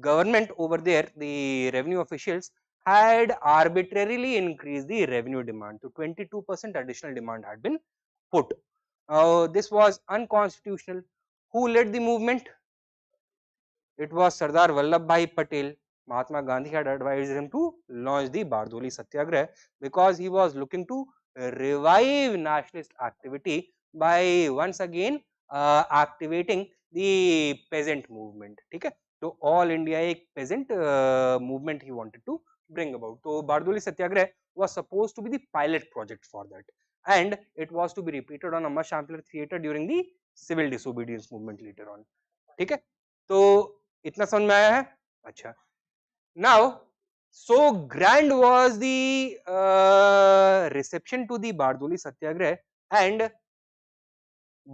government over there, the revenue officials had arbitrarily increased the revenue demand to 22% additional demand had been put. This was unconstitutional. Who led the movement? It was Sardar Vallabhbhai Patel. Mahatma Gandhi had advised him to launch the Bardoli Satyagraha because he was looking to revive nationalist activity by once again activating the peasant movement. ठीक है, तो all India एक peasant movement he wanted to bring about. So Bardoli Satyagraha was supposed to be the pilot project for that, and it was to be repeated on a much ampler theatre during the civil disobedience movement later on. ठीक है, तो इतना समझ में आया है? अच्छा. Now, so grand was the reception to the Bardoli Satyagraha, and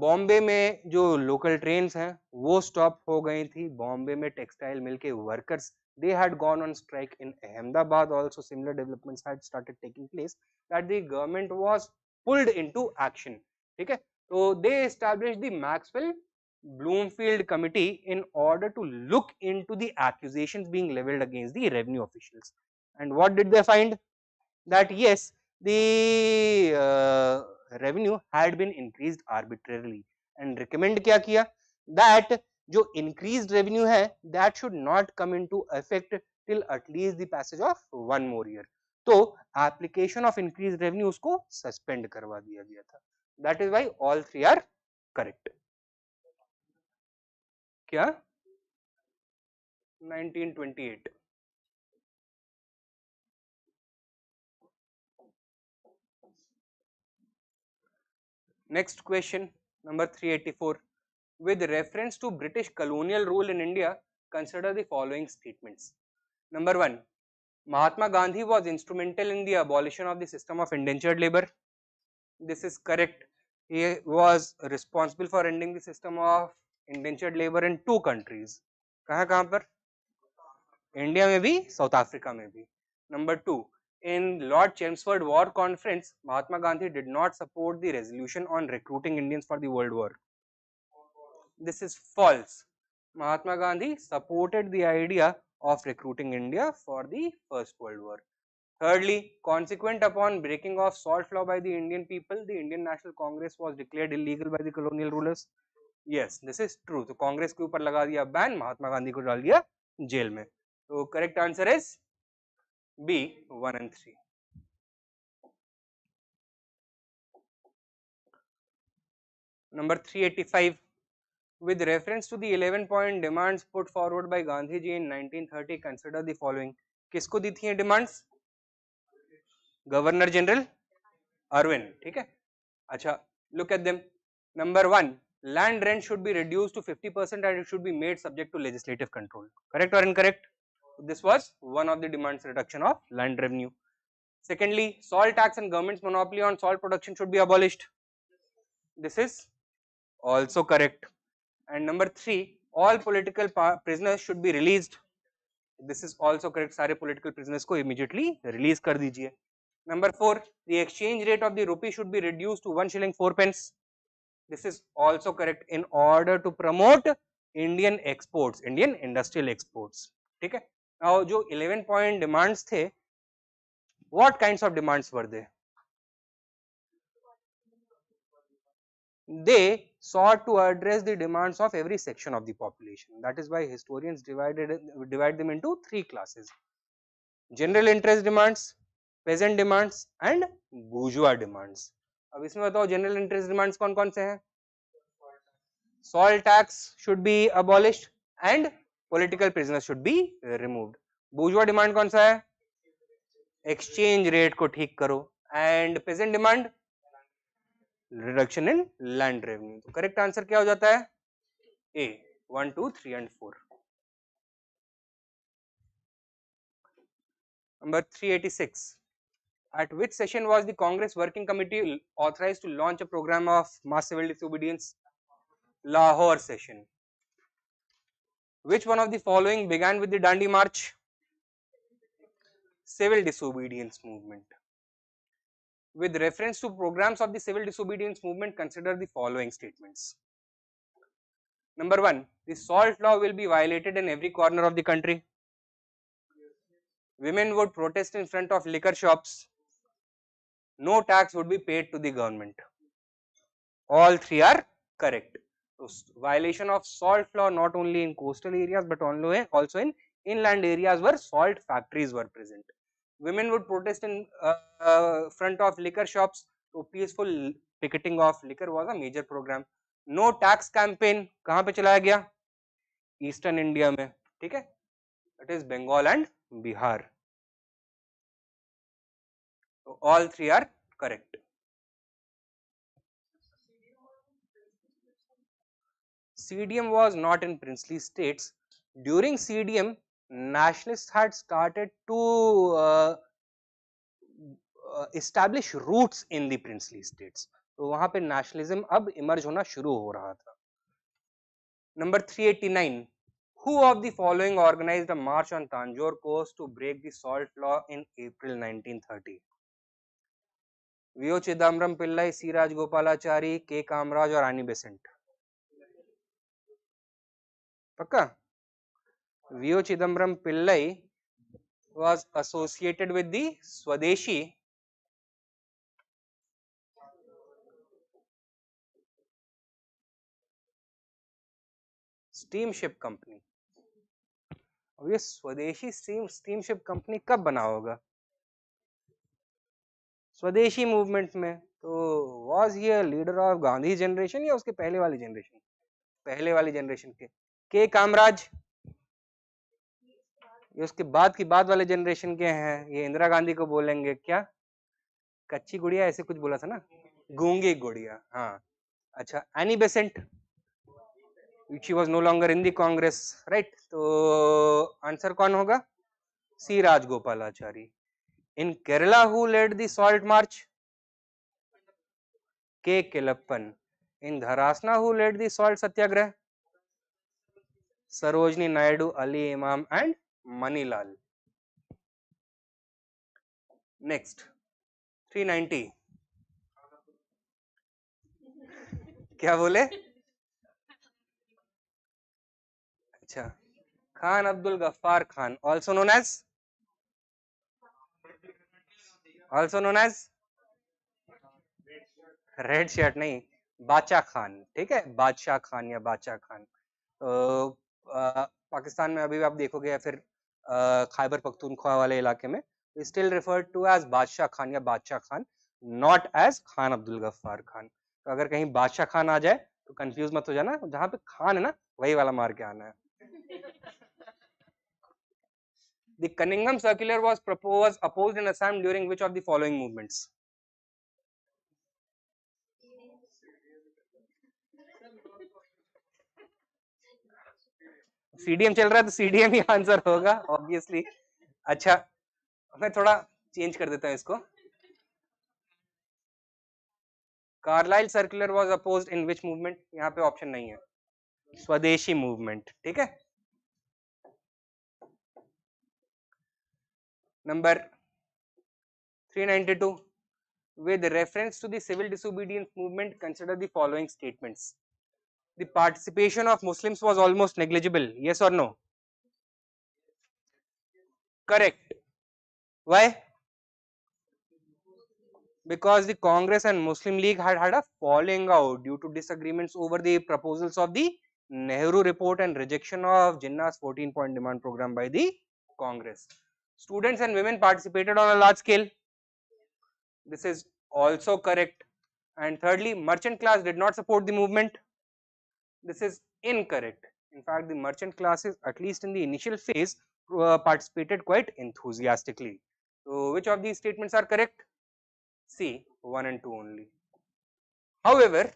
Bombay में जो लोकल ट्रेन्स हैं वो स्टॉप हो गई थी. बॉम्बे में टेक्सटाइल मिल के workers they had gone on strike. In Ahmedabad also similar developments had started taking place that the government was pulled into action. ठीक है, so they established the Maxwell Bloomfield committee in order to look into the accusations being leveled against the revenue officials. And what did they find? That yes, the revenue had been increased arbitrarily, and recommend क्या किया? That जो increased revenue है that should not come into effect till at least the passage of one more year. तो application of increased revenue उसको suspend करवा दिया गया था. That is why all three are correct. क्या? 1928. Next question, number 384. With reference to British colonial rule in India, consider the following statements. Number 1. Mahatma Gandhi was instrumental in the abolition of the system of indentured labor. This is correct. He was responsible for ending the system of indentured labor in two countries. कहाँ पर? India में भी, South Africa में भी. Number 2. In Lord Chelmsford War Conference, Mahatma Gandhi did not support the resolution on recruiting Indians for the World War. This is false. Mahatma Gandhi supported the idea of recruiting India for the First World War. Thirdly, consequent upon breaking of salt law by the Indian people, the Indian National Congress was declared illegal by the colonial rulers. Yes, this is true. तो कांग्रेस के ऊपर लगा दिया ban, Mahatma Gandhi को डाल दिया jail में. तो correct answer is B, 1 and 3. Number 385. With reference to the 11-point demands put forward by Gandhi ji in 1930, consider the following. किसको दी थी ये demands? Governor General Irwin. ठीक है, अच्छा, look at them. Number 1, land rent should be reduced to 50% and it should be made subject to legislative control. Correct or incorrect? This was one of the demands, reduction of land revenue. Secondly, salt tax and government's monopoly on salt production should be abolished. This is also correct. And number 3, all political prisoners should be released. This is also correct. सारे political prisoners को immediately release कर दीजिए. Number 4, the exchange rate of the rupee should be reduced to 1 shilling 4 pence. This is also correct in order to promote Indian exports, Indian industrial exports. ठीक है. Now जो 11 point demands थे, What kinds of demands were they? They sought to address the demands of every section of the population. That is why historians divide them into three classes: general interest demands, peasant demands and bourgeois demands. अब इसमें बताओ general interest demands कौन कौन से हैं? Salt tax should be abolished and political prisoners should be removed. Bourgeois demand कौन सा है? Exchange rate को ठीक करो. And peasant demand? Reduction in land revenue. तो correct answer क्या हो जाता है? A. 1, 2, 3 and 4. Number 386. At which session was the Congress Working Committee authorized to launch a program of mass civil disobedience? Lahore session. Which one of the following began with the Dandi March? Civil disobedience movement. With reference to programs of the civil disobedience movement, consider the following statements. Number 1, the salt law will be violated in every corner of the country. Women would protest in front of liquor shops. No tax would be paid to the government. All three are correct. So, violation of salt law not only in coastal areas but also in inland areas where salt factories were present. Women would protest in front of liquor shops. So peaceful picketing of liquor was a major program. No tax campaign कहाँ पे चलाया गया? Eastern India में, ठीक है? It is Bengal and Bihar. So all three are correct. CDM was not in princely states. During CDM, nationalists had started to establish roots in the princely states. तो वहां पे nationalism अब emerge होना शुरू हो रहा था. Number 389. Who of the following organized a march on Tanjore coast to break the salt law in April 1930? V.O. Chidambaram Pillai, C. Rajagopalachari, K. Kamraj or Annie Besant? Pakka? V.O. Chidambaram Pillai was associated with the Swadeshi steamship company. अब ये स्वदेशी steamship company कब बना होगा? स्वदेशी movement में. तो was he a leader of Gandhi generation या उसके पहले वाली जनरेशन? पहले वाली जनरेशन के कामराज ये उसके बाद की बाद वाले जनरेशन के हैं. ये इंदिरा गांधी को बोलेंगे क्या? कच्ची गुड़िया ऐसे कुछ बोला था ना, गूंगी गुड़िया. हाँ अच्छा. Annie Besant, she was no longer in the Congress, right? तो आंसर कौन होगा? C. Rajagopalachari. In Kerala, who led the salt march? K. Kelappan. In Dharasna, who led the salt satyagrah? Sarojini Naidu, Ali Imam and Manilal. Next, 390. क्या बोले? अच्छा, Khan Abdul Ghaffar Khan, also known as red shirt नहीं, बादशाह खान. ठीक है, बादशाह खान या बादशाह खान. पाकिस्तान में अभी भी आप देखोगे या फिर खैबर पख्तूनख्वा वाले इलाके में स्टिल रेफर्ड टू एज बादशाह खान या बादशाह खान, नॉट एज खान अब्दुल गफ्फार खान. तो अगर कहीं बादशाह खान आ जाए तो कंफ्यूज मत हो जाना, जहां पे खान है ना वही वाला मार के आना है. The Cunningham Circular was opposed in Assam during which of the following movements? CDM चल रहा है तो CDM ही आंसर होगा ऑब्वियसली. अच्छा, मैं थोड़ा चेंज कर देता हूं इसको. Carlyle circular was opposed in which movement? यहाँ पे ऑप्शन नहीं है. स्वदेशी मूवमेंट. ठीक है. Number 392. With reference to the civil disobedience movement, consider the following statements. The participation of Muslims was almost negligible. Yes or no? Correct. Why? Because the Congress and Muslim League had a falling out due to disagreements over the proposals of the Nehru report and rejection of Jinnah's 14-point demand program by the Congress. Students and women participated on a large scale. This is also correct. And thirdly, merchant class did not support the movement. This is incorrect. In fact, the merchant classes, at least in the initial phase, participated quite enthusiastically. So, which of these statements are correct? C, 1 and 2 only. However,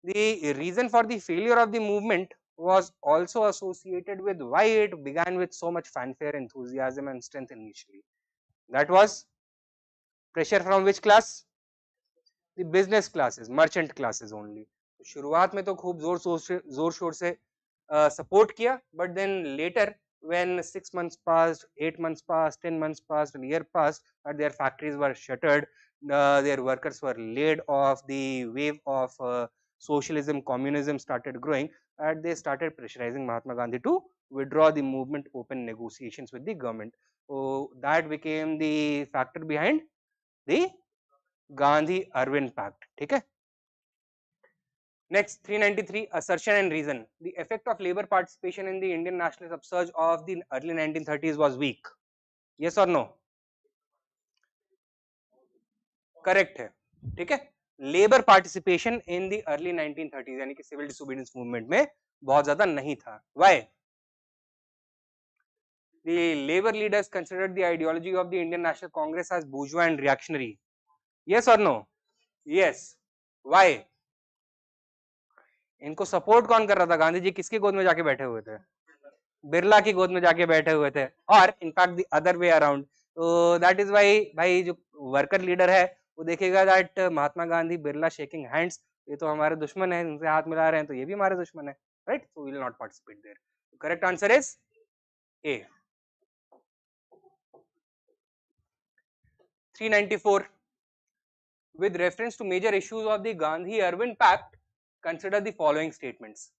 the reason for the failure of the movement was also associated with why it began with so much fanfare, enthusiasm and strength initially. That was pressure from which class? The business classes, merchant classes only. शुरुआत में तो खूब जोर शोर से support किया, but then later when 6 months passed, 8 months passed, 10 months passed, and a year passed, and their factories were shuttered, their workers were laid off, the wave of socialism, communism started growing, and they started pressurizing Mahatma Gandhi to withdraw the movement, open negotiations with the government. So that became the factor behind the Gandhi Irwin Pact. Okay. Next, 393, assertion and reason. The effect of labor participation in the Indian nationalist upsurge of the early 1930s was weak. Yes or no? Correct है, ठीक है. Labour participation in the early 1930s यानी कि civil disobedience movement में बहुत ज्यादा नहीं था. Why? The labor leaders considered the ideology of the Indian National Congress as bourgeois and reactionary. Yes or no? Yes. Why? इनको सपोर्ट कौन कर रहा था? गांधी जी किसकी गोद में जाके बैठे हुए थे? बिरला की गोद में जाके बैठे हुए थे, और in fact the other way around. तो दैट इज वाई भाई जो वर्कर लीडर है वो देखेगा that Mahatma Gandhi Birla shaking hands, ये तो हमारे दुश्मन है, इनसे हाथ मिला रहे हैं तो ये भी हमारे दुश्मन है, right? So we will not participate there. Correct answer is A. 394, with reference to major issues of the Gandhi-Irwin Pact, consider the following statements.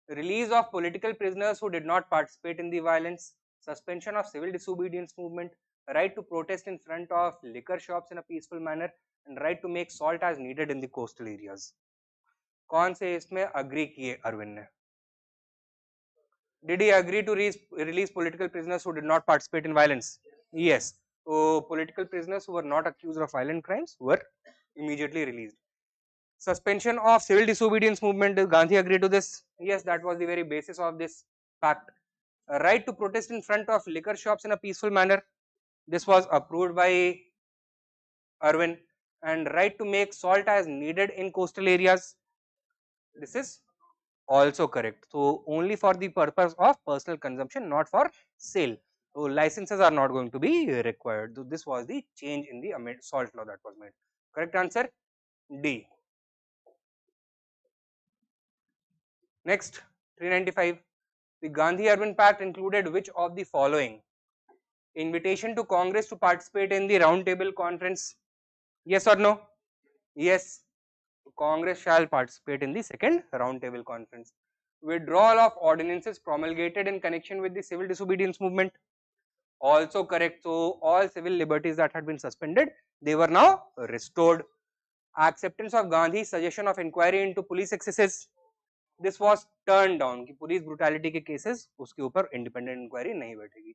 Release of political prisoners who did not participate in the violence, suspension of civil disobedience movement, right to protest in front of liquor shops in a peaceful manner, and right to make salt as needed in the coastal areas. कौन से इसमें agree किए अरविंद ने? Did he agree to release political prisoners who did not participate in violence? Yes. So political prisoners who were not accused of violent crimes were immediately released. Suspension of civil disobedience movement, did Gandhi agree to this? Yes, that was the very basis of this pact. A right to protest in front of liquor shops in a peaceful manner, this was approved by Irwin. And right to make salt as needed in coastal areas, this is also correct. So only for the purpose of personal consumption, not for sale. So licenses are not going to be required. So this was the change in the salt law that was made. Correct answer D. Next, 395. The Gandhi-Irwin Pact included which of the following? Invitation to Congress to participate in the round table conference. Yes or no? Yes. Congress shall participate in the second round table conference. Withdrawal of ordinances promulgated in connection with the civil disobedience movement. Also correct. So all civil liberties that had been suspended, they were now restored. Acceptance of Gandhi's suggestion of inquiry into police excesses. This was turned down कि police brutality के cases उसके ऊपर independent inquiry नहीं बैठेगी.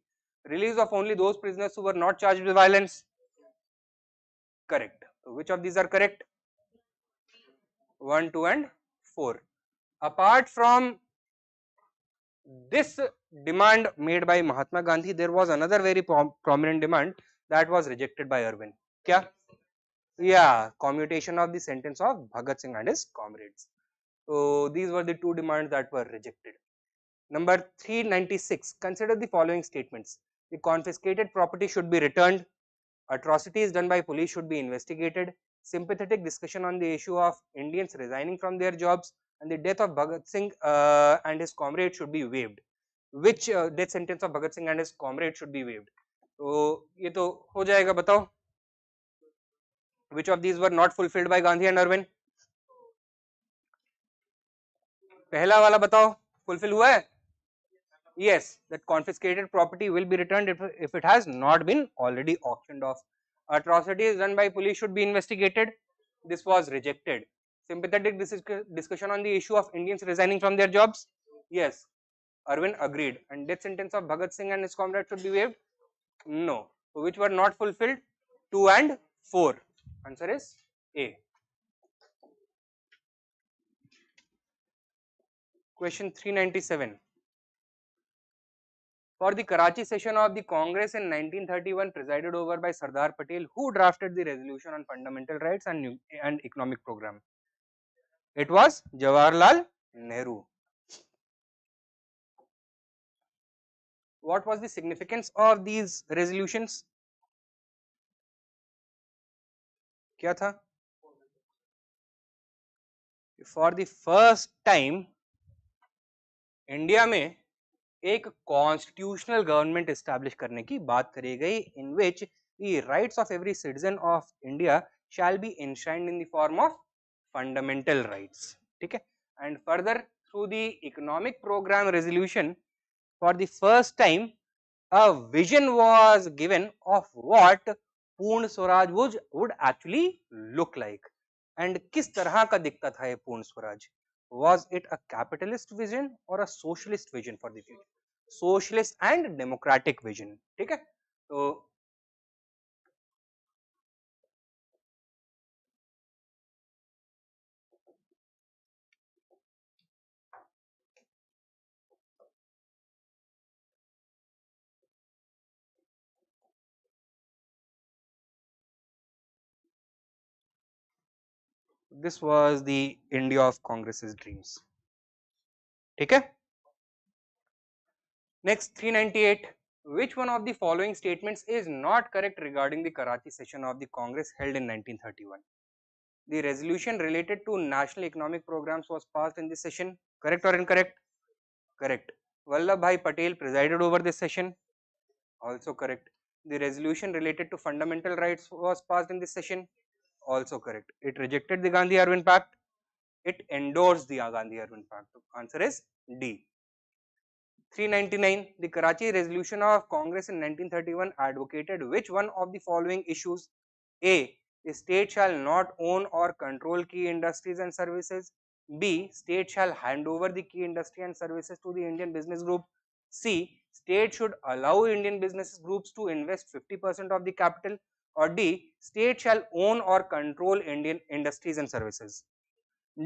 Release of only those prisoners who were not charged with violence. Correct. So which of these are correct? 1, 2 and 4. Apart from this demand made by Mahatma Gandhi, there was another very prominent demand that was rejected by Irwin. Kya? Yeah, commutation of the sentence of Bhagat Singh and his comrades. So these were the two demands that were rejected. Number 396, consider the following statements. The confiscated property should be returned. Atrocities done by police should be investigated. Sympathetic discussion on the issue of Indians resigning from their jobs, and the death of Bhagat Singh and his comrades should be waived. Which death sentence of Bhagat Singh and his comrades should be waived? So ये तो हो जाएगा, बताओ. Which of these were not fulfilled by Gandhi and Irwin? पहला वाला बताओ, fulfill हुआ है? Yes, that confiscated property will be returned if it has not been already auctioned off. Atrocities done by police should be investigated. This was rejected. Sympathetic discussion on the issue of Indians resigning from their jobs. Yes, Arvind agreed. And death sentence of Bhagat Singh and his comrades should be waived. No. So which were not fulfilled? 2 and 4. Answer is A. Question 397. For the Karachi session of the Congress in 1931 presided over by Sardar Patel, who drafted the resolution on fundamental rights and economic program? It was Jawaharlal Nehru. What was the significance of these resolutions? क्या था? For the first time India में एक constitutional government establish करने की बात करी गई in which the rights of every citizen of India shall be enshrined in the form of fundamental rights. ठीक है. And further through the economic program resolution, for the first time a vision was given of what Purna Swaraj would actually look like. And किस तरह का दिखता था ये पूर्ण Swaraj? Was it a capitalist vision or a socialist vision for the future? Socialist and democratic vision. ठीक है. तो this was the India of Congress's dreams. ठीक है. Next 398. Which one of the following statements is not correct regarding the Karachi session of the Congress held in 1931? The resolution related to national economic programs was passed in this session. Correct or incorrect? Correct. Vallabhbhai Patel presided over this session. Also correct. The resolution related to fundamental rights was passed in this session. Also correct. It rejected the Gandhi-Irwin Pact. It endorsed the Gandhi-Irwin Pact. Answer is D. 399. The Karachi resolution of Congress in 1931 advocated which one of the following issues? A. The state shall not own or control key industries and services. B. State shall hand over the key industry and services to the Indian business group. C. State should allow Indian business groups to invest 50% of the capital. Or D. State shall own or control Indian industries and services.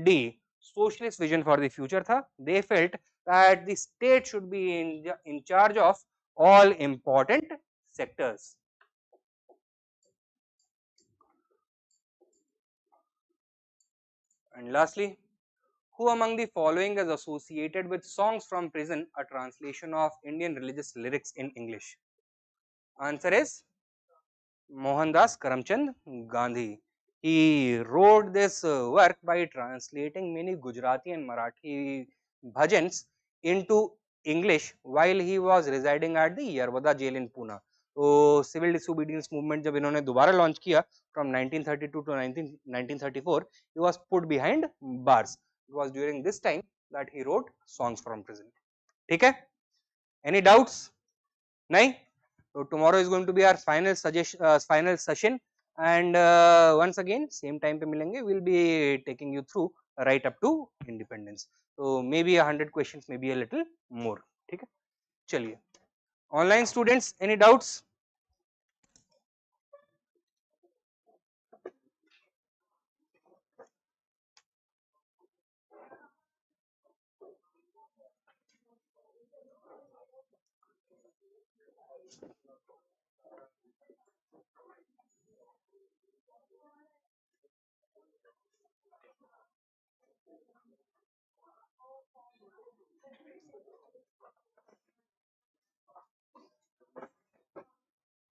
D. Socialist vision for the future tha. They felt that the state should be in charge of all important sectors. And lastly, who among the following is associated with songs from prison, a translation of Indian religious lyrics in English? Answer is Mohandas Karamchand Gandhi. He wrote this work by translating many Gujarati and Marathi bhajans into English while he was residing at the Yerwada jail in Pune. तो civil disobedience movement जब इन्होंने दोबारा launch किया from 1932 to 1934, he was put behind bars. It was during this time that he wrote songs from prison. ठीक है? Any doubts? नहीं? So tomorrow is going to be our final session, and once again same time पे मिलेंगे. We'll be taking you through right up to independence. So maybe 100 questions, maybe a little more. ठीक है? चलिए. Online students, any doubts?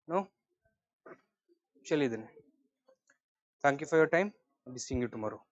No? चलिए then. Thank you for your time. I'll be seeing you tomorrow.